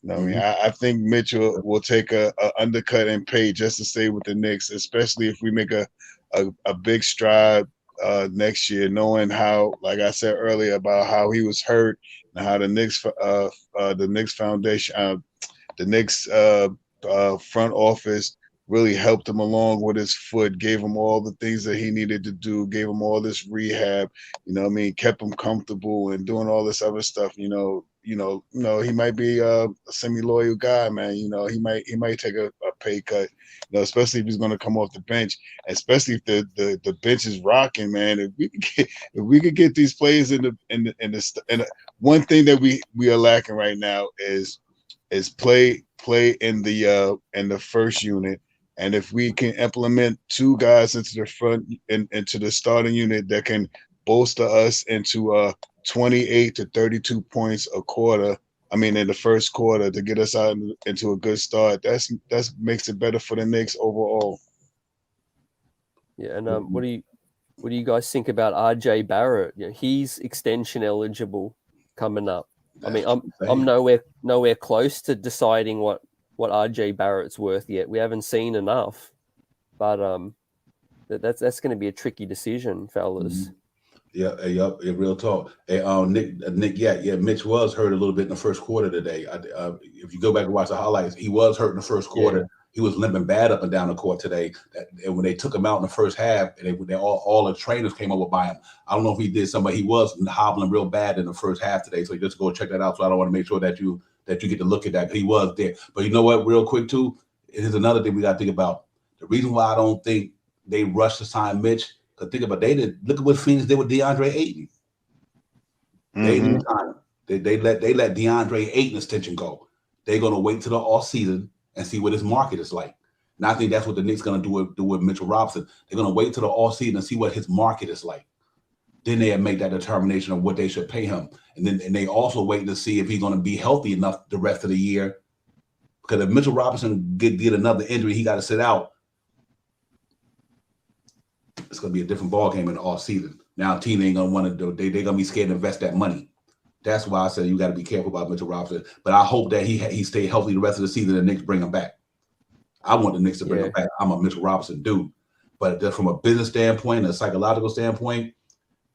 You know what I mean? I think Mitchell will take a undercut and pay just to stay with the Knicks, especially if we make a big stride next year, knowing how, like I said earlier, about how he was hurt and how the Knicks Foundation, the Knicks front office really helped him along with his foot, gave him all the things that he needed to do, gave him all this rehab, you know what I mean, kept him comfortable and doing all this other stuff. You know, he might be a semi-loyal guy, man. You know, he might take a pay cut, you know, especially if he's going to come off the bench, especially if the bench is rocking, man. If we could get these players in the one thing that we are lacking right now is play in the first unit. And if we can implement two guys into the front and into the starting unit that can bolster us into 28 to 32 points a quarter, I mean, in the first quarter, to get us out into a good start, that makes it better for the Knicks overall. Yeah, and what do you guys think about RJ Barrett? You know, he's extension eligible coming up. I mean, I'm nowhere close to deciding what RJ Barrett's worth yet. We haven't seen enough, but that's going to be a tricky decision, fellas. Yeah, real talk. Hey, Nick, yeah, Mitch was hurt a little bit in the first quarter today. If you go back and watch the highlights, he was hurt in the first quarter. Yeah. He was limping bad up and down the court today. And when they took him out in the first half, and all the trainers came over by him. I don't know if he did something, but he was hobbling real bad in the first half today. So just go check that out. So I don't want to make sure that you get to look at that. He was there. But you know what, real quick too, here's another thing we got to think about. The reason why I don't think they rushed to sign Mitch, because think about look at what Phoenix did with DeAndre Ayton. They didn't sign him. They let DeAndre Ayton extension go. They're gonna wait till the off season and see what his market is like. And I think that's what the Knicks gonna do with Mitchell Robinson. They're gonna wait till the off season and see what his market is like. Then they make that determination of what they should pay him. And they also wait to see if he's gonna be healthy enough the rest of the year. Because if Mitchell Robinson get another injury, he got to sit out. It's gonna be a different ball game in the off season. Now, team ain't gonna want to do. They're gonna be scared to invest that money. That's why I said you got to be careful about Mitchell Robinson. But I hope that he stay healthy the rest of the season and the Knicks bring him back. I want the Knicks to bring him back. I'm a Mitchell Robinson dude. But from a business standpoint, a psychological standpoint,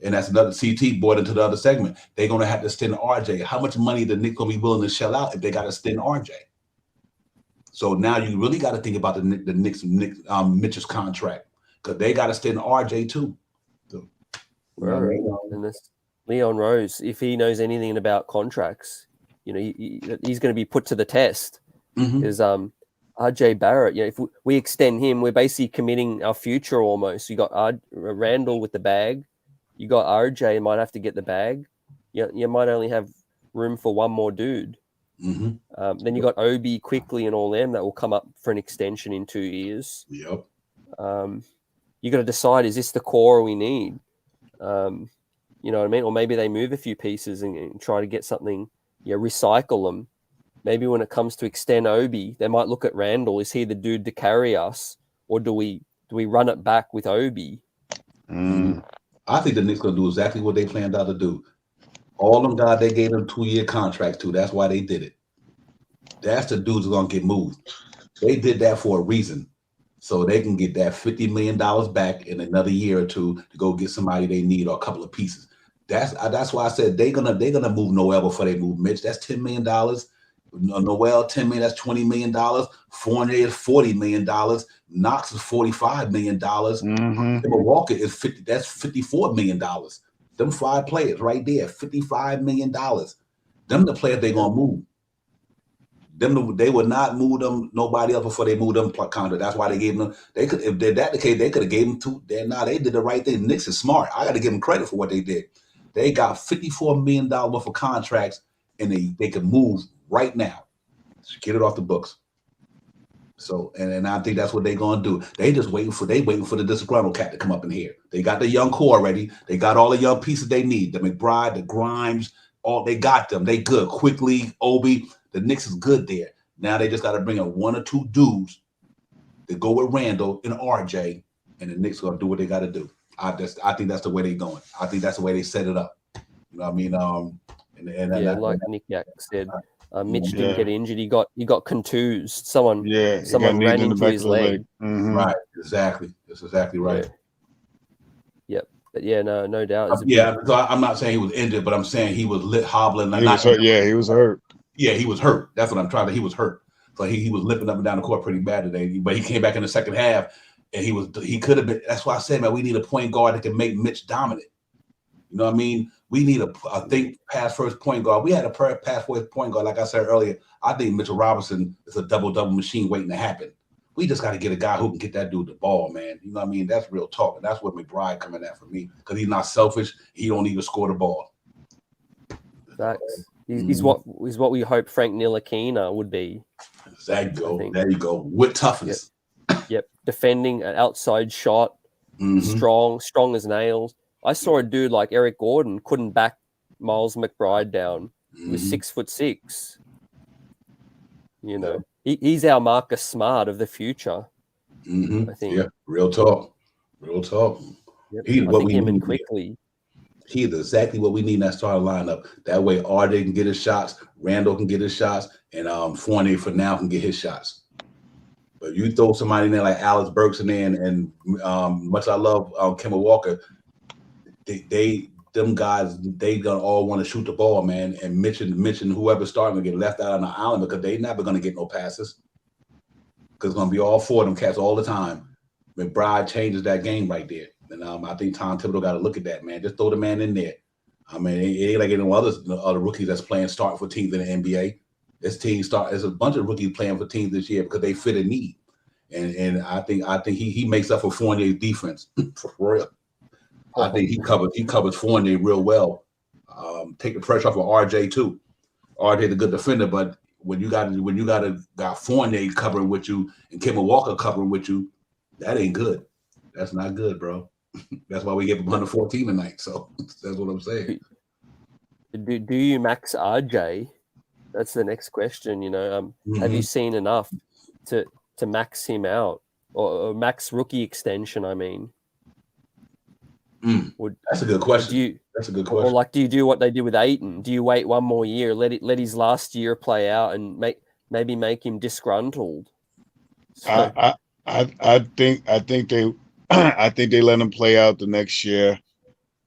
and that's another CT brought into the other segment, they're gonna have to extend RJ. How much money the Knicks gonna be willing to shell out if they got to extend RJ? So now you really got to think about the Knicks Mitch's contract. Because they got to extend RJ too. So, and this Leon Rose, if he knows anything about contracts, you know, he's going to be put to the test. Because RJ Barrett, you know, if we extend him, we're basically committing our future almost. You got Randle with the bag, you got RJ might have to get the bag. You might only have room for one more dude. Then you got Obi quickly and all them that will come up for an extension in 2 years. Yep. You got to decide, is this the core we need? You know what I mean? Or maybe they move a few pieces and try to get something, recycle them. Maybe when it comes to extend Obi, they might look at Randle. Is he the dude to carry us? Or do we run it back with Obi? I think the Knicks going to do exactly what they planned out to do. All them guys they gave them 2-year contracts to. That's why they did it. That's the dudes who are gonna get moved. They did that for a reason, so they can get that $50 million back in another year or two to go get somebody they need or a couple of pieces. That's why I said they're gonna move Noel before they move Mitch. That's $10 million. Noel, $10 million. That's $20 million. Fournier is $40 million. Knox is $45 million. Kemba Walker is 50. That's $54 million. Them 5 players right there, $55 million. Them the players they gonna move. They would not move them nobody else before they moved them contract. That's why they gave them. They could, if they're that the case, they could have gave them two. They did the right thing. The Knicks is smart. I got to give them credit for what they did. They got $54 million worth of contracts, and they can move right now. Just get it off the books. So, and I think that's what they're gonna do. They waiting for the disgruntled cat to come up in here. They got the young core ready. They got all the young pieces they need. The McBride, the Grimes, all they got them. They good. Quickly, Obi. The Knicks is good there. Now they just got to bring in 1 or 2 dudes to go with Randle and RJ, and the Knicks are gonna do what they got to do. I think that's the way they're going. I think that's the way they set it up. You know what I mean? Like Nick Yak said, Mitch didn't get injured. He got contused. Someone ran into his leg. Mm-hmm. Right. Exactly. That's exactly right. Yeah. Yep. But no doubt. So I'm not saying he was injured, but I'm saying he was hobbling. He was hurt. Yeah, he was hurt. Yeah, he was hurt. That's what I'm trying to. He was hurt. So he was limping up and down the court pretty bad today. But he came back in the second half, and he could have been. That's why I said, man, we need a point guard that can make Mitch dominant. You know what I mean? We need a pass first point guard. We had a pass first point guard, like I said earlier. I think Mitchell Robinson is a double machine waiting to happen. We just got to get a guy who can get that dude the ball, man. You know what I mean? That's real talk, and that's what McBride coming at for me because he's not selfish. He don't need to score the ball. Facts. He's what we hope Frank Ntilikina would be. There you go. With toughness. Yep. Defending an outside shot, strong as nails. I saw a dude like Eric Gordon couldn't back Miles McBride down. He was 6'6". You know, he's our Marcus Smart of the future. I think. Yeah, real talk. Yep. I think him and Quickly. He's exactly what we need in that starting lineup. That way, RJ can get his shots, Randle can get his shots, and Fournier for now can get his shots. But you throw somebody in there like Alex Burks in there, and much I love Kemba Walker, them guys, they gonna all want to shoot the ball, man. And Mitch and whoever's starting to get left out on the island because they never gonna get no passes. Because it's gonna be all 4 of them cats all the time. McBride changes that game right there. And I think Tom Thibodeau got to look at that, man. Just throw the man in there. I mean, it ain't like any other rookies that's playing start for teams in the NBA. There's a bunch of rookies playing for teams this year because they fit a need. And I think he makes up for Fournier's defense for real. I think he covers Fournier real well. Take the pressure off of RJ too. RJ's a good defender, but when you got Fournier covering with you and Kemba Walker covering with you, that ain't good. That's not good, bro. That's why we gave him 114 tonight. So that's what I'm saying. Do you max RJ? That's the next question. You know, have you seen enough to max him out or max rookie extension? I mean, that's a good question. That's a good question. Or do you do what they did with Ayton? Do you wait 1 more year, let his last year play out, and maybe make him disgruntled? So, I think they I think they let him play out the next year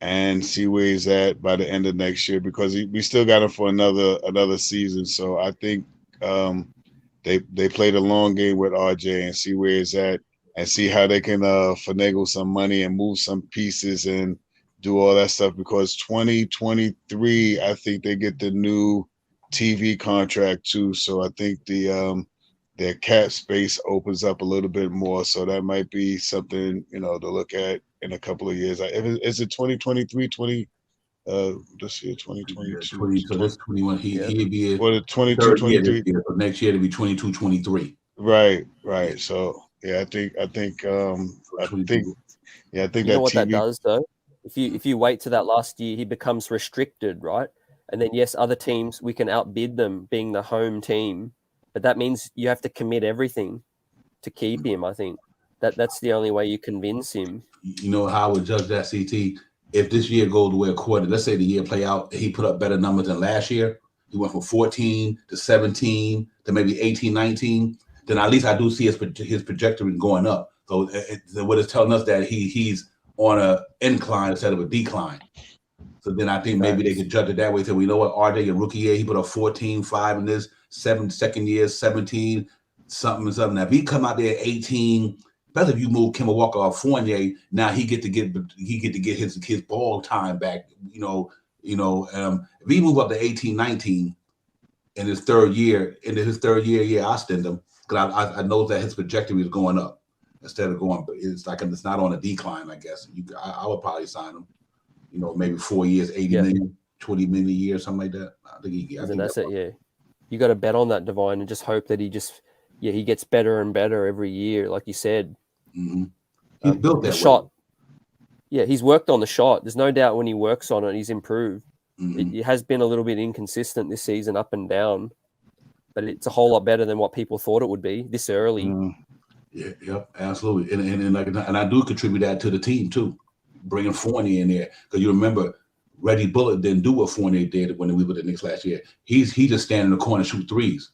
and see where he's at by the end of next year because we still got him for another season. So I think they play the long game with RJ and see where he's at and see how they can finagle some money and move some pieces and do all that stuff because 2023 I think they get the new TV contract too. So I think their cap space opens up a little bit more. So that might be something, to look at in a couple of years. Is it 2023, this year, 2022? 21. He'd be the 22, 23. So next year it'll be 22, 23. Right. So yeah, I think that what TV... that does though? If you wait to that last year, he becomes restricted, right? And then yes, other teams, we can outbid them being the home team. But that means you have to commit everything to keep him. I think that's the only way you convince him. You know how I would judge that, CT? If this year goes the way according, let's say the year play out, he put up better numbers than last year, he went from 14 to 17 to maybe 18, 19, then at least I do see his trajectory going up. So what it's telling us that he's on an incline instead of a decline. So then I think maybe they could judge it that way. So we know what RJ in rookie year, he put up 14-5 in this second year, 17, something. Now if he come out there at 18, especially if you move Kemba Walker or Fournier, now he get to get his ball time back. If he move up to 18, 19 in his third year, I stand him because I know that his trajectory is going up instead of going. It's not on a decline. I guess I would probably sign him. Maybe 4 years, 80 million, 20 million a year, something like that. I think that's it. Yeah, you got to bet on that, Divine, and just hope that he gets better and better every year, like you said. Mm-hmm. He's built that shot. way. Yeah, he's worked on the shot. There's no doubt when he works on it, he's improved. Mm-hmm. It has been a little bit inconsistent this season, up and down, but it's a whole lot better than what people thought it would be this early. Mm-hmm. Yeah, yep, absolutely, and I do contribute that to the team too. Bringing Fournier in there, because you remember Reggie Bullock didn't do what Fournier did when we were the Knicks last year. He just stand in the corner and shoot threes.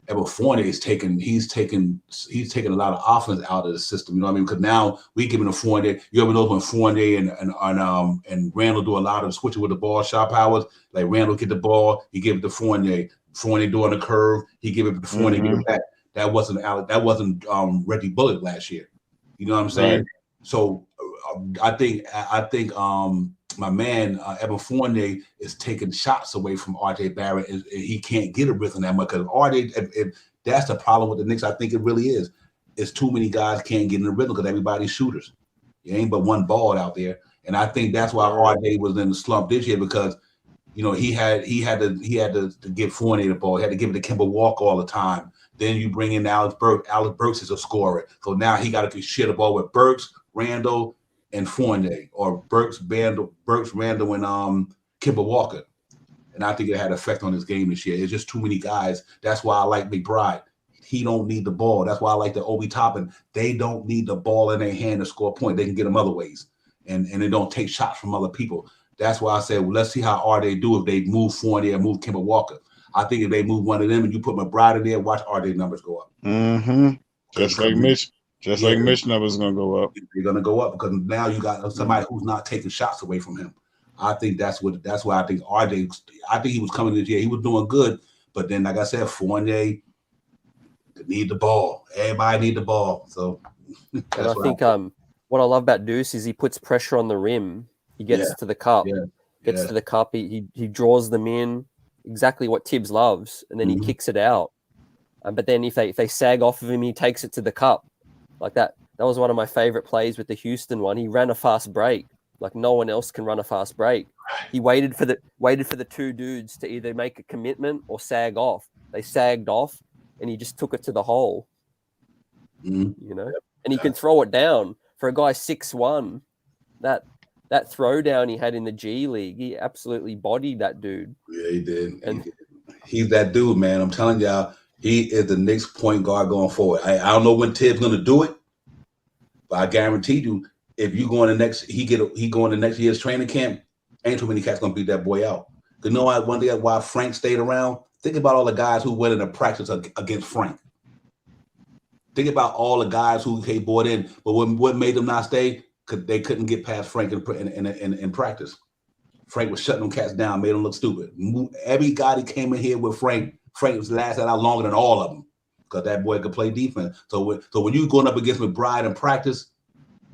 And but Fournier is taking a lot of offense out of the system. You know what I mean? Because now we giving a Fournier. You ever know when Fournier and Randle do a lot of switching with the ball, shot powers. Like Randle get the ball, he give it to Fournier. Fournier doing the curve, he give it to Fournier, give it back. That wasn't Reggie Bullock last year. You know what I'm saying? Right. So I think my man Evan Fournier is taking shots away from RJ Barrett, and he can't get a rhythm that much because RJ. If that's the problem with the Knicks, I think it really is. It's too many guys can't get in the rhythm because everybody's shooters. It ain't but one ball out there, and I think that's why RJ was in the slump this year because he had to give Fournier the ball. He had to give it to Kemba Walker all the time. Then you bring in Alex Burks. Alex Burks is a scorer, so now he got to share the ball with Burks, Randle, and Fournier, or Burks, Randle, and Kemba Walker. And I think it had an effect on his game this year. It's just too many guys. That's why I like McBride. He don't need the ball. That's why I like the Obi Toppin. They don't need the ball in their hand to score a point. They can get them other ways. And they don't take shots from other people. That's why I said, well, let's see how they do if they move Fournier and move Kemba Walker. I think if they move one of them and you put McBride in there, watch RJ numbers go up. Mm-hmm. Just like Mitch numbers going to go up. They're going to go up because now you got somebody who's not taking shots away from him. I think that's why I think RJ. I think he was coming this year. He was doing good, but then like I said, Fournier need the ball. Everybody need the ball. So I think what I love about Deuce is he puts pressure on the rim. He gets to the cup. Gets to the cup. He draws them in. Exactly what Tibbs loves, and then he kicks it out. But then if they sag off of him, he takes it to the cup. Like that. That was one of my favorite plays with the Houston one. He ran a fast break. Like no one else can run a fast break. He waited for the two dudes to either make a commitment or sag off. They sagged off, and he just took it to the hole. And he can throw it down for a guy 6'1". That throwdown he had in the G League, he absolutely bodied that dude. Yeah, he did. He's that dude, man. I'm telling y'all, he is the Knicks point guard going forward. I don't know when Tibbs going to do it, but I guarantee you, if you go in the next, he go in the next year's training camp, ain't too many cats going to beat that boy out. You know one day why Frank stayed around? Think about all the guys who went into practice against Frank. Think about all the guys who he brought in, but what made them not stay? Because they couldn't get past Frank in practice. Frank was shutting them cats down, made them look stupid. Every guy that came in here with Frank was lasted out longer than all of them because that boy could play defense. So when you going up against McBride in practice,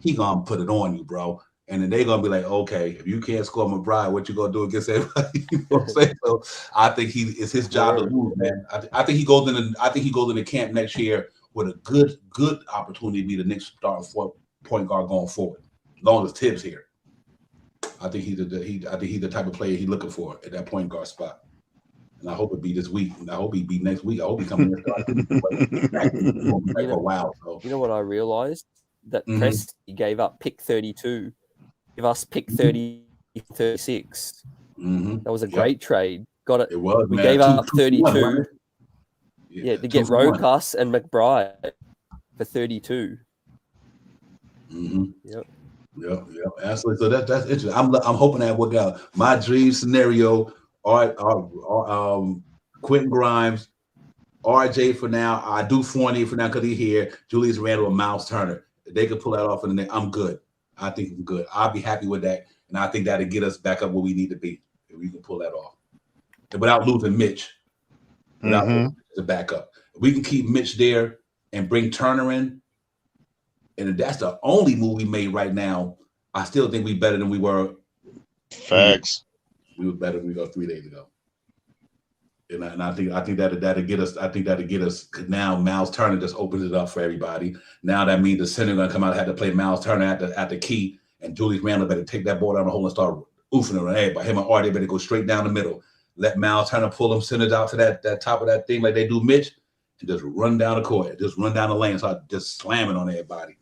he gonna put it on you, bro. And then they gonna be like, okay, if you can't score McBride, what you gonna do against everybody? You know what I'm saying? So I think it's his job to lose, man. I think he goes into camp next year with a good opportunity to be the Knicks starting point guard going forward. As long as Tibbs here, I think he's the type of player he's looking for at that point guard spot. And I hope it be this week. And I hope he be next week. I hope he comes in for a while. So. You know what I realized? That Presti gave up pick 32. Give us pick 36. That was a great trade. Got it. It was. We man. gave up 32. 1, to get Rokas and McBride for 32. Yep. Absolutely. So that's interesting. I'm hoping that work out. My dream scenario Quentin Grimes, RJ for now. I do Fournier for now because he's here. Julius Randle and Miles Turner. If they could pull that off, and I'm good. I think I'm good. I'll be happy with that, and I think that'll get us back up where we need to be if we can pull that off, and without losing Mitch. Without the backup, if we can keep Mitch there and bring Turner in, and if that's the only move we made right now, I still think we're better than we were. Facts. We were better than we were 3 days ago. And I think that'll get us. I think that'll get us. Now Miles Turner just opens it up for everybody. Now that means the center going to come out and have to play Miles Turner at the key, and Julius Randle better take that ball down the hole and start oofing around. Hey, but him and RJ better go straight down the middle. Let Miles Turner pull them centers out to that top of that thing like they do Mitch, and just run down the court, just run down the lane, start just slamming on everybody.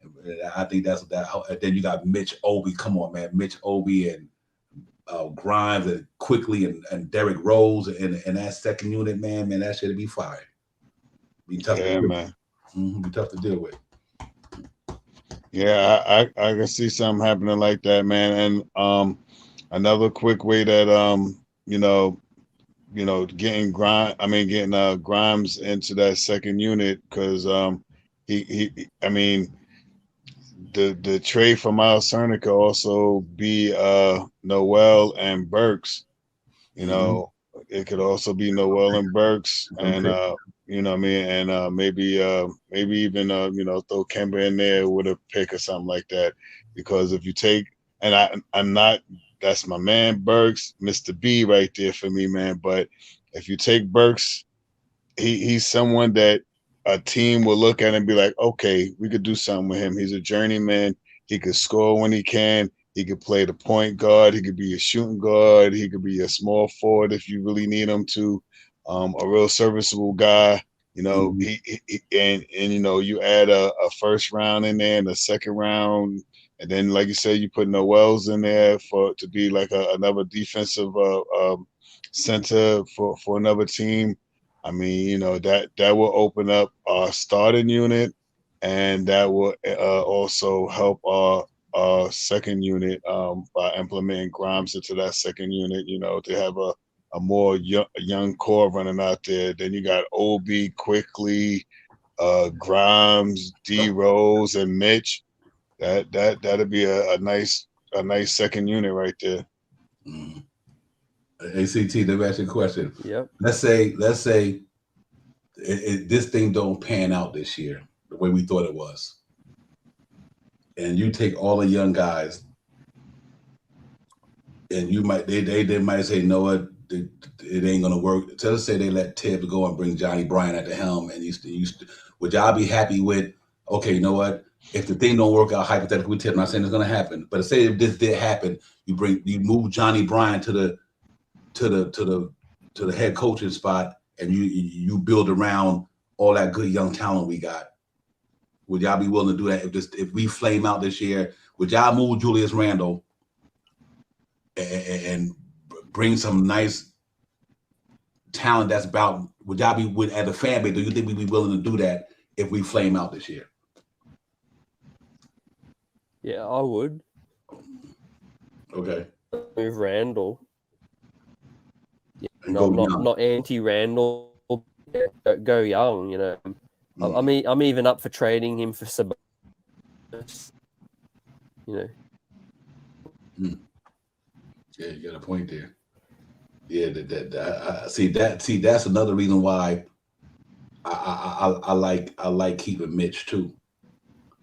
And I think that's that. And then you got Mitch Obi. Come on, man, Mitch Obi and Grimes and Quickly and Derrick Rose and that second unit, man, that should be fire. Be tough, man. Be tough to deal with. Yeah, I can see something happening like that, man. And another quick way that getting Grimes into that second unit, because the trade for Miles Turner could also be Noel and Burks. It could also be Noel and Burks, and maybe even throw Kemba in there with a pick or something like that. Because if you take, and I'm not, that's my man Burks, Mr. B right there for me, man. But if you take Burks, he's someone that a team will look at and be like, okay, we could do something with him. He's a journeyman. He could score when he can. He could play the point guard. He could be a shooting guard. He could be a small forward if you really need him to. A real serviceable guy. He you add a first round in there and a second round, and then like you said, you put Noel's in there to be like another defensive center for another team. I mean, that will open up our starting unit, and that will also help our second unit by implementing Grimes into that second unit. To have a more young core running out there. Then you got Obi, Quickly, Grimes, D Rose, and Mitch. That'll be a nice second unit right there. ACT, let me ask you a question. Yep. Let's say this thing don't pan out this year the way we thought it was, and you take all the young guys, and they might say, no, it ain't gonna work. So let's say they let Tibbs go and bring Johnny Bryant at the helm, and would y'all be happy with? Okay, you know what? If the thing don't work out hypothetically with Tibbs, I'm not saying it's gonna happen, but say if this did happen, you move Johnny Bryant to the head coaching spot, and you build around all that good young talent we got. Would y'all be willing to do that if we flame out this year? Would y'all move Julius Randle and bring some nice talent that's about? Would y'all be as a fan base? Do you think we'd be willing to do that if we flame out this year? Yeah, I would. Okay. Move Randall. Yeah, not anti-Randall. Go young, I mean, I'm even up for trading him for Sabonis. Yeah, you got a point there. Yeah, that's another reason why I like keeping Mitch too,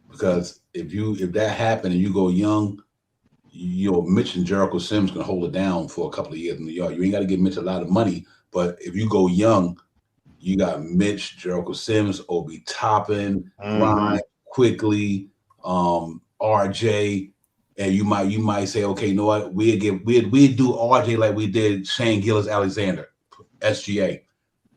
because if that happened and you go young, Mitch and Jericho Sims can hold it down for a couple of years in New York. You ain't got to give Mitch a lot of money, but if you go young, you got Mitch, Jericho Sims, Obi Toppin, Grimes, Quickly, RJ, and you might say, okay, you know what? We'd do RJ like we did Shane Gilgeous-Alexander, SGA.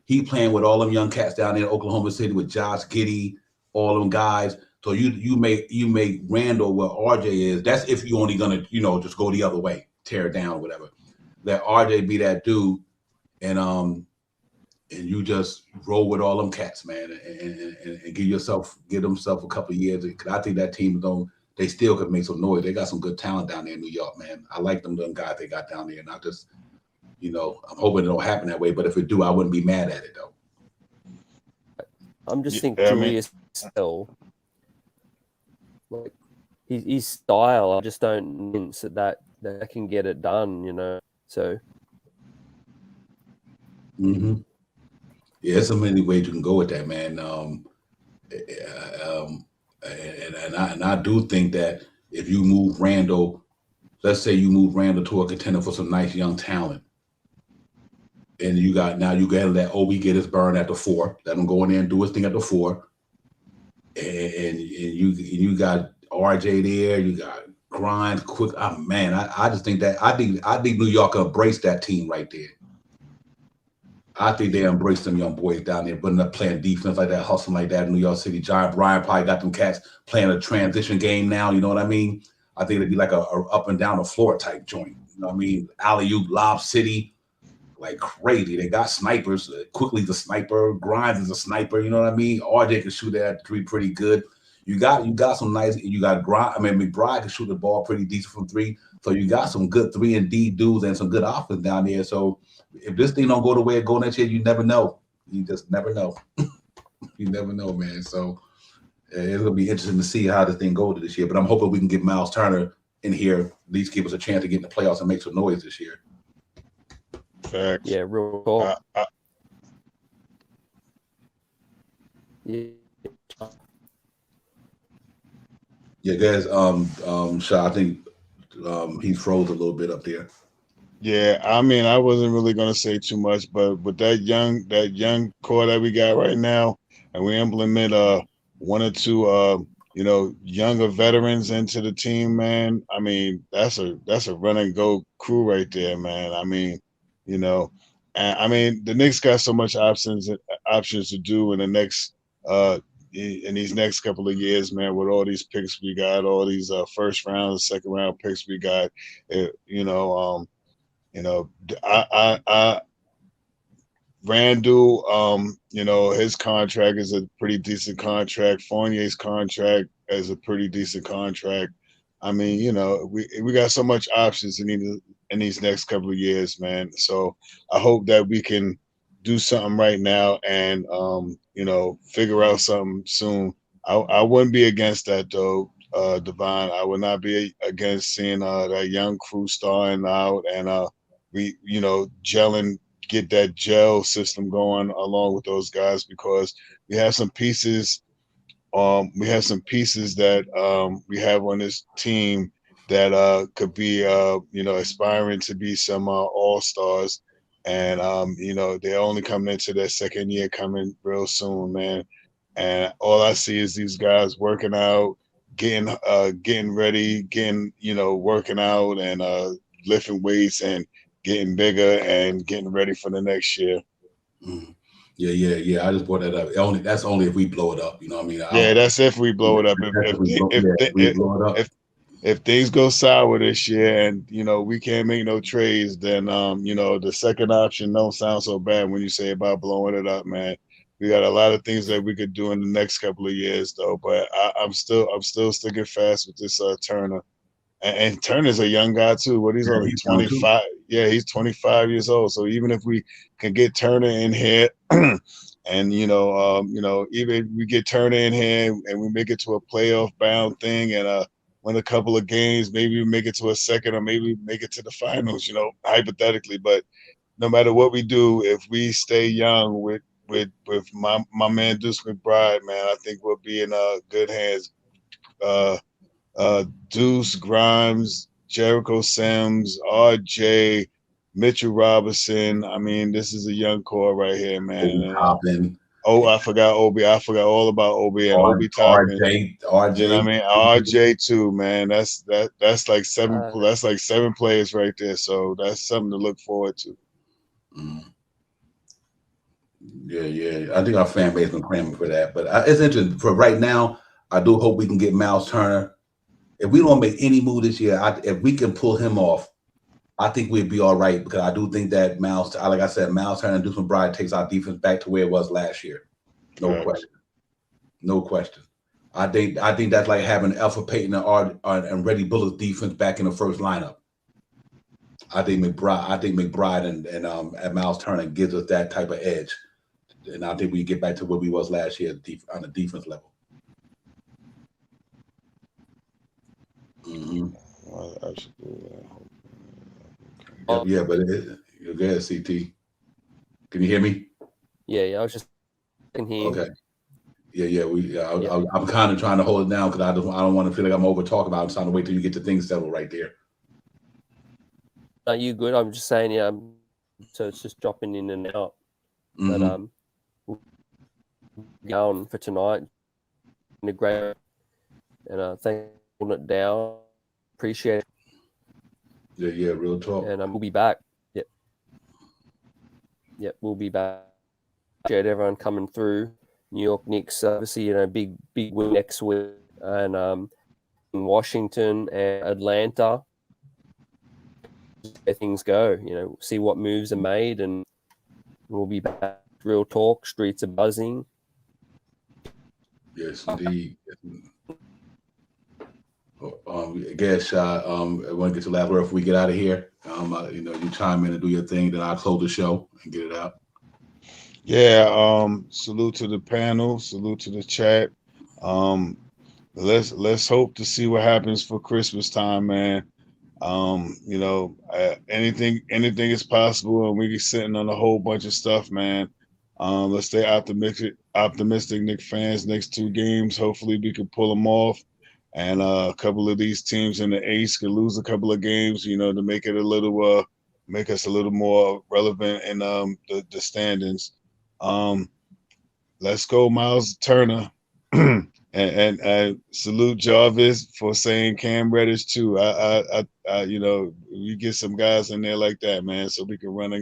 He playing with all them young cats down there in Oklahoma City with Josh Giddey, all them guys. So you make Randall where RJ is. That's if you're only gonna just go the other way, tear it down or whatever. Let RJ be that dude, and you just roll with all them cats, man, and give themselves a couple of years. Because I think that team they still could make some noise. They got some good talent down there in New York, man. I like them guys they got down there, and You know, I'm hoping it don't happen that way. But if it do, I wouldn't be mad at it though. I'm just think I mean, Julius Randle, like his style, I just don't think that can get it done, you know. So Yeah, there's so many ways you can go with that, man. And I do think that if you move Randle, let's say you move Randle to a contender for some nice young talent, and you got let Obi get his burn at the 4, let him go in there and do his thing at the 4, and you got RJ there, you got Grimes, quick. Oh man, I just think that I think New York embraced that team right there. I think they embraced them young boys down there, putting up playing defense like that, hustling like that. New York City Giant Brian probably got them cats playing a transition game now. You know what I mean? I think it'd be like a up and down the floor type joint. You know what I mean? Alley-oop, Lob City, like crazy. They got snipers. Quickly the sniper. Grimes is a sniper. You know what I mean? RJ can shoot that 3 pretty good. You got some nice. You got Grimes. I mean, McBride can shoot the ball pretty decent from 3. So you got some good 3 and D dudes and some good offense down there. So if this thing don't go the way it go next year, you never know. You just never know. You never know, man. So it's gonna be interesting to see how this thing goes this year. But I'm hoping we can get Miles Turner in here, at least give us a chance to get in the playoffs and make some noise this year. Facts. yeah, real talk. Yeah, guys. Sha, I think he froze a little bit up there. Yeah, I mean, I wasn't really gonna say too much, but with that young core that we got right now, and we implement 1 or 2 younger veterans into the team, man. I mean, that's a run and go crew right there, man. I mean, you know, and I mean the Knicks got so much options to do in the next in these next couple of years, man, with all these picks we got, all these first round and second round picks we got, I Randle, his contract is a pretty decent contract. Fournier's contract is a pretty decent contract. I mean, we got so much options in these next couple of years, man. So I hope that we can do something right now and figure out something soon. I wouldn't be against that though, Devon. I would not be against seeing that young crew starting out and we gelling, get that gel system going along with those guys because we have some pieces that we have on this team that could be aspiring to be some all-stars, and they're only coming into their second year coming real soon, man. And all I see is these guys working out, getting ready, working out and lifting weights and getting bigger and getting ready for the next year. Yeah. I just brought that up. That's only if we blow it up. You know what I mean? Yeah, that's if we blow it up. If things go sour this year and we can't make no trades, then the second option don't sound so bad when you say about blowing it up, man. We got a lot of things that we could do in the next couple of years though, but I'm still sticking fast with this Turner. And Turner's a young guy too. What he's only 25. Yeah, he's 25 years old. So even if we can get Turner in here, and even we get Turner in here and we make it to a playoff bound thing and win a couple of games, maybe we make it to a second or maybe make it to the finals. Hypothetically. But no matter what we do, if we stay young with my man Deuce McBride, man, I think we'll be in good hands. Deuce, Grimes, Jericho Sims, RJ, Mitchell Robinson. I mean, this is a young core right here, man. I forgot Obi. I forgot all about Obi and Obi Toppin. RJ. You know what I mean? RJ too, man. That's like seven. That's like 7 players right there. So that's something to look forward to. Yeah. I think our fan base been clamoring for that, but it's interesting. For right now, I do hope we can get Miles Turner. If we don't make any move this year, if we can pull him off, I think we'd be all right because I do think that Miles Turner and Deuce McBride takes our defense back to where it was last year. No question. I think that's like having Alpha Payton and Reggie Bullock's defense back in the first lineup. I think McBride and Miles Turner gives us that type of edge, and I think we get back to where we was last year on the defense level. Mm-hmm. Well, absolutely. Yeah, but you're good, CT. Can you hear me? Yeah, I was just can hear. Okay. I'm kind of trying to hold it down because I don't want to feel like I'm over talking about it. I'm trying to wait till you get the things settled right there. Are you good? I'm just saying, so it's just dropping in and out. Mm-hmm. But going for tonight. In a great and thanks for holding it down. Appreciate it. Yeah, real talk. And we'll be back. Yep, we'll be back. Appreciate everyone coming through. New York Knicks, obviously, big win next week, and in Washington and Atlanta, where things go. See what moves are made, and we'll be back. Real talk, streets are buzzing. Yes, indeed. I guess I want to get to the last word before we get out of here. You chime in and do your thing, then I'll close the show and get it out. Yeah, salute to the panel, salute to the chat. Let's hope to see what happens for Christmas time, man. Anything is possible, and we be sitting on a whole bunch of stuff, man. Let's stay optimistic, Knicks fans. Next 2 games, hopefully we can pull them off, and a couple of these teams in the East can lose a couple of games, to make it make us a little more relevant in the standings. Let's go, Miles Turner. And salute Jarvis for saying Cam Reddish too. We get some guys in there like that, man, so we can run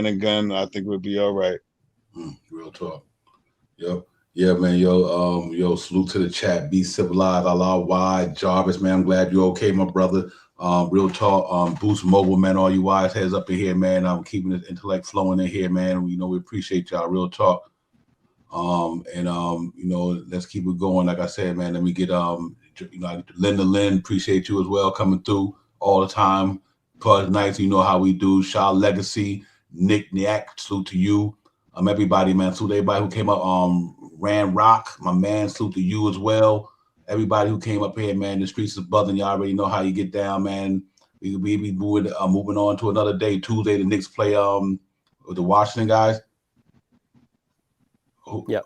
a gun. I think we'll be all right. Real talk. Yep. Yeah, man. Yo, salute to the chat. Be civilized. Allah wide. Jarvis, man. I'm glad you're okay, my brother. Real talk. Boost Mobile, man. All you wise heads up in here, man. I'm keeping the intellect flowing in here, man. We appreciate y'all. Real talk. Let's keep it going. Like I said, man, let me get Linda Lynn, appreciate you as well, coming through all the time. Pudge Nights, you know how we do. Shaw Legacy, Nick Niak, salute to you. Everybody, man, salute everybody who came up. Rand Rock, my man, salute to you as well. Everybody who came up here, man, the streets is buzzing. Y'all already know how you get down, man. We be moving on to another day. Tuesday, the Knicks play with the Washington guys. Yeah,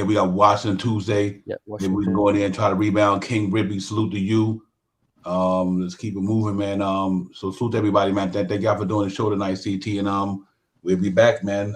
we got Washington Tuesday. Yeah, Maybe we can go in there and try to rebound. King Ribby, salute to you. Let's keep it moving, man. So salute to everybody, man. Thank y'all for doing the show tonight, CT, and we'll be back, man.